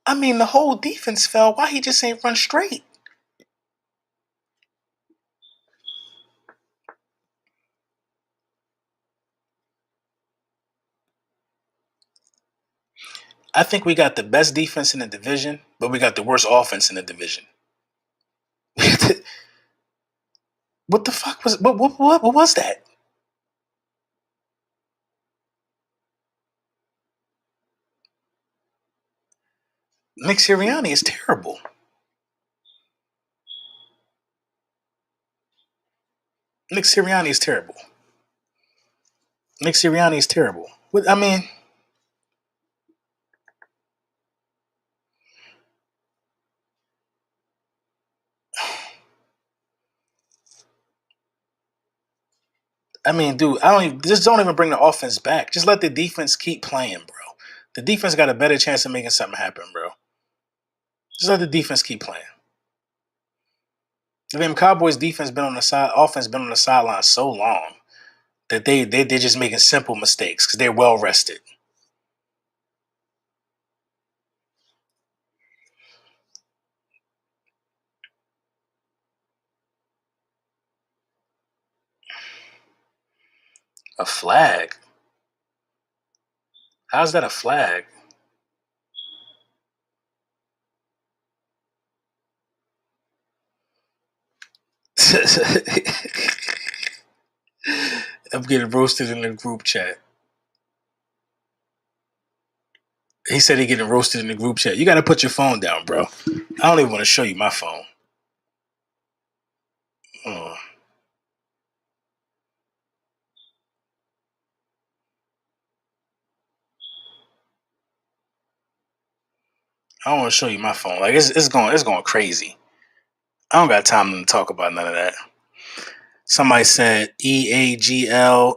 The whole defense fell. Why he just ain't run straight? I think we got the best defense in the division, but we got the worst offense in the division. What the fuck was what was that? Nick Sirianni is terrible. Nick Sirianni is terrible. Nick Sirianni is terrible. I mean, dude, I don't even, just don't even bring the offense back. Just let the defense keep playing, bro. The defense got a better chance of making something happen, bro. Just let the defense keep playing. The damn Cowboys defense been on the side, offense been on the sideline so long that they're just making simple mistakes because they're well rested. A flag? How's that a flag? I'm getting roasted in the group chat. He said he getting roasted in the group chat. You got to put your phone down, bro. I don't even want to show you my phone. Oh. I don't want to show you my phone. Like it's going crazy. I don't got time to talk about none of that. Somebody said EAGLES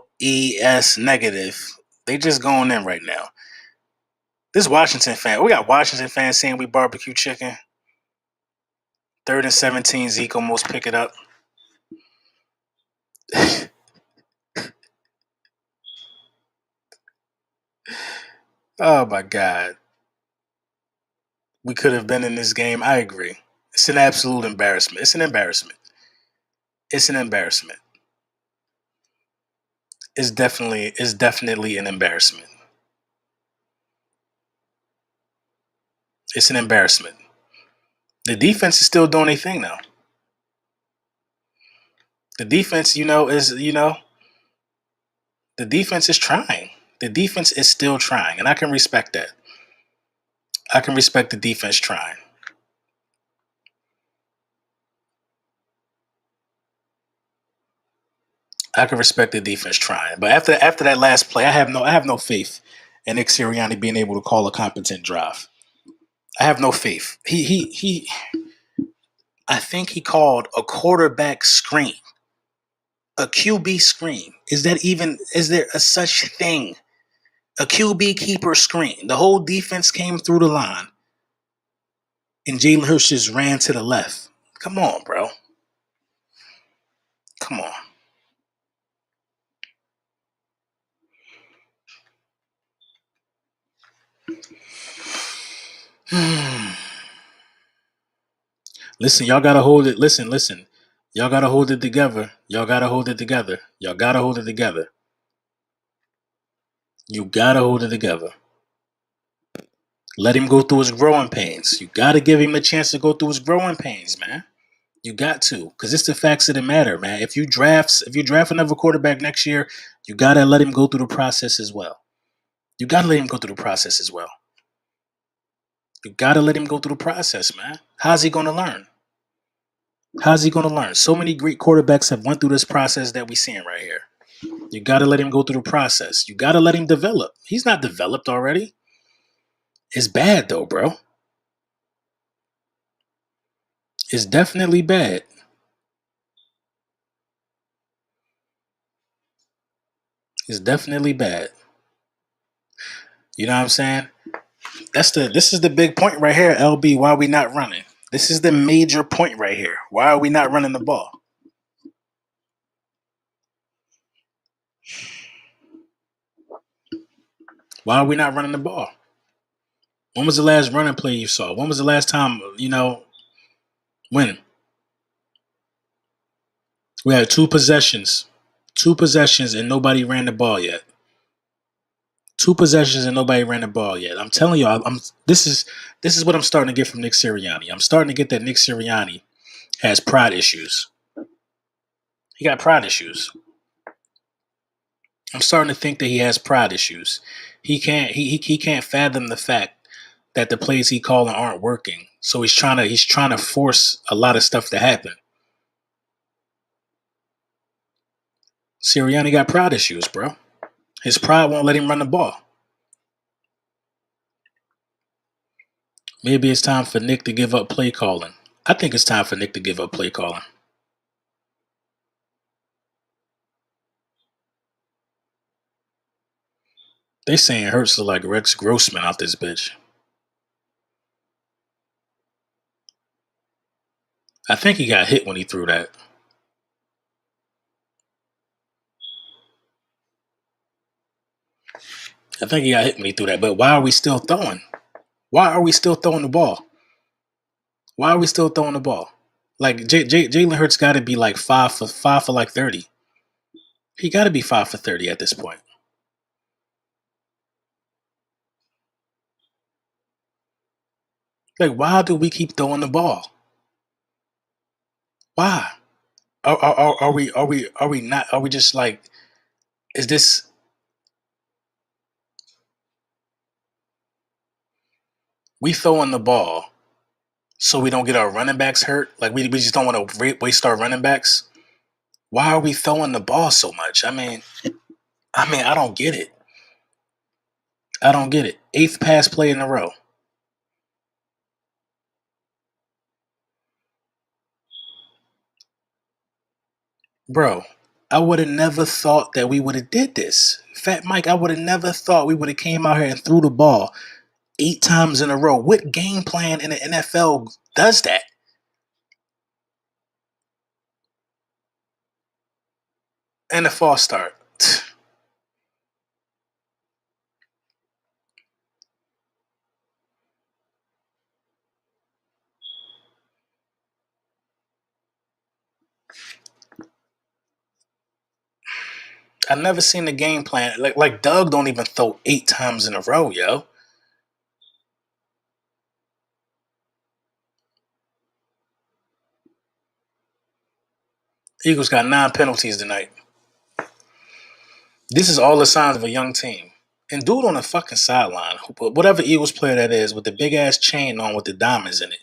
negative. They just going in right now. This Washington fan. We got Washington fans saying we barbecue chicken. 3rd and 17. Zeke almost pick it up. Oh my God. We could have been in this game. I agree. It's an absolute embarrassment. It's an embarrassment. It's an embarrassment. It's definitely an embarrassment. It's an embarrassment. The defense is still doing their thing now. The defense, the defense is trying. The defense is still trying, and I can respect that. I can respect the defense trying. I can respect the defense trying. But after that last play, I have no faith in Nick Sirianni being able to call a competent drive. I have no faith. He I think he called a quarterback screen. A QB screen. Is there a such thing? A QB keeper screen. The whole defense came through the line. And Jalen Hurts just ran to the left. Come on, bro. Come on. Listen, y'all gotta hold it. Listen. Y'all gotta hold it together. Y'all gotta hold it together. Y'all gotta hold it together. You gotta hold it together. Let him go through his growing pains. You gotta give him a chance to go through his growing pains, man. You got to, because it's the facts of the matter, man. If you draft another quarterback next year, you gotta let him go through the process as well. You gotta let him go through the process as well. You gotta let him go through the process, man. How's he gonna learn? How's he gonna learn? So many great quarterbacks have went through this process that we're seeing right here. You gotta let him go through the process. You gotta let him develop. He's not developed already. It's bad though, bro. It's definitely bad. It's definitely bad. You know what I'm saying? This is the big point right here, LB. Why are we not running? This is the major point right here. Why are we not running the ball? Why are we not running the ball? When was the last running play you saw? When was the last time, when? We had two possessions. Two possessions and nobody ran the ball yet. Two possessions and nobody ran the ball yet. I'm telling you, this is what I'm starting to get from Nick Sirianni. I'm starting to get that Nick Sirianni has pride issues. He got pride issues. I'm starting to think that he has pride issues. He can't fathom the fact that the plays he calling aren't working. So he's trying to force a lot of stuff to happen. Sirianni got pride issues, bro. His pride won't let him run the ball. Maybe it's time for Nick to give up play calling. I think it's time for Nick to give up play calling. They saying Hurts look like Rex Grossman out this bitch. I think he got hit when he threw that. I think he got hit when he threw that. But why are we still throwing? Why are we still throwing the ball? Why are we still throwing the ball? Like Jalen Hurts got to be like five for like 30. He got to be 5 for 30 at this point. Like, why do we keep throwing the ball? Why? Are we not? Are we just like? Is this? We throwing the ball so we don't get our running backs hurt? Like we just don't want to waste our running backs. Why are we throwing the ball so much? I don't get it. I don't get it. Eighth pass play in a row. Bro, I would have never thought that we would have did this. Fat Mike, I would have never thought we would have came out here and threw the ball 8 times in a row. What game plan in the NFL does that? And a false start. I've never seen the game plan. Like Doug don't even throw 8 times in a row, yo. Eagles got 9 penalties tonight. This is all the signs of a young team. And dude on the fucking sideline, whatever Eagles player that is, with the big ass chain on with the diamonds in it,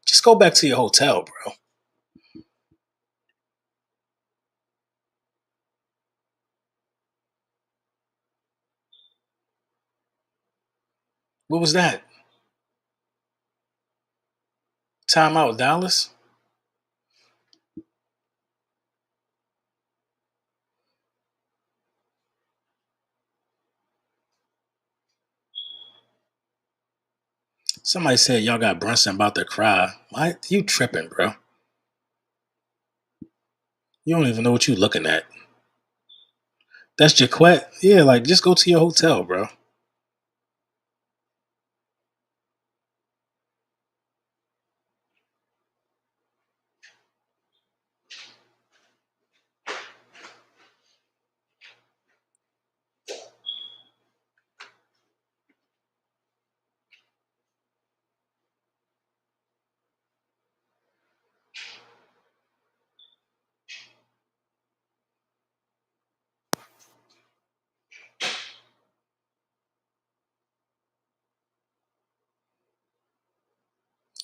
just go back to your hotel, bro. What was that? Timeout, Dallas? Somebody said y'all got Brunson about to cry. What? You tripping, bro. You don't even know what you looking at. That's Jaquette? Yeah, like just go to your hotel, bro.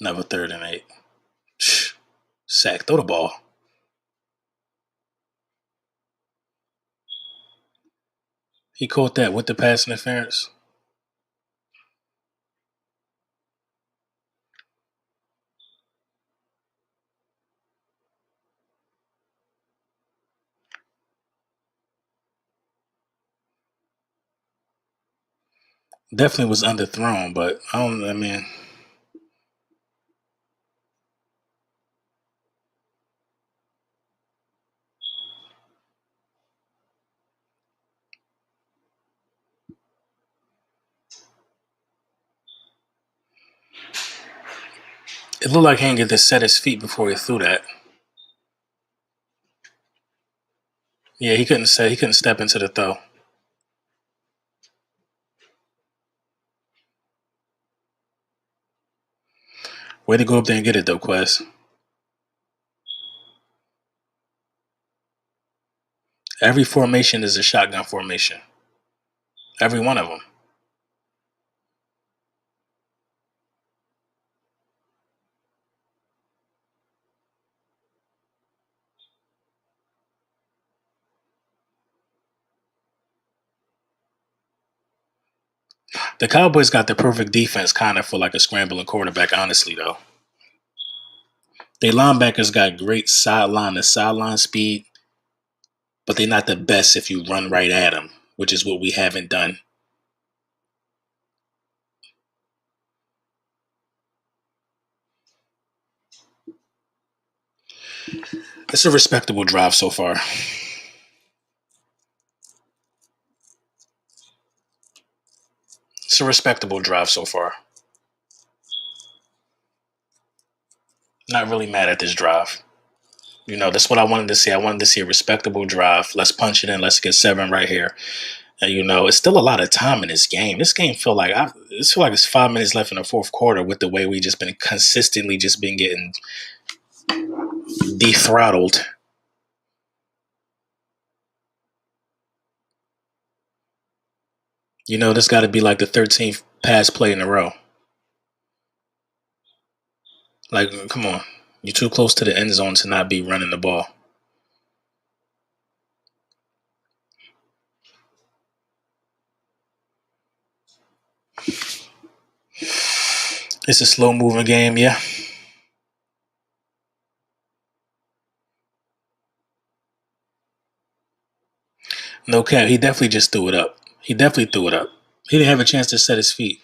Never 3rd and 8. Sack, throw the ball. He caught that with the pass interference. Definitely was underthrown, but I mean, it looked like he didn't get to set his feet before he threw that. Yeah, he couldn't step into the throw. Way to go up there and get it though, Quest. Every formation is a shotgun formation. Every one of them. The Cowboys got the perfect defense kind of for like a scrambling quarterback, honestly, though. Their linebackers got great sideline to sideline speed, but they're not the best if you run right at them, which is what we haven't done. It's a respectable drive so far. It's a respectable drive so far. Not really mad at this drive. That's what I wanted to see. I wanted to see a respectable drive. Let's punch it in. Let's get 7 right here. And it's still a lot of time in this game. This game feel like it's 5 minutes left in the fourth quarter with the way we just been consistently just been getting dethrottled. This got to be like the 13th pass play in a row. Like, come on. You're too close to the end zone to not be running the ball. It's a slow moving game, yeah. No cap. He definitely just threw it up. He definitely threw it up. He didn't have a chance to set his feet.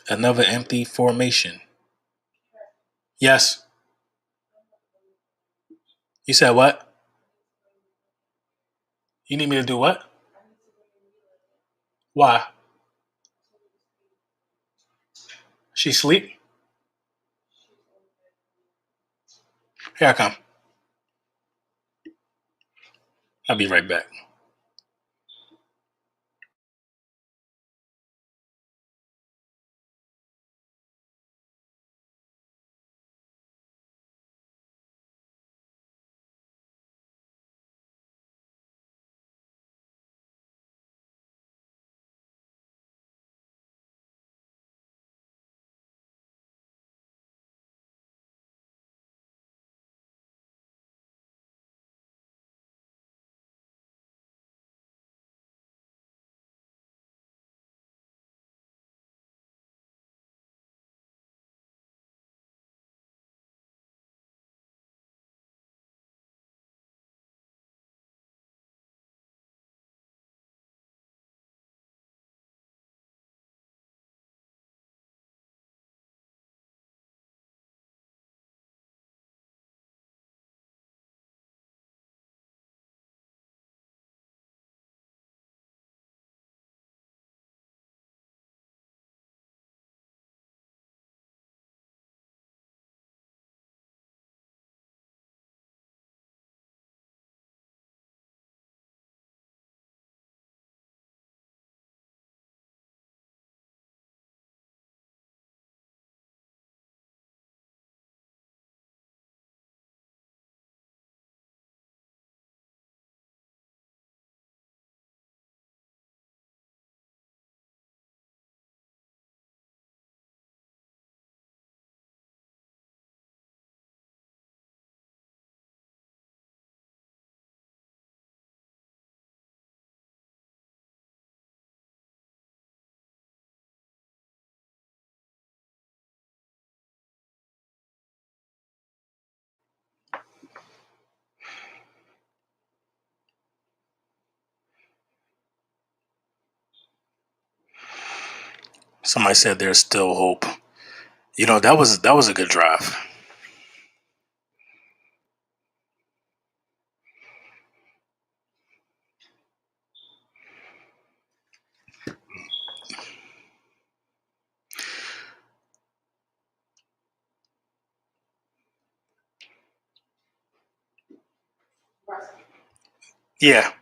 Another empty formation. Yes. You said what? You need me to do what? Why? She sleep? Here I come. I'll be right back. Somebody said there's still hope. That was a good drive. Yeah.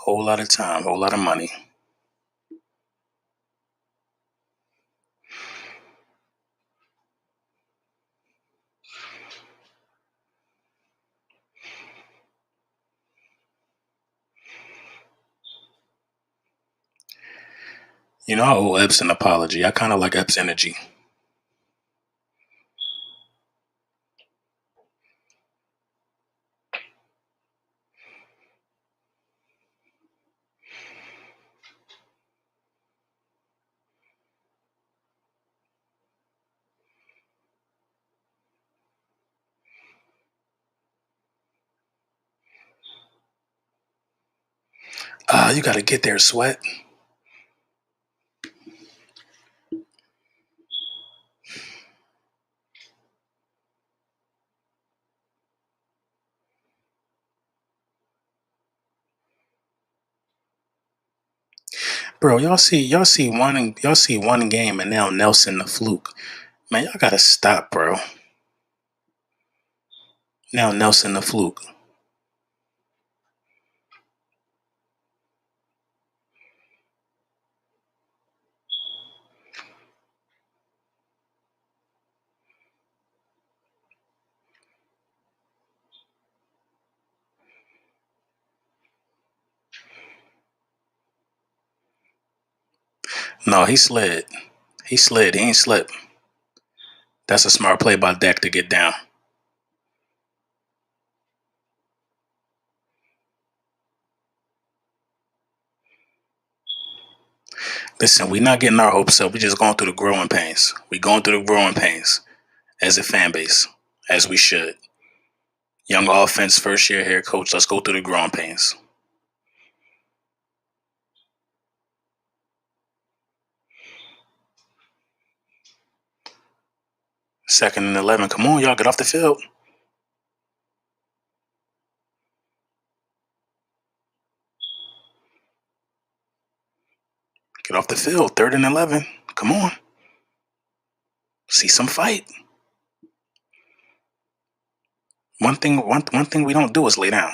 Whole lot of time, whole lot of money. You know, I owe Epps an apology. I kind of like Epps' energy. You got to get there, Sweat. Bro, y'all see one game and now Nelson the fluke. Man, y'all gotta stop, bro. Now Nelson the fluke. No, he slid. He slid. He ain't slip. That's a smart play by Dak to get down. Listen, we not getting our hopes up. We just going through the growing pains. We going through the growing pains as a fan base, as we should. Young offense, first year head coach. Let's go through the growing pains. Second and 11. Come on, y'all, get off the field. Get off the field. Third and 11. Come on. See some fight. One thing we don't do is lay down.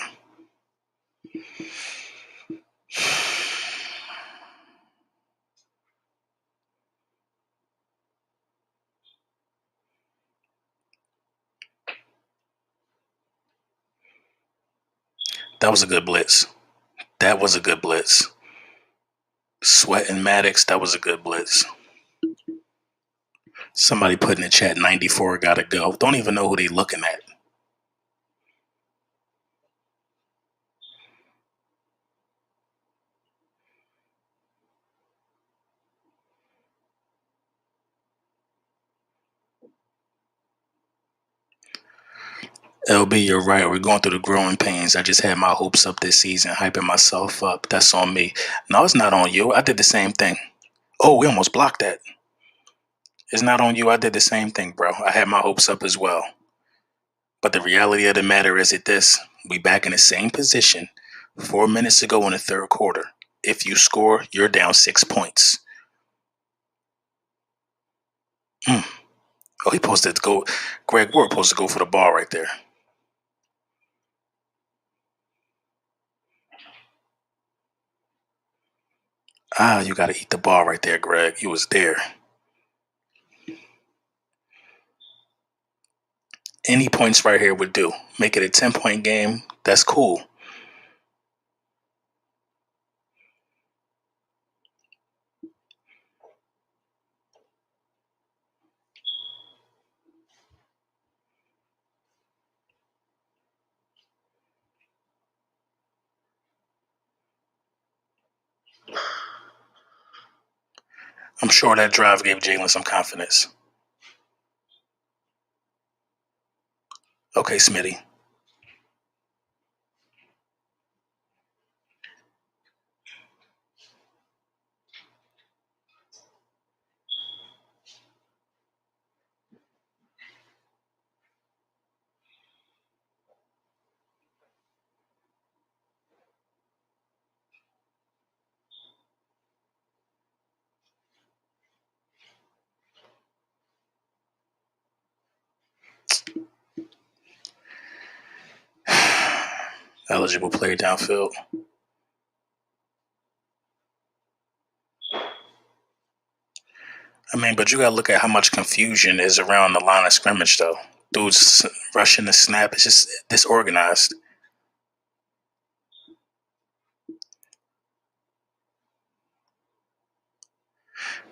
That was a good blitz. That was a good blitz. Sweat and Maddox, that was a good blitz. Somebody put in the chat 94 gotta go. Don't even know who they looking at. LB, you're right. We're going through the growing pains. I just had my hopes up this season, hyping myself up. That's on me. No, it's not on you. I did the same thing. Oh, we almost blocked that. It's not on you. I did the same thing, bro. I had my hopes up as well. But the reality of the matter is that we back in the same position 4 minutes to go in the third quarter. If you score, you're down 6 points. Oh, he posted to go. Greg Ward supposed to go for the ball right there. You got to eat the ball right there, Greg. He was there. Any points right here would do. Make it a 10-point game. That's cool. I'm sure that drive gave Jalen some confidence. Okay, Smitty. Eligible player downfield. I mean, but you gotta look at how much confusion is around the line of scrimmage, though. Dudes rushing the snap. It's just disorganized.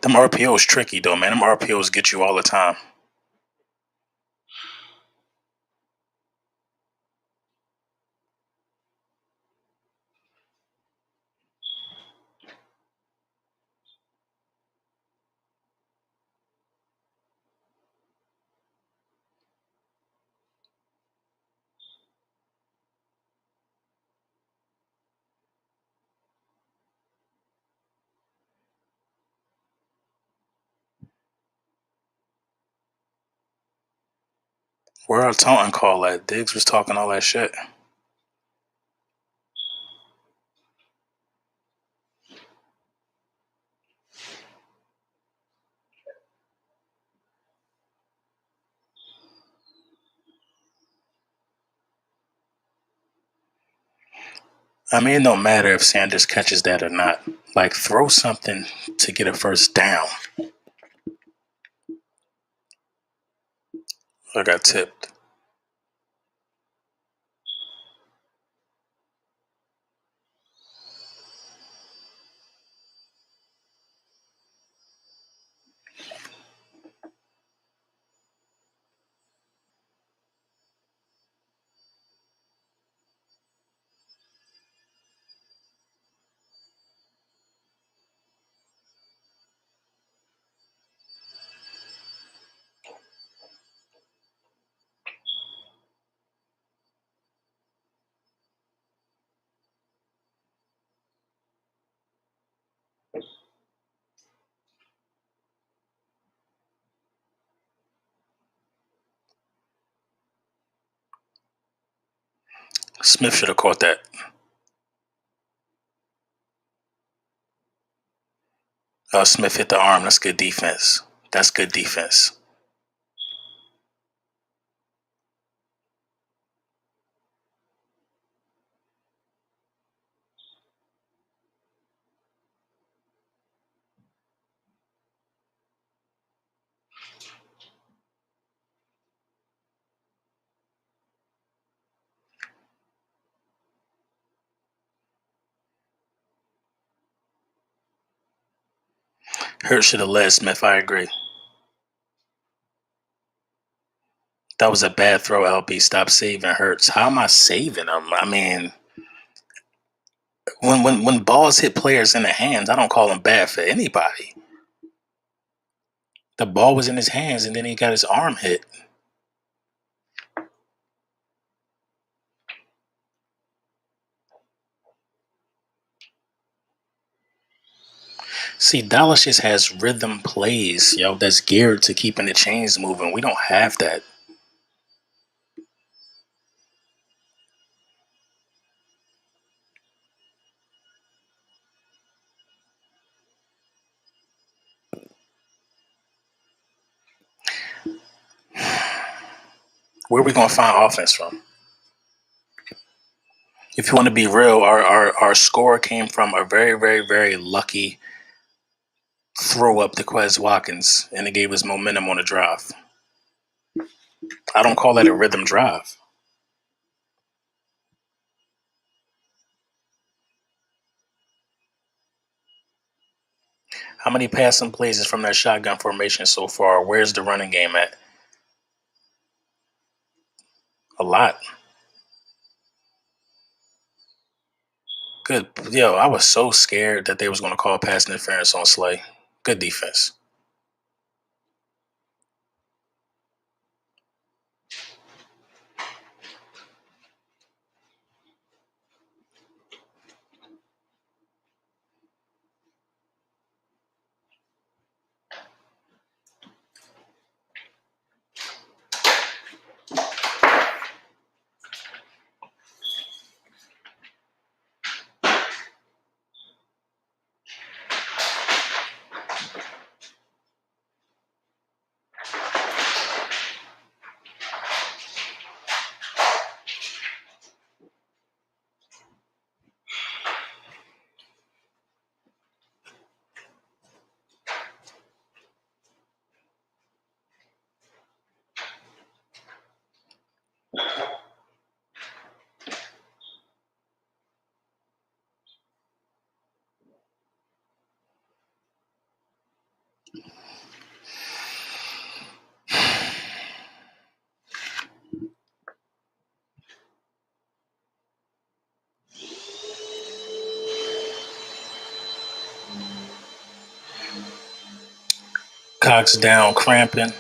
Them RPOs tricky though, man. Them RPOs get you all the time. Where our taunting call at? Diggs was talking all that shit. I mean, it don't matter if Sanders catches that or not. Like, throw something to get a first down. I got tipped. Smith should have caught that. Smith hit the arm. That's good defense. That's good defense. Hurt should have led Smith. I agree. That was a bad throw, LB. Stop saving Hurts. How am I saving him? I mean, when balls hit players in the hands, I don't call them bad for anybody. The ball was in his hands, and then he got his arm hit. See, Dallas just has rhythm plays, that's geared to keeping the chains moving. We don't have that. Where are we going to find offense from? If you want to be real, our score came from a very, very, very lucky throw up to Quez Watkins, and it gave us momentum on the drive. I don't call that a rhythm drive. How many passing plays is from that shotgun formation so far? Where's the running game at? A lot. Good. I was so scared that they was going to call pass interference on Slay. Good defense. Cox down, cramping.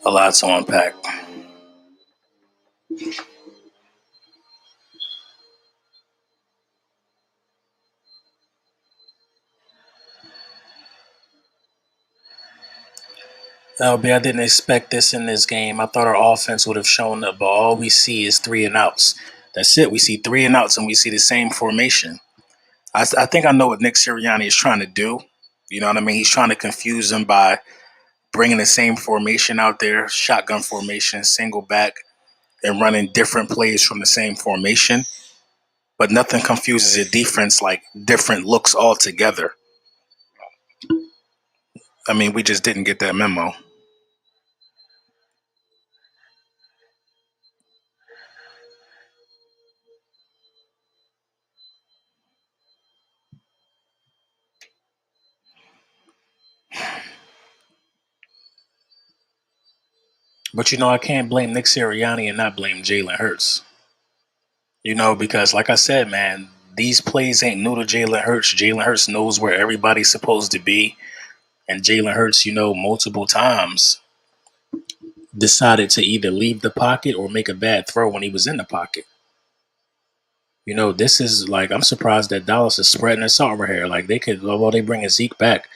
A lot to unpack. LB, I didn't expect this in this game. I thought our offense would have shown up, but all we see is three and outs. That's it. We see three and outs, and we see the same formation. I think I know what Nick Sirianni is trying to do. You know what I mean? He's trying to confuse them by bringing the same formation out there, shotgun formation, single back, and running different plays from the same formation. But nothing confuses a defense like different looks altogether. I mean, we just didn't get that memo. But I can't blame Nick Sirianni and not blame Jalen Hurts. Because like I said, man, these plays ain't new to Jalen Hurts. Jalen Hurts knows where everybody's supposed to be. And Jalen Hurts, multiple times decided to either leave the pocket or make a bad throw when he was in the pocket. This is like, I'm surprised that Dallas is spreading this out over here. Like, they could, while they bring Zeke back,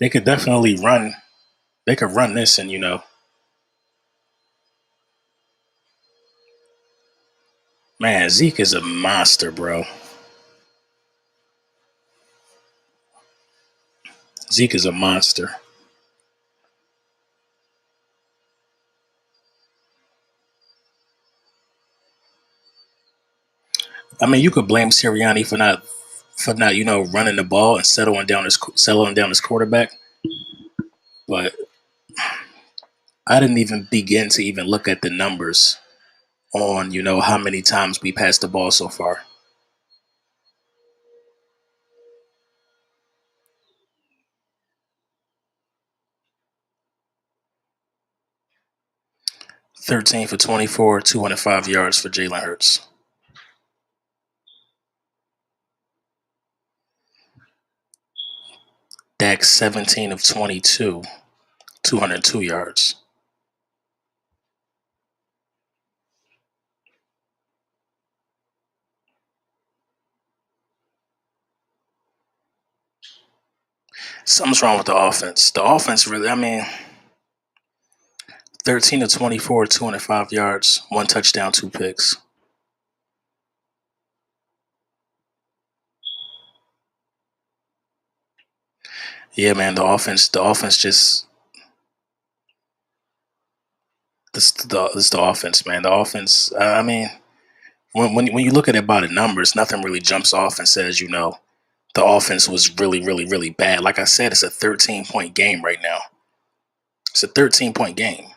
they could definitely run. They could run this, and man, Zeke is a monster, bro. Zeke is a monster. I mean, you could blame Sirianni for not running the ball and settling down his quarterback, but I didn't even begin to even look at the numbers on how many times we passed the ball so far. 13 for 24, 205 yards for Jalen Hurts. Dak 17 of 22, 202 yards. Something's wrong with the offense. The offense really, I mean, 13 of 24, 205 yards, one touchdown, two picks. Yeah, man, the offense just this the offense, man. The offense. I mean, when you look at it by the numbers, nothing really jumps off and says the offense was really, really, really bad. Like I said, it's a 13-point game right now. It's a 13-point game.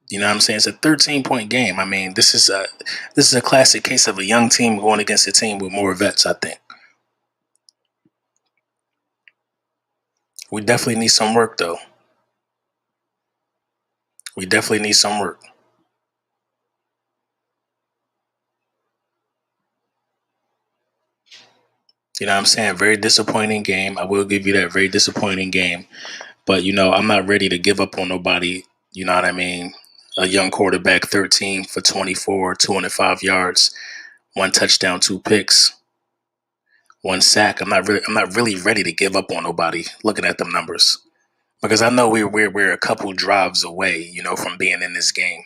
You know what I'm saying? It's a 13-point game. I mean, this is a classic case of a young team going against a team with more vets, I think. We definitely need some work, though. We definitely need some work. You know what I'm saying? Very disappointing game. I will give you that, very disappointing game. But, I'm not ready to give up on nobody. You know what I mean? A young quarterback, 13 for 24, 205 yards, one touchdown, two picks, one sack. I'm not really ready to give up on nobody looking at them numbers. Because I know we're a couple drives away, from being in this game.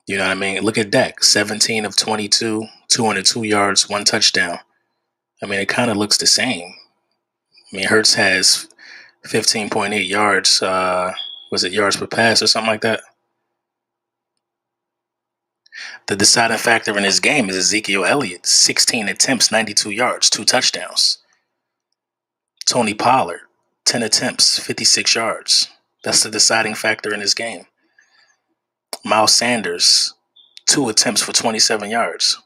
You know what I mean? Look at Dak, 17 of 22, 202 yards, one touchdown. I mean, it kind of looks the same. I mean, Hurts has 15.8 yards. Was it yards per pass or something like that? The deciding factor in this game is Ezekiel Elliott, 16 attempts, 92 yards, two touchdowns. Tony Pollard, 10 attempts, 56 yards. That's the deciding factor in this game. Miles Sanders, 2 attempts for 27 yards.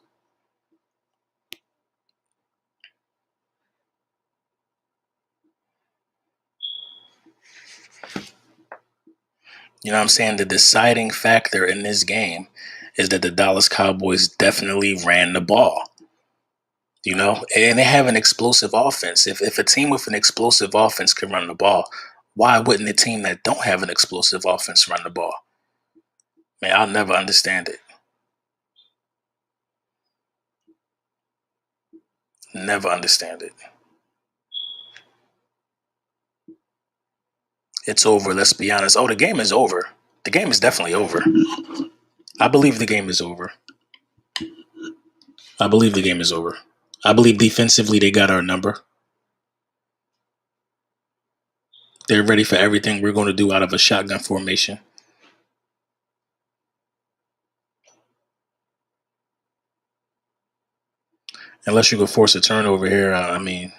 You know what I'm saying? The deciding factor in this game is that the Dallas Cowboys definitely ran the ball. You know, and they have an explosive offense. If a team with an explosive offense can run the ball, why wouldn't a team that don't have an explosive offense run the ball? Man, I'll never understand it. Never understand it. It's over. Let's be honest. Oh, the game is over. The game is definitely over. I believe the game is over. I believe the game is over. I believe defensively they got our number. They're ready for everything we're going to do out of a shotgun formation. Unless you could force a turnover here, I mean,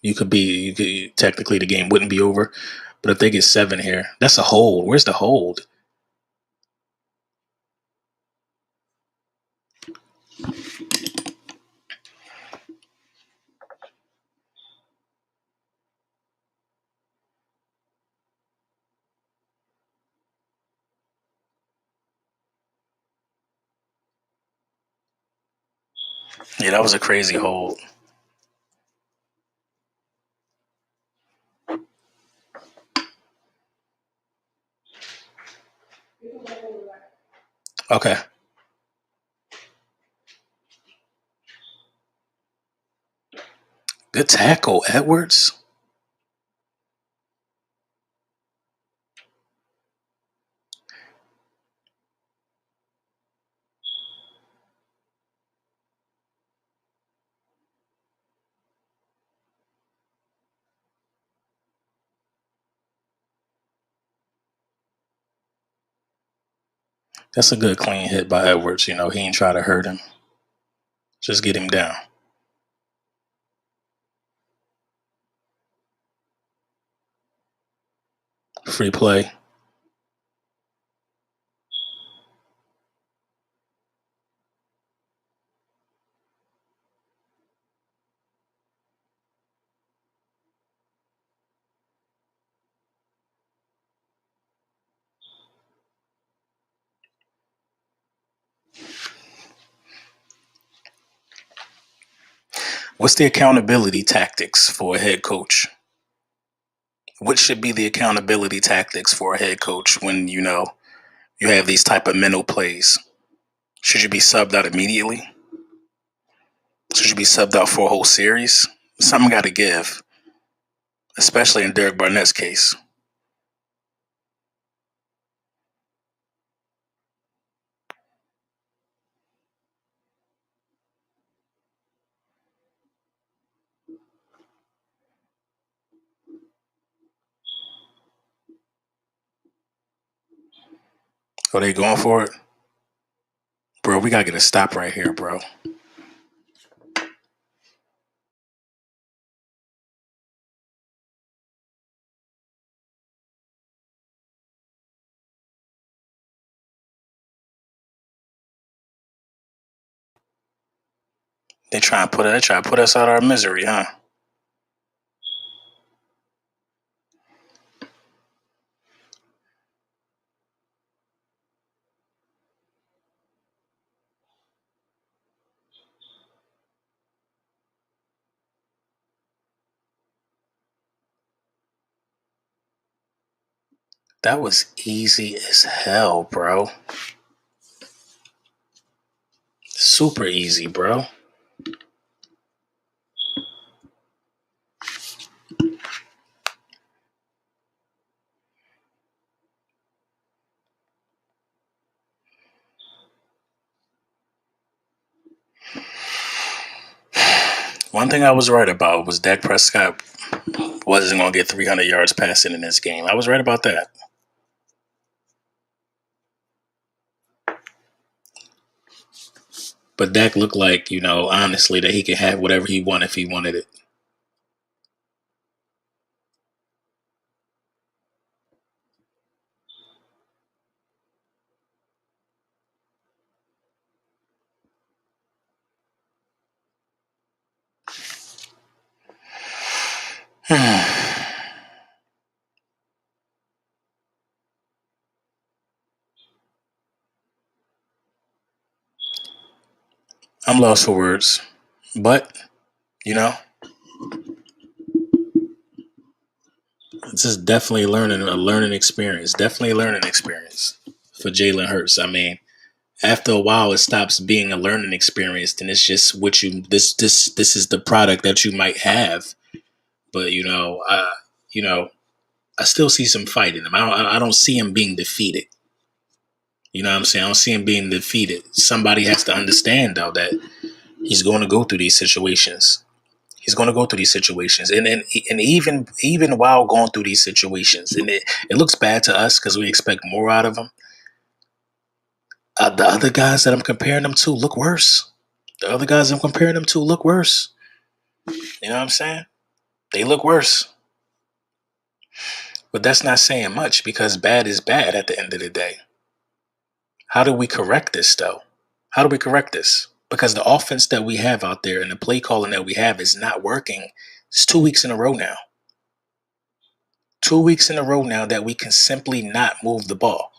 technically the game wouldn't be over. But if they get 7 here, that's a hold. Where's the hold? Yeah, that was a crazy hold. Okay. Good tackle, Edwards. That's a good clean hit by Edwards. You know, he ain't try to hurt him. Just get him down. Free play. What's the accountability tactics for a head coach? What should be the accountability tactics for a head coach when you have these type of mental plays? Should you be subbed out immediately? Should you be subbed out for a whole series? Something got to give, especially in Derek Barnett's case. Are they going for it? Bro, we got to get a stop right here, bro. They try to put us out of our misery, huh? That was easy as hell, bro. Super easy, bro. One thing I was right about was Dak Prescott wasn't going to get 300 yards passing in this game. I was right about that. But Dak looked like, honestly, that he could have whatever he wanted if he wanted it. I'm lost for words, but you know, this is definitely a learning experience. Definitely a learning experience for Jalen Hurts. I mean, after a while, it stops being a learning experience, and it's just what you this is the product that you might have. But you know, I still see some fight in him. I don't see him being defeated. You know what I'm saying? I don't see him being defeated. Somebody has to understand though that he's going to go through these situations. He's going to go through these situations, and even while going through these situations, and it looks bad to us because we expect more out of him. The other guys that I'm comparing them to look worse. The other guys I'm comparing them to look worse. You know what I'm saying? They look worse. But that's not saying much because bad is bad at the end of the day. How do we correct this though? How do we correct this? Because the offense that we have out there and the play calling that we have is not working. It's 2 weeks in a row now. 2 weeks in a row now that we can simply not move the ball.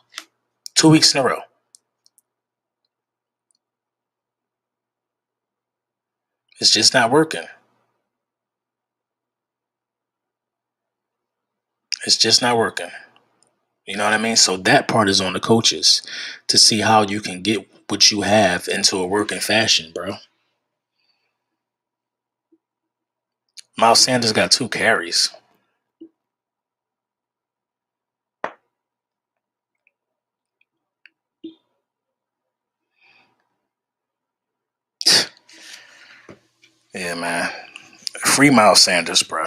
2 weeks in a row. It's just not working. It's just not working. You know what I mean? So that part is on the coaches to see how you can get what you have into a working fashion, bro. Miles Sanders got 2 carries. Yeah, man. Free Miles Sanders, bro.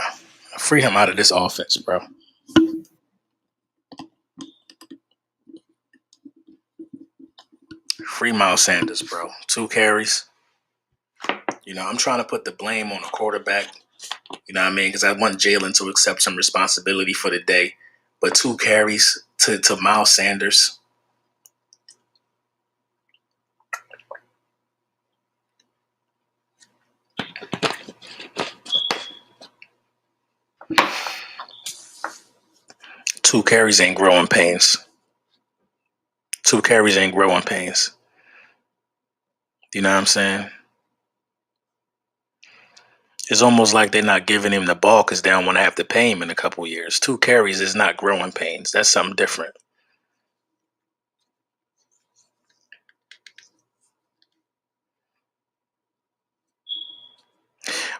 Free him out of this offense, bro. Free Miles Sanders, bro. 2 carries. I'm trying to put the blame on the quarterback. You know what I mean? Because I want Jalen to accept some responsibility for the day. But 2 carries to Miles Sanders. Two carries ain't growing pains. 2 carries ain't growing pains. You know what I'm saying? It's almost like they're not giving him the ball because they don't want to have to pay him in a couple years. 2 carries is not growing pains. That's something different.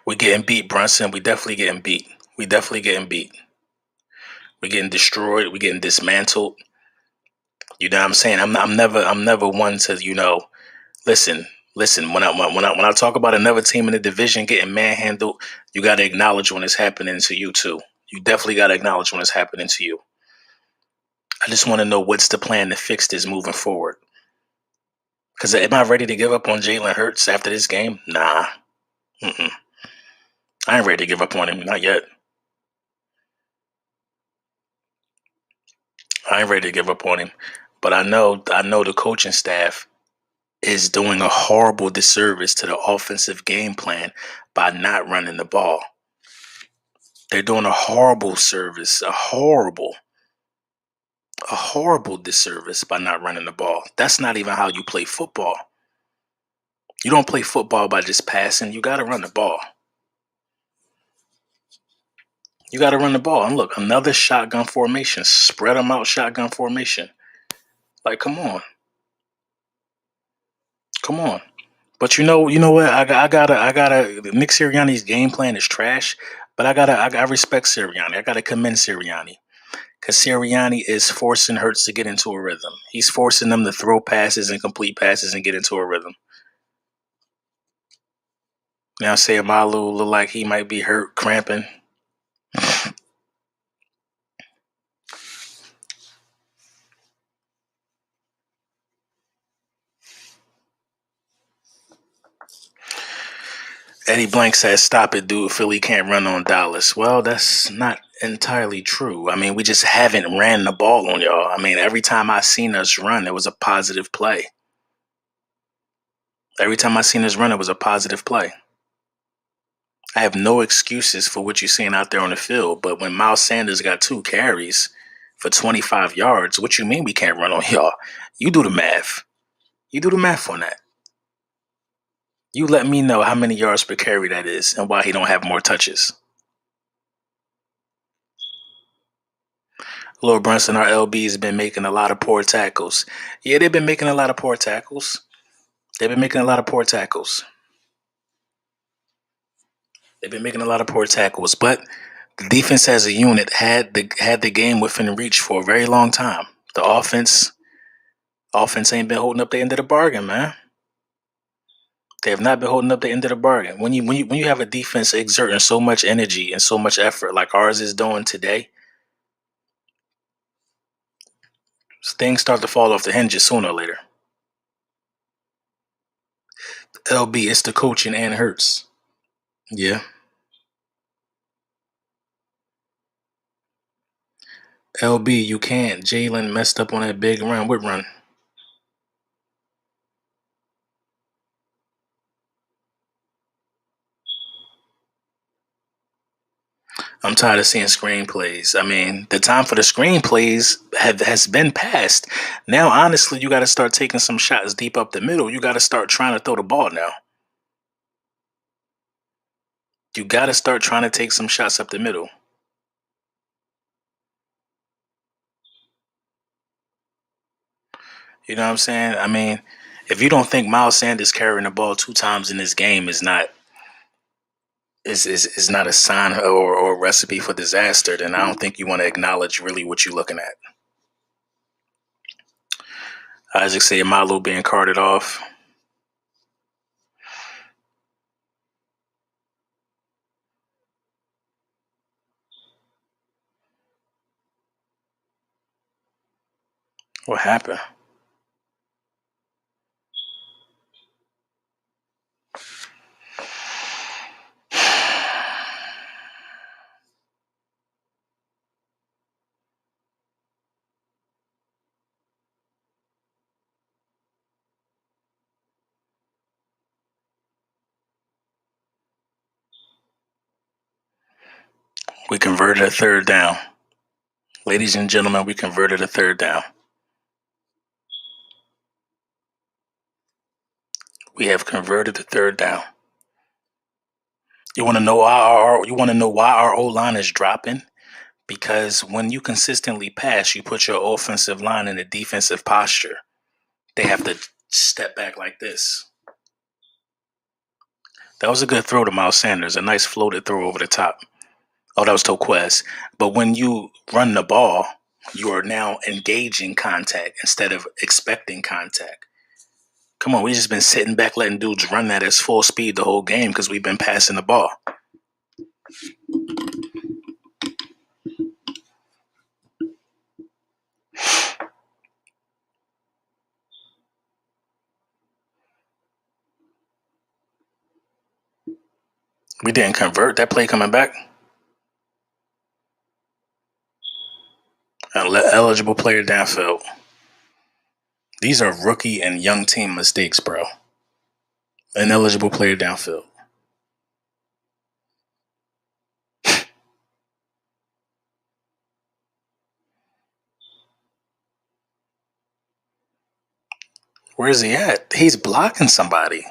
We're getting beat, Brunson. We definitely getting beat. We definitely getting beat. We're getting destroyed. We're getting dismantled. You know what I'm saying? I'm never one to listen. Listen. When I talk about another team in the division getting manhandled, you got to acknowledge when it's happening to you too. You definitely got to acknowledge when it's happening to you. I just want to know what's the plan to fix this moving forward. Because am I ready to give up on Jalen Hurts after this game? Nah. Mm-mm. I ain't ready to give up on him. Not yet. I ain't ready to give up on him. But I know the coaching staff is doing a horrible disservice to the offensive game plan by not running the ball. They're doing a horrible service, a horrible disservice by not running the ball. That's not even how you play football. You don't play football by just passing. You got to run the ball. You got to run the ball. And look, another shotgun formation. Spread them out shotgun formation. Like, come on. Come on. But you know what? I gotta. Nick Sirianni's game plan is trash, but I respect Sirianni. I gotta commend Sirianni because Sirianni is forcing Hurts to get into a rhythm. He's forcing them to throw passes and complete passes and get into a rhythm. Now, say Malu look like he might be hurt, cramping. Eddie Blank says, "Stop it, dude. Philly can't run on Dallas." Well, that's not entirely true. I mean, we just haven't ran the ball on y'all. I mean, every time I seen us run, it was a positive play. Every time I seen us run, it was a positive play. I have no excuses for what you're seeing out there on the field. But when Miles Sanders got 2 carries for 25 yards, what you mean we can't run on y'all? You do the math. You do the math on that. You let me know how many yards per carry that is and why he don't have more touches. Lord Brunson, our LB, has been making a lot of poor tackles. Yeah, they've been making a lot of poor tackles. They've been making a lot of poor tackles. They've been making a lot of poor tackles, but the defense as a unit had the game within reach for a very long time. The offense ain't been holding up the end of the bargain, man. They have not been holding up the end of the bargain. When you have a defense exerting so much energy and so much effort like ours is doing today, things start to fall off the hinges sooner or later. LB, it's the coaching and Hurts. Yeah. LB, you can't. Jalen messed up on that big run. What run? I'm tired of seeing screenplays. I mean, the time for the screenplays has been past. Now, honestly, you got to start taking some shots deep up the middle. You got to start trying to throw the ball now. You got to start trying to take some shots up the middle. You know what I'm saying? I mean, if you don't think Miles Sanders carrying the ball 2 times in this game is not a sign or a recipe for disaster, then I don't think you want to acknowledge really what you're looking at. Isaac said Milo being carted off. What happened? We converted a third down. Ladies and gentlemen, we converted a third down. We have converted the third down. You want to know why our O line is dropping? Because when you consistently pass, you put your offensive line in a defensive posture. They have to step back like this. That was a good throw to Miles Sanders, a nice floated throw over the top. Oh, that was Toquez. But when you run the ball, you are now engaging contact instead of expecting contact. Come on, we just been sitting back letting dudes run that at full speed the whole game because we've been passing the ball. We didn't convert that play coming back. Eligible player downfield. These are rookie and young team mistakes, bro. Ineligible player downfield. Where is he at? He's blocking somebody.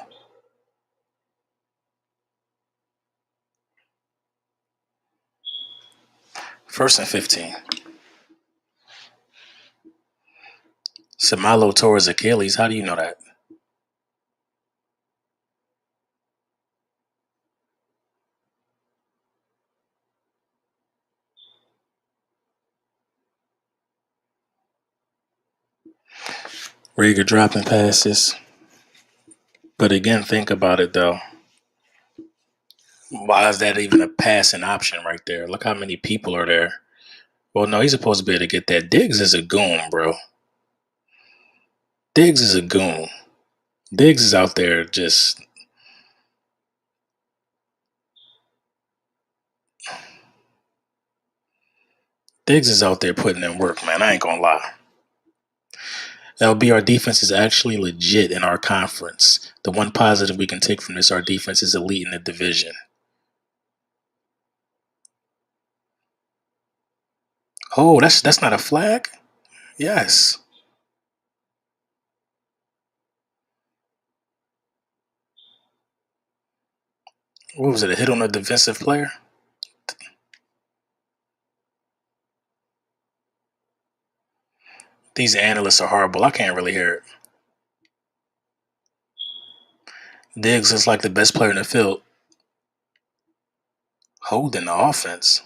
First and 15. Samalo tore his Achilles. How do you know that? Rieger dropping passes. But again, think about it though. Why is that even a passing option right there? Look how many people are there. Well, no, he's supposed to be able to get that. Diggs is a goon, bro. Diggs is a goon. Diggs is out there just. Diggs is out there putting in work, man. I ain't gonna lie. LB, our defense is actually legit in our conference. The one positive we can take from this, our defense is elite in the division. Oh, that's not a flag. Yes. What was it? A hit on a defensive player? These analysts are horrible. I can't really hear it. Diggs is like the best player in the field. Holding the offense.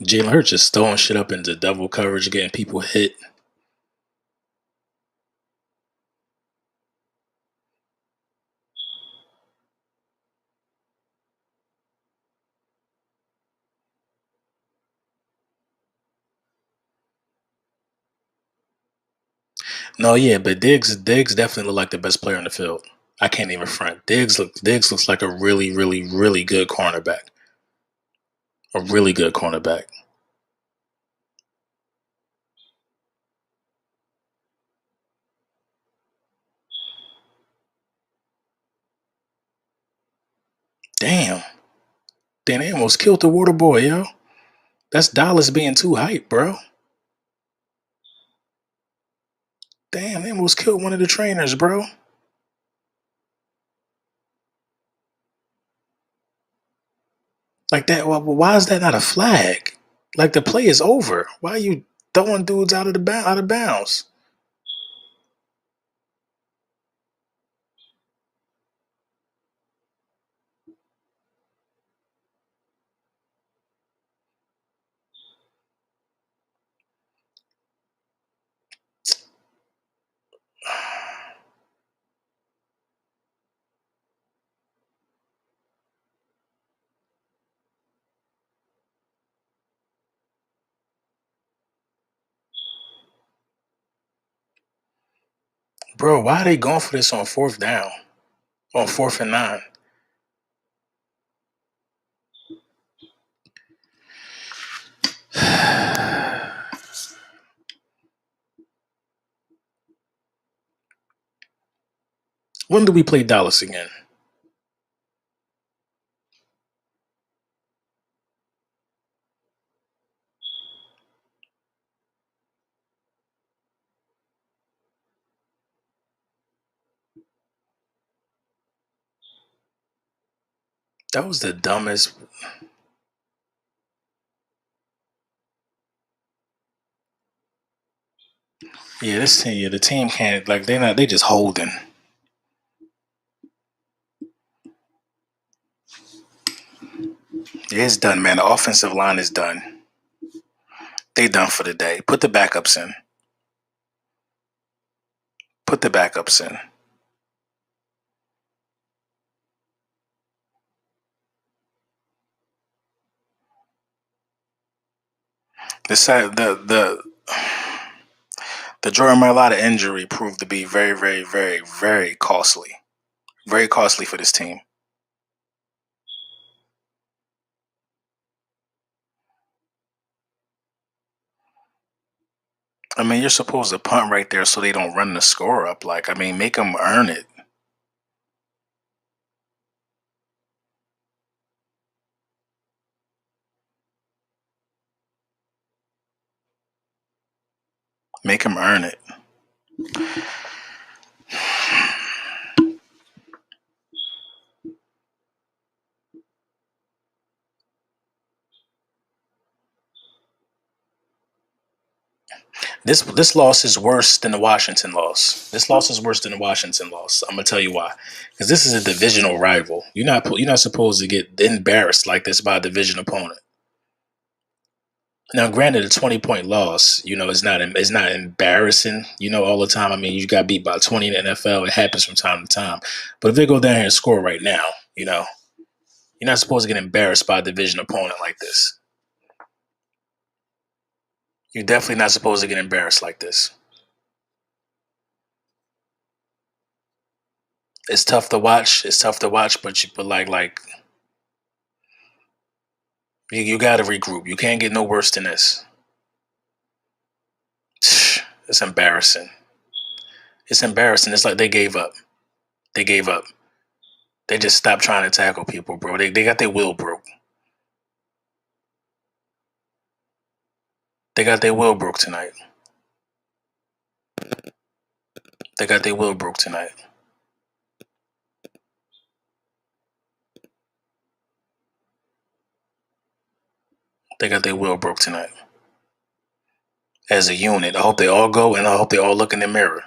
Jalen Hurts just throwing shit up into double coverage, getting people hit. No, yeah, but Diggs definitely look like the best player in the field. I can't even front. Diggs looks like a really, really, really good cornerback. A really good cornerback. Damn. Damn, they almost killed the water boy, yo. That's Dallas being too hype, bro. Damn, they almost killed one of the trainers, bro. Like that. Why is that not a flag? Like the play is over. Why are you throwing dudes out of bounds? Bro, why are they going for this on fourth down? On 4th and 9? When do we play Dallas again? That was the dumbest. Yeah, this team. Yeah, the team can't. Like they not. They just holding. Yeah, it's done, man. The offensive line is done. They done for the day. Put the backups in. Put the backups in. The Jordan Mailata injury proved to be very, very, very, very costly. Very costly for this team. I mean, you're supposed to punt right there so they don't run the score up. Like, I mean, make them earn it. Make them earn it. This loss is worse than the Washington loss. This loss is worse than the Washington loss. I'm gonna tell you why. Because this is a divisional rival. You're not supposed to get embarrassed like this by a division opponent. Now, granted, a 20-point loss, is not embarrassing, all the time. I mean, you got beat by 20 in the NFL. It happens from time to time. But if they go down here and score right now, you're not supposed to get embarrassed by a division opponent like this. You're definitely not supposed to get embarrassed like this. It's tough to watch. It's tough to watch, but like you got to regroup. You can't get no worse than this. It's embarrassing. It's embarrassing. It's like they gave up. They gave up. They just stopped trying to tackle people, bro. They got their will broke. They got their will broke tonight. They got their will broke tonight. They got their will broke tonight. As a unit, I hope they all go and I hope they all look in the mirror.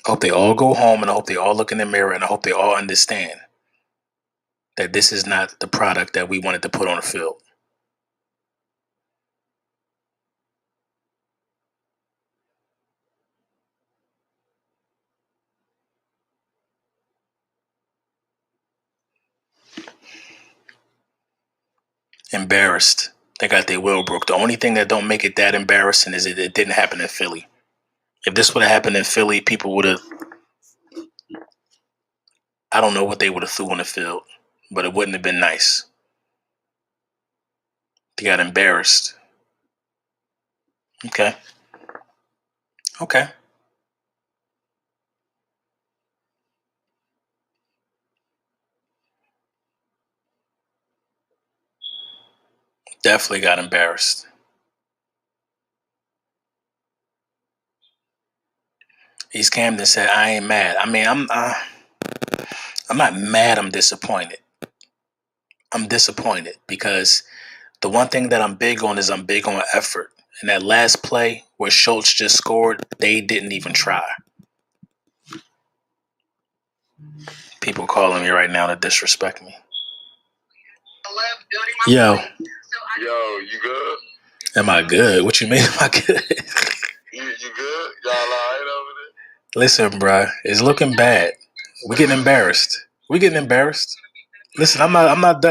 I hope they all go home and I hope they all look in the mirror and I hope they all understand that this is not the product that we wanted to put on the field. Embarrassed. They got their will broke. The only thing that don't make it that embarrassing is it didn't happen in Philly. If this would have happened in Philly, people would have, I don't know what they would have threw on the field, but it wouldn't have been nice. They got embarrassed. Okay. Okay. Definitely got embarrassed. East Camden said, "I ain't mad. I mean, I'm not mad. I'm disappointed. I'm disappointed because the one thing that I'm big on is I'm big on effort. And that last play where Schultz just scored, they didn't even try. People calling me right now to disrespect me. Yo, you good? am I good? What you mean? Am I good? You good? Y'all alright over there? Listen, bruh, it's looking bad. We getting embarrassed. We getting embarrassed. Listen, I'm not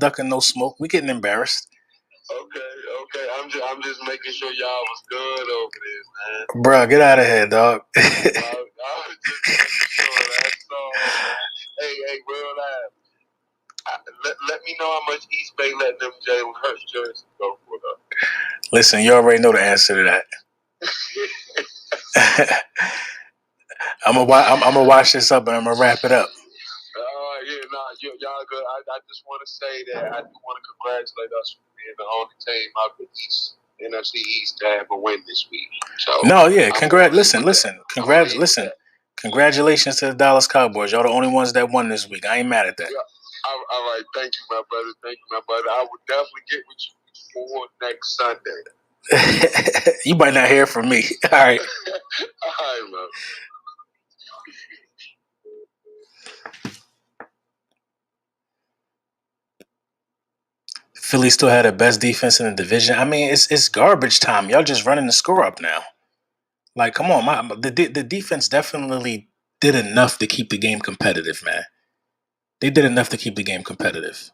ducking no smoke. We getting embarrassed. Okay. I'm just making sure y'all was good over there, man. Bruh, get out of here, dog. I was just making sure that's all, man. Hey, real life. Let me know how much East Bay letting them Jalen Hurts jerseys go for though. Listen, you already know the answer to that. I'm gonna watch this up and I'm gonna wrap it up. Y'all good. I just want to say that I do want to congratulate us for being the only team out the East, NFC East to have a win this week. So no, yeah, congratulations to the Dallas Cowboys. Y'all the only ones that won this week. I ain't mad at that. Yeah. All right, thank you, my brother. I will definitely get with you for next Sunday. You might not hear from me. All right. All right, man. Philly still had the best defense in the division. I mean, it's garbage time. Y'all just running the score up now. Like, come on, the defense definitely did enough to keep the game competitive, man. They did enough to keep the game competitive.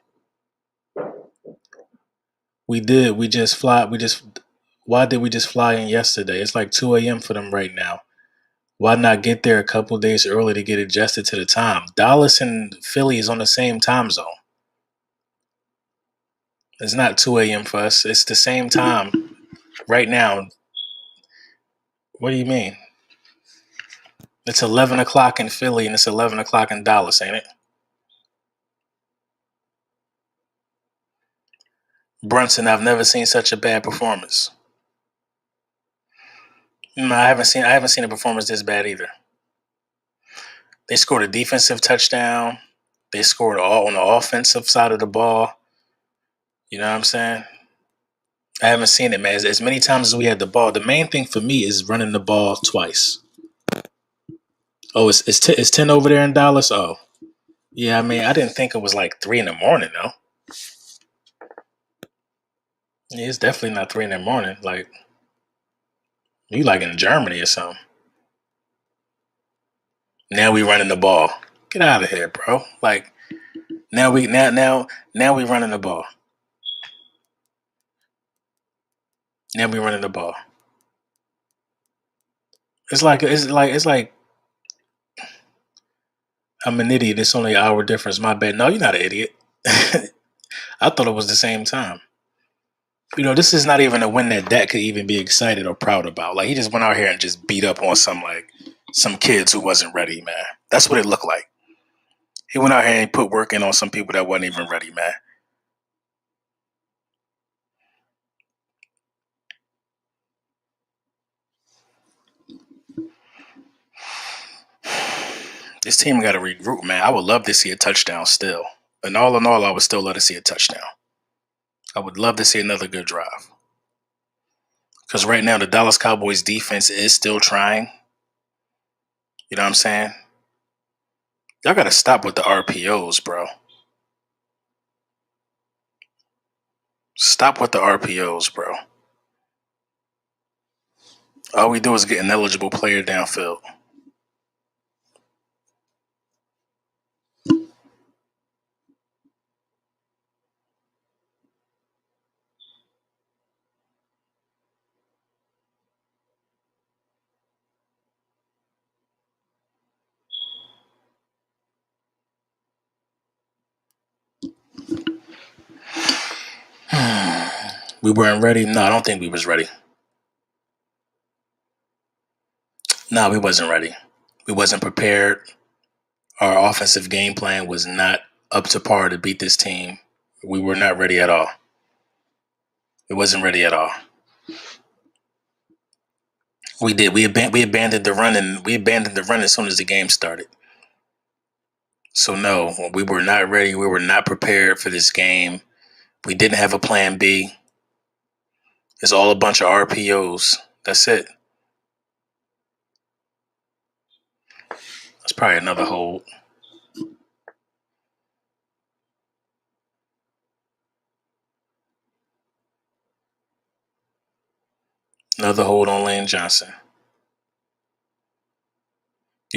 We did. We just fly. Why did we just fly in yesterday? It's like 2 a.m. for them right now. Why not get there a couple days early to get adjusted to the time? Dallas and Philly is on the same time zone. It's not 2 a.m. for us. It's the same time right now. What do you mean? It's 11 o'clock in Philly and it's 11 o'clock in Dallas, ain't it? Brunson, I've never seen such a bad performance. No, I haven't seen a performance this bad either. They scored a defensive touchdown. They scored all on the offensive side of the ball. You know what I'm saying? I haven't seen it, man. As many times as we had the ball, the main thing for me is running the ball twice. Oh, it's 10 over there in Dallas? Oh. Yeah, I mean, I didn't think it was like 3 in the morning, though. Yeah, it's definitely not 3 in the morning. Like, you like in Germany or something. Now we running the ball. Get out of here, bro. Like, now we running the ball. Now we running the ball. It's like I'm an idiot. It's only an hour difference. My bad. No, you're not an idiot. I thought it was the same time. This is not even a win that Dak could even be excited or proud about. Like, he just went out here and just beat up on some kids who wasn't ready, man. That's what it looked like. He went out here and put work in on some people that wasn't even ready, man. This team got to regroup, man. I would love to see a touchdown still. And all in all, I would still love to see a touchdown. I would love to see another good drive. Because right now, the Dallas Cowboys defense is still trying. You know what I'm saying? Y'all got to stop with the RPOs, bro. Stop with the RPOs, bro. All we do is get an eligible player downfield. We weren't ready. No, I don't think we was ready. No, we wasn't ready. We wasn't prepared. Our offensive game plan was not up to par to beat this team. We were not ready at all. It wasn't ready at all. We did. We abandoned the run, and we abandoned the run as soon as the game started. So no, we were not ready. We were not prepared for this game. We didn't have a plan B. It's all a bunch of RPOs. That's it. That's probably another hold. Another hold on Lane Johnson.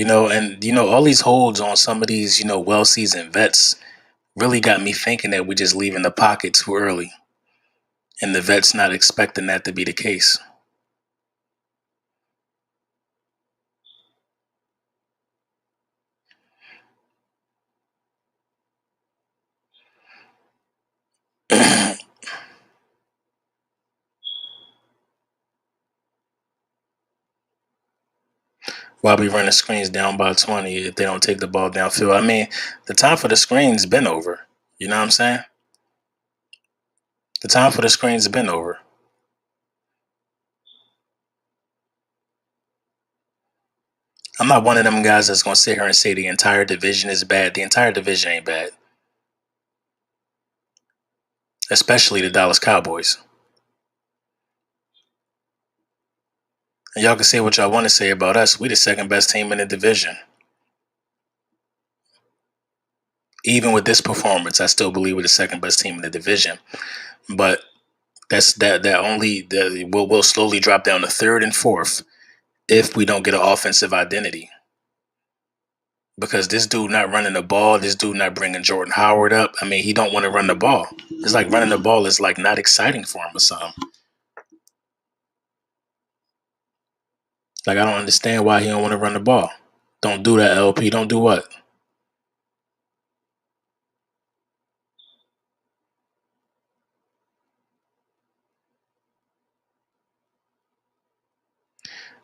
All these holds on some of these, well-seasoned vets really got me thinking that we're just leaving the pocket too early. And the vets not expecting that to be the case. While we running screens down by 20 if they don't take the ball downfield. I mean, the time for the screens been over. You know what I'm saying? The time for the screens been over. I'm not one of them guys that's going to sit here and say the entire division is bad. The entire division ain't bad. Especially the Dallas Cowboys. And y'all can say what y'all want to say about us. We the second best team in the division. Even with this performance, I still believe we're the second best team in the division. But we'll slowly drop down to third and fourth if we don't get an offensive identity. Because this dude not running the ball, this dude not bringing Jordan Howard up. I mean, he don't want to run the ball. It's like running the ball is like not exciting for him or something. Like, I don't understand why he don't want to run the ball. Don't do that, LP. Don't do what?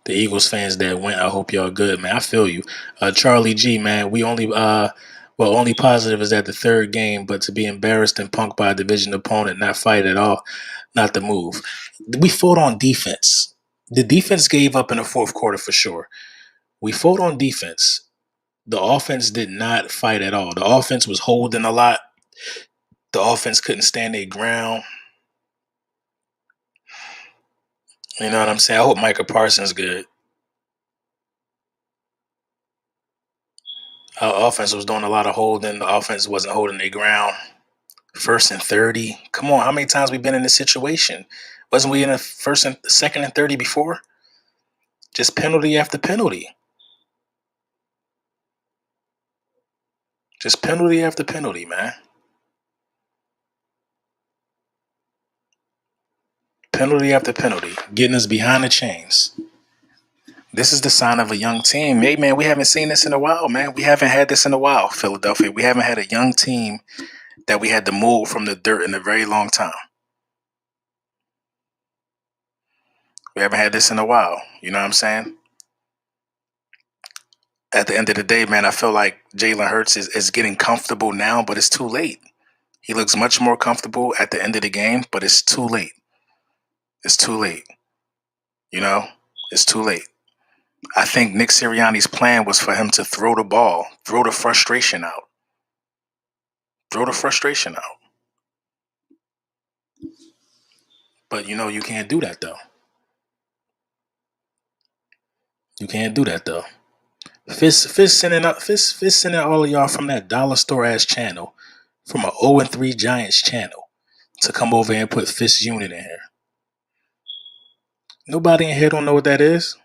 The Eagles fans that went, I hope y'all good, man. I feel you. Charlie G, man, we only positive is at the third game, but to be embarrassed and punked by a division opponent, not fight at all, not the move. We fought on defense. The defense gave up in the fourth quarter for sure. We fought on defense. The offense did not fight at all. The offense was holding a lot. The offense couldn't stand their ground. You know what I'm saying? I hope Micah Parsons good. Our offense was doing a lot of holding. The offense wasn't holding their ground. First and 30. Come on, how many times we been in this situation? Wasn't we in the second and 30 before? Just penalty after penalty. Just penalty after penalty, man. Penalty after penalty. Getting us behind the chains. This is the sign of a young team. Hey, man, we haven't seen this in a while, man. We haven't had this in a while, Philadelphia. We haven't had a young team that we had to move from the dirt in a very long time. We haven't had this in a while. You know what I'm saying? At the end of the day, man, I feel like Jalen Hurts is getting comfortable now, but it's too late. He looks much more comfortable at the end of the game, but it's too late. It's too late. You know, it's too late. I think Nick Sirianni's plan was for him to throw the ball, throw the frustration out, throw the frustration out. But you can't do that though. You can't do that though. Fist sending all of y'all from that dollar store ass channel, from a 0-3 Giants channel, to come over and put Fist Unit in here. Nobody in here don't know what that is.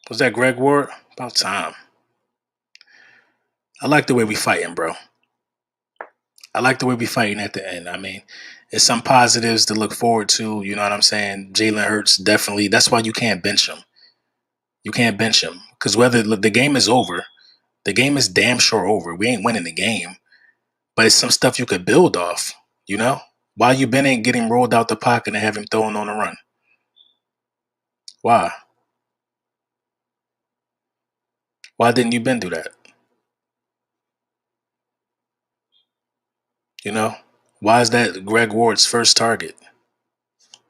Was that Greg Ward? About time. I like the way we fighting, bro. I like the way we fighting at the end. I mean, it's some positives to look forward to. You know what I'm saying? Jalen Hurts definitely. That's why you can't bench him. You can't bench him because whether the game is over, the game is damn sure over. We ain't winning the game, but it's some stuff you could build off. You know, why you been ain't getting rolled out the pocket and have him throwing on the run? Why? Why didn't you been do that? You know, why is that Greg Ward's first target?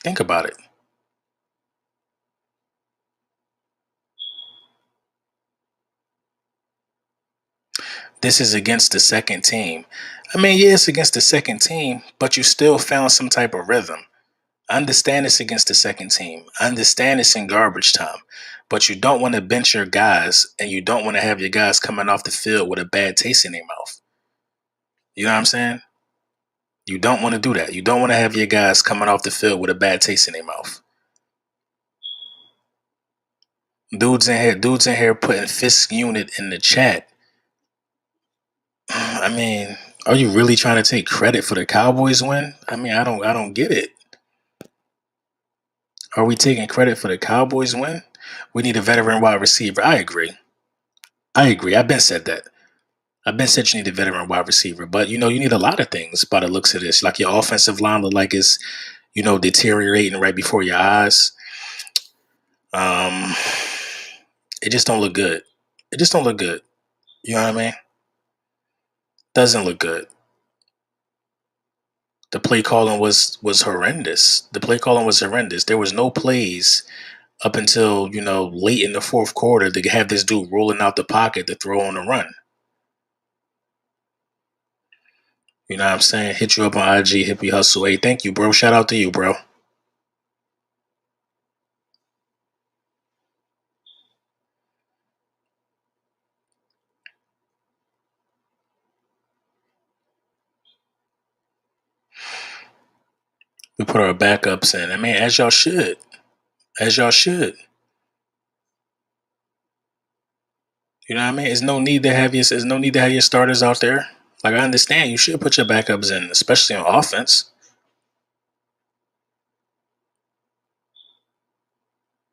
Think about it. This is against the second team. I mean, yeah, it's against the second team, but you still found some type of rhythm. I understand it's against the second team. I understand it's in garbage time, but you don't want to bench your guys and you don't want to have your guys coming off the field with a bad taste in their mouth. You know what I'm saying? You don't want to do that. You don't want to have your guys coming off the field with a bad taste in their mouth. Dudes in here putting Fisk Unit in the chat. I mean, are you really trying to take credit for the Cowboys win? I mean, I don't get it. Are we taking credit for the Cowboys win? We need a veteran wide receiver. I agree. I've been said that. I've been said you need a veteran wide receiver, but you need a lot of things by the looks of this. Like your offensive line look like it's deteriorating right before your eyes. Um, it just don't look good. It just don't look good. You know what I mean? Doesn't look good. The play calling was horrendous. The play calling was horrendous. There was no plays up until late in the fourth quarter to have this dude rolling out the pocket to throw on a run. You know what I'm saying? Hit you up on IG, Hippie Hustle. Hey, thank you, bro. Shout out to you, bro. We put our backups in. I mean, as y'all should. As y'all should. You know what I mean? There's no need to have your starters out there. Like I understand you should put your backups in, especially on offense.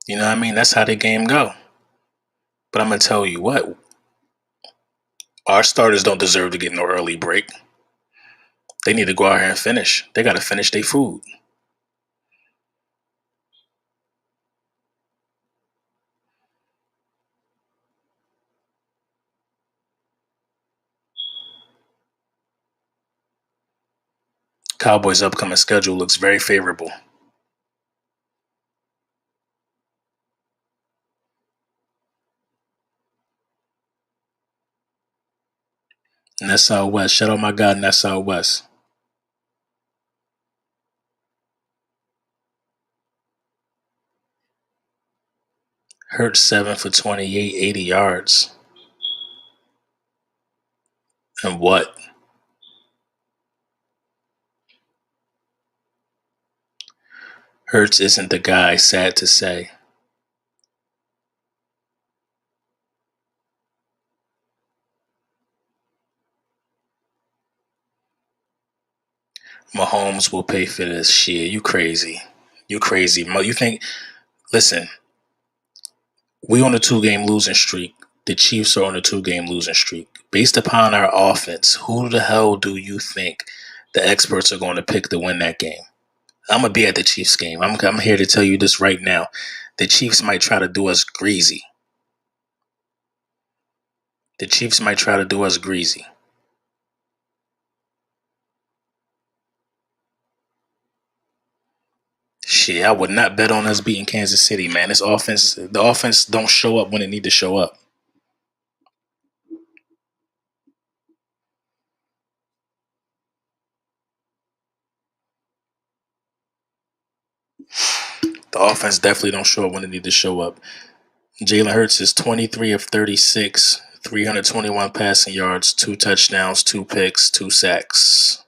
You know what I mean? That's how the game go. But I'm gonna tell you what, our starters don't deserve to get no early break. They need to go out here and finish. They gotta finish their food. Cowboys' upcoming schedule looks very favorable. Nassau West. Shout out my guy, Nassau West. Hurts 7 for 28, 80 yards. And what? Hurts isn't the guy, sad to say. Mahomes will pay for this shit. You crazy. You crazy. You think, listen, we on a 2-game losing streak. The Chiefs are on a 2-game losing streak. Based upon our offense, who the hell do you think the experts are going to pick to win that game? I'm going to be at the Chiefs game. I'm here to tell you this right now. The Chiefs might try to do us greasy. The Chiefs might try to do us greasy. Shit, I would not bet on us beating Kansas City, man. The offense don't show up when it need to show up. The offense definitely don't show up when it need to show up. Jalen Hurts is 23 of 36, 321 passing yards, 2 touchdowns, 2 picks, 2 sacks.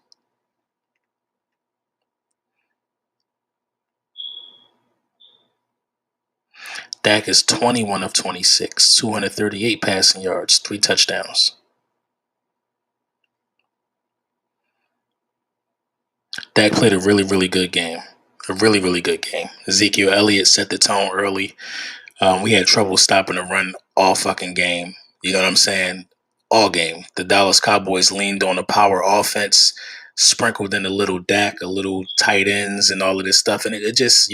Dak is 21 of 26, 238 passing yards, 3 touchdowns. Dak played a really, really good game. A really, really good game. Ezekiel Elliott set the tone early. We had trouble stopping the run all fucking game. You know what I'm saying? All game. The Dallas Cowboys leaned on a power offense, sprinkled in a little Dak, a little tight ends, and all of this stuff. And it just,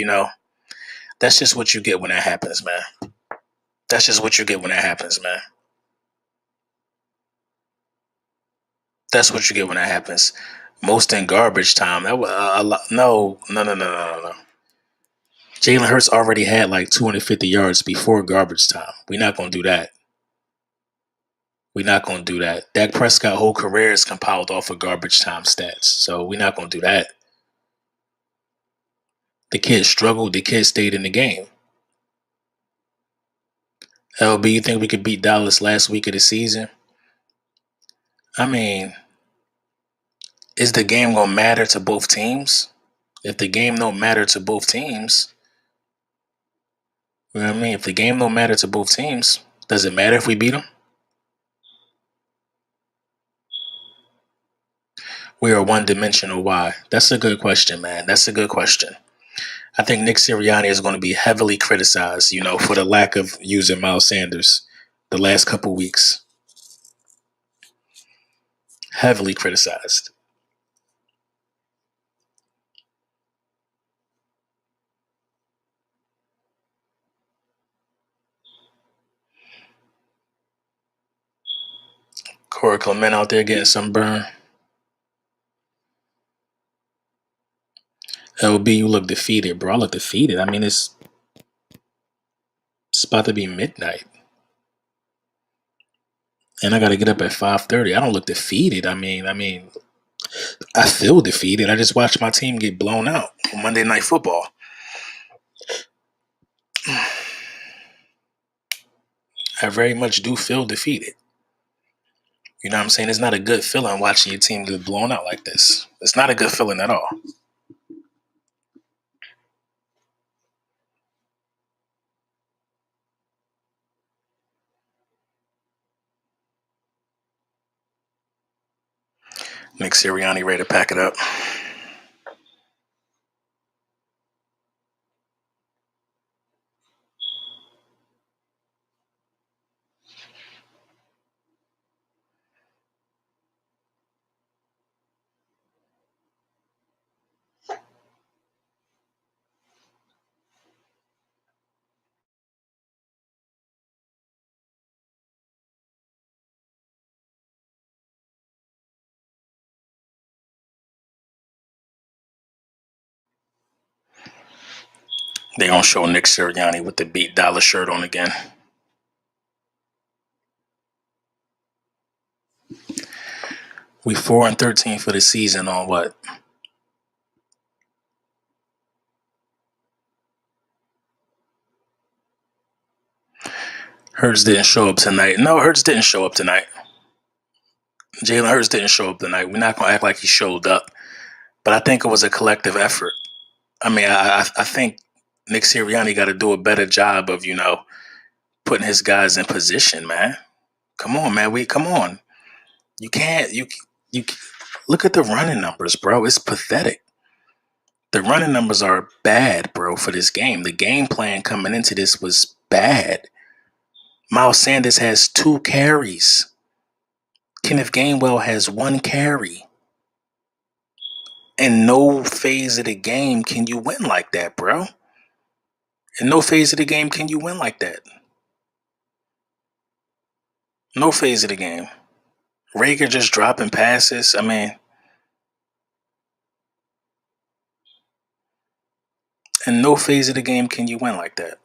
that's just what you get when that happens, man. That's just what you get when that happens, man. That's what you get when that happens. Most in garbage time. That was a lot. No. Jalen Hurts already had like 250 yards before garbage time. We're not gonna do that. We're not gonna do that. Dak Prescott's whole career is compiled off of garbage time stats. So we're not gonna do that. The kid struggled. The kid stayed in the game. LB, you think we could beat Dallas last week of the season? I mean, is the game gonna matter to both teams? If the game don't matter to both teams, you know what I mean? If the game don't matter to both teams, does it matter if we beat them? We are one-dimensional. Why? That's a good question, man. That's a good question. I think Nick Sirianni is going to be heavily criticized, for the lack of using Miles Sanders the last couple weeks. Heavily criticized. Corey Clement out there getting some burn. LB, you look defeated, bro. I look defeated. I mean, it's about to be midnight. And I got to get up at 5:30. I don't look defeated. I mean, I feel defeated. I just watched my team get blown out on Monday Night Football. I very much do feel defeated. You know what I'm saying? It's not a good feeling watching your team get blown out like this. It's not a good feeling at all. Nick Sirianni ready to pack it up. They gonna show Nick Sirianni with the beat Dallas shirt on again. We 4-13 for the season on what? Hurts didn't show up tonight. No, Hurts didn't show up tonight. Jalen Hurts didn't show up tonight. We're not gonna act like he showed up. But I think it was a collective effort. I mean, I think Nick Sirianni got to do a better job of, putting his guys in position, man. Come on, man. Come on. You can't. You look at the running numbers, bro. It's pathetic. The running numbers are bad, bro, for this game. The game plan coming into this was bad. Miles Sanders has 2 carries. Kenneth Gainwell has 1 carry. In no phase of the game can you win like that, bro. In no phase of the game can you win like that. No phase of the game. Rager just dropping passes. I mean, in no phase of the game can you win like that.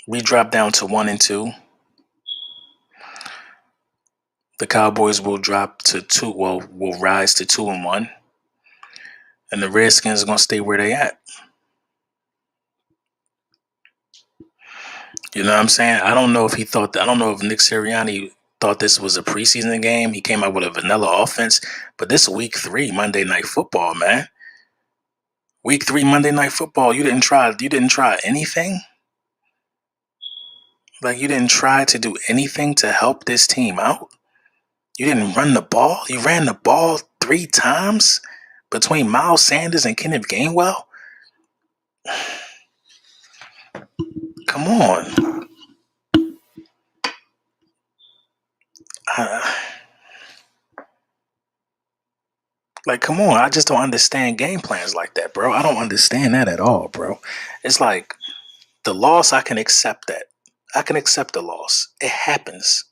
We drop down to 1 and 2. The Cowboys will drop to 2. Well, will rise to 2 and 1. And the Redskins are gonna stay where they at. You know what I'm saying? I don't know if Nick Sirianni thought this was a preseason game. He came out with a vanilla offense, but this week 3 Monday Night Football, man. Week 3 Monday Night Football. You didn't try anything? Like, you didn't try to do anything to help this team out? You didn't run the ball? You ran the ball 3 times between Miles Sanders and Kenneth Gainwell? Come on. Like, come on. I just don't understand game plans like that, bro. I don't understand that at all, bro. It's like, the loss, I can accept that. I can accept the loss. It happens.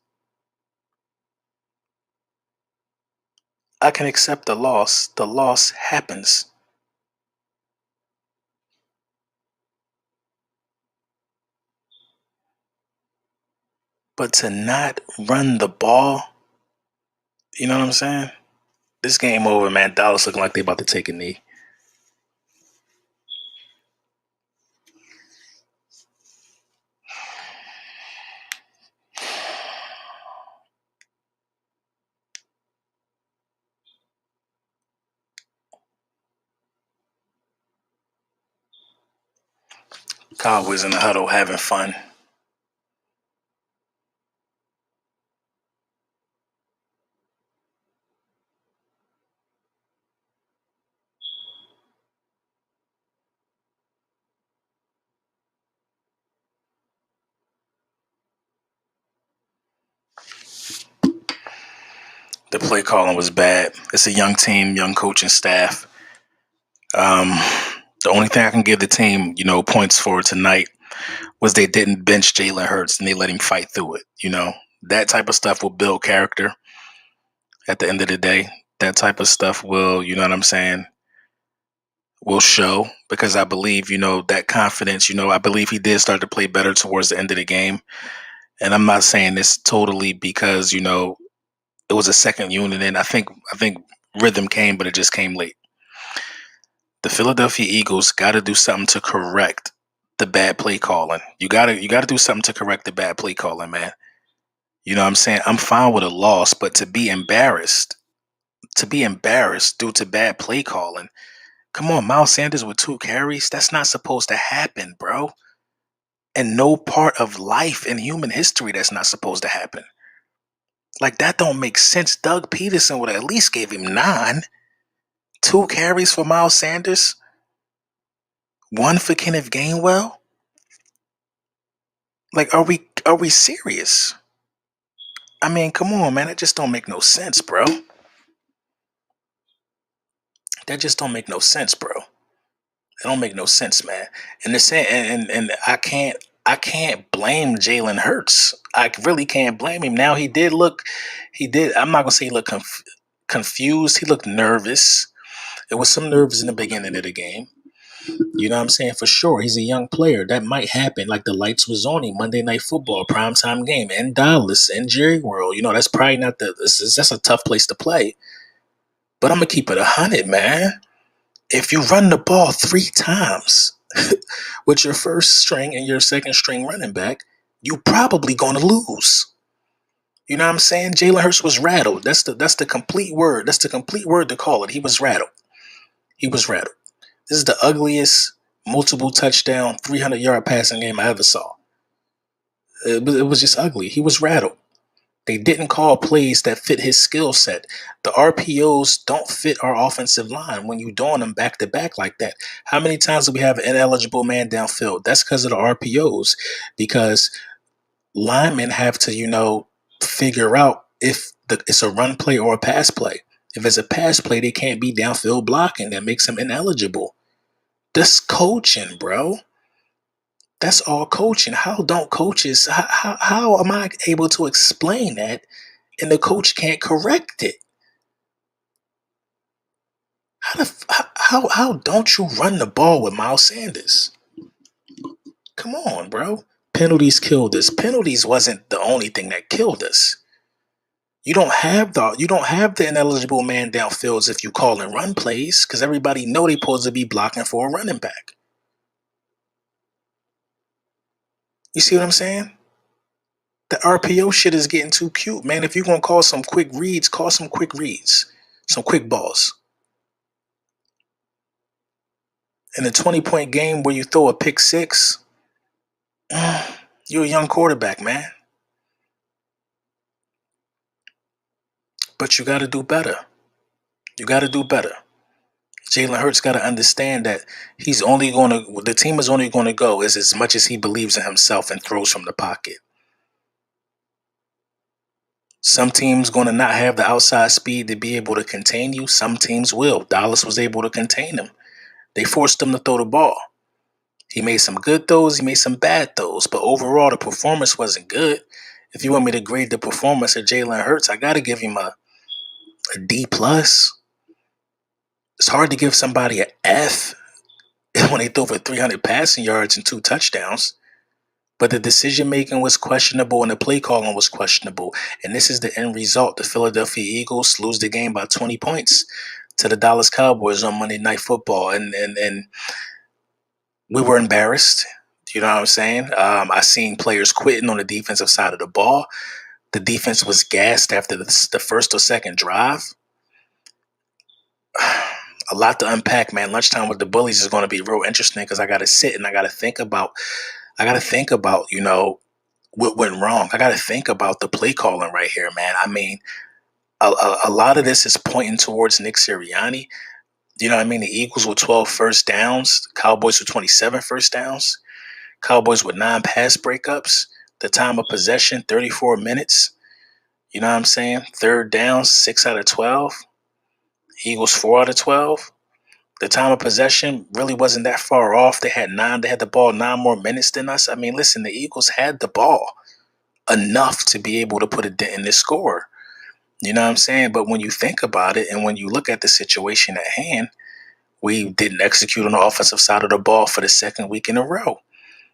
I can accept the loss. The loss happens. But to not run the ball, you know what I'm saying? This game over, man. Dallas looking like they about to take a knee. Cowboys in the huddle having fun. The play calling was bad. It's a young team, young coaching staff. The only thing I can give the team, points for tonight was they didn't bench Jalen Hurts and they let him fight through it. That type of stuff will build character at the end of the day. That type of stuff will, you know what I'm saying, will show, because I believe, that confidence, I believe he did start to play better towards the end of the game. And I'm not saying this totally because, it was a second unit and I think rhythm came, but it just came late. The Philadelphia Eagles got to do something to correct the bad play calling. You got to do something to correct the bad play calling, man. You know what I'm saying? I'm fine with a loss, but to be embarrassed due to bad play calling. Come on, Miles Sanders with 2 carries. That's not supposed to happen, bro. And no part of life in human history that's not supposed to happen. Like, that don't make sense. Doug Peterson would have at least gave him 9. 2 carries for Miles Sanders. 1 for Kenneth Gainwell. Like, are we serious? I mean, come on, man. That just don't make no sense, bro. That just don't make no sense, bro. It don't make no sense, man. And I can't blame Jalen Hurts. I really can't blame him. Now he did. I'm not gonna say he looked confused. He looked nervous. There was some nerves in the beginning of the game. You know what I'm saying? For sure. He's a young player. That might happen. Like, the lights was on him. Monday Night Football, primetime game in Dallas, in Jerry World. That's probably not that's a tough place to play. But I'm going to keep it 100, man. If you run the ball 3 times with your first string and your second string running back, you probably going to lose. You know what I'm saying? Jalen Hurts was rattled. That's the complete word. That's the complete word to call it. He was rattled. He was rattled. This is the ugliest multiple touchdown, 300-yard passing game I ever saw. It was just ugly. He was rattled. They didn't call plays that fit his skill set. The RPOs don't fit our offensive line when you're doing them back to back like that. How many times do we have an ineligible man downfield? That's because of the RPOs, because linemen have to, figure out if it's a run play or a pass play. If it's a pass play, they can't be downfield blocking. That makes them ineligible. That's coaching, bro. That's all coaching. How don't coaches, how am I able to explain that and the coach can't correct it? How don't you run the ball with Miles Sanders? Come on, bro. Penalties killed us. Penalties wasn't the only thing that killed us. You don't have the ineligible man downfields if you call and run plays, because everybody know they supposed to be blocking for a running back. You see what I'm saying? The RPO shit is getting too cute, man. If you're gonna call some quick reads, call some quick reads, some quick balls. In a 20-point game where you throw a pick six, you're a young quarterback, man. But you got to do better. You got to do better. Jalen Hurts got to understand that the team is only going to go as much as he believes in himself and throws from the pocket. Some teams going to not have the outside speed to be able to contain you. Some teams will. Dallas was able to contain him. They forced him to throw the ball. He made some good throws. He made some bad throws. But overall, the performance wasn't good. If you want me to grade the performance of Jalen Hurts, I got to give him a D+. It's hard to give somebody an F when they threw for 300 passing yards and 2 touchdowns. But the decision making was questionable and the play calling was questionable. And this is the end result. The Philadelphia Eagles lose the game by 20 points to the Dallas Cowboys on Monday Night Football. And we were embarrassed. You know what I'm saying? I seen players quitting on the defensive side of the ball. The defense was gassed after the first or second drive. A lot to unpack, man. Lunchtime with the bullies is going to be real interesting because I got to sit and I got to think about, what went wrong. I got to think about the play calling right here, man. I mean, a lot of this is pointing towards Nick Sirianni. You know what I mean? The Eagles with 12 first downs, Cowboys with 27 first downs, Cowboys with 9 pass breakups, the time of possession, 34 minutes. You know what I'm saying? Third down, 6 out of 12. Eagles 4 out of 12. The time of possession really wasn't that far off. They had the ball 9 more minutes than us. I mean, listen, the Eagles had the ball enough to be able to put a dent in this score. You know what I'm saying? But when you think about it and when you look at the situation at hand, we didn't execute on the offensive side of the ball for the second week in a row.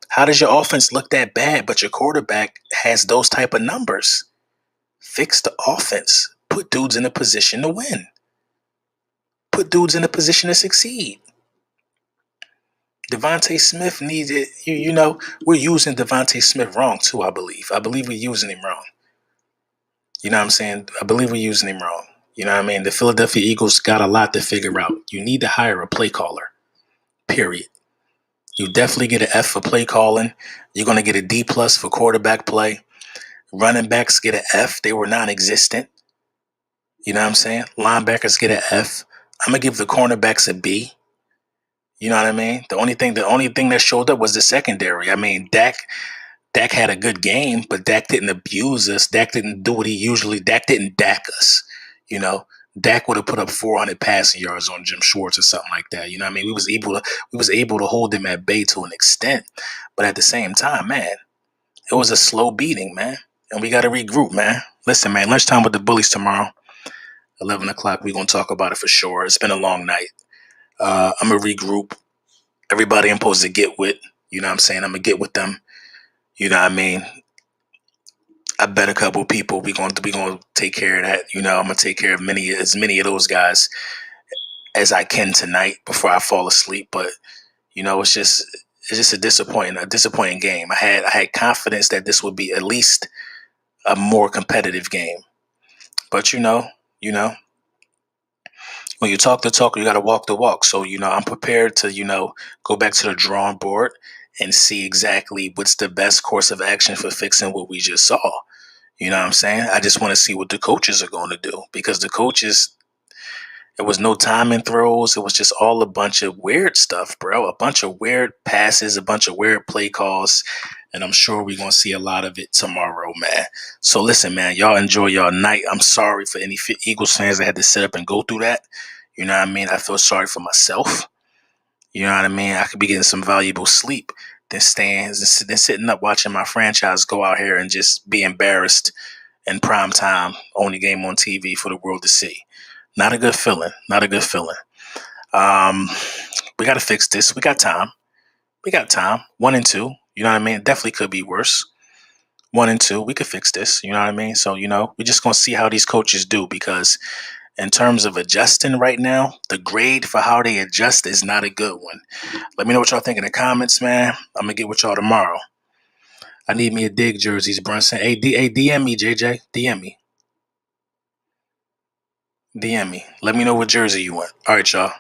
How does your offense look that bad, but your quarterback has those type of numbers? Fix the offense. Put dudes in a position to win. Put dudes in a position to succeed. Devontae Smith needed, we're using Devontae Smith wrong too, I believe. I believe we're using him wrong. You know what I'm saying? I believe we're using him wrong. You know what I mean? The Philadelphia Eagles got a lot to figure out. You need to hire a play caller, period. You definitely get an F for play calling. You're going to get a D+ for quarterback play. Running backs get an F. They were non-existent. You know what I'm saying? Linebackers get an F. I'm going to give the cornerbacks a B. You know what I mean? The only thing that showed up was the secondary. I mean, Dak had a good game, but Dak didn't abuse us. Dak didn't do what he usually. Dak didn't Dak us. You know, Dak would have put up 400 passing yards on Jim Schwartz or something like that. You know what I mean? We was able to hold him at bay to an extent, but at the same time, man, it was a slow beating, man, and we got to regroup, man. Listen, man, lunchtime with the bullies tomorrow, 11 o'clock. We're gonna talk about it for sure. It's been a long night. I'm gonna regroup. Everybody I'm supposed to get with. You know what I'm saying? I'm gonna get with them. You know what I mean? I bet a couple people we gonna take care of that. You know, I'm gonna take care of as many of those guys as I can tonight before I fall asleep. But it's just a disappointing game. I had confidence that this would be at least a more competitive game. But when you talk the talk, you got to walk the walk. So I'm prepared to go back to the drawing board and see exactly what's the best course of action for fixing what we just saw. You know what I'm saying? I just want to see what the coaches are going to do, because the coaches, there was no timing throws. It was just all a bunch of weird stuff, bro. A bunch of weird passes, a bunch of weird play calls. And I'm sure we're going to see a lot of it tomorrow, man. So listen, man, y'all enjoy y'all night. I'm sorry for any Eagles fans that had to sit up and go through that. You know what I mean? I feel sorry for myself. You know what I mean? I could be getting some valuable sleep than than sitting up watching my franchise go out here and just be embarrassed in prime time, only game on TV for the world to see. Not a good feeling. Not a good feeling. Um, we got to fix this. We got time. We got time. 1-2. You know what I mean? It definitely could be worse. 1-2. We could fix this. You know what I mean? So, we're just going to see how these coaches do, because in terms of adjusting right now, the grade for how they adjust is not a good one. Let me know what y'all think in the comments, man. I'm going to get with y'all tomorrow. I need me a dig jerseys, Brunson. Hey, DM me, JJ. DM me. DM me. Let me know what jersey you want. All right, y'all.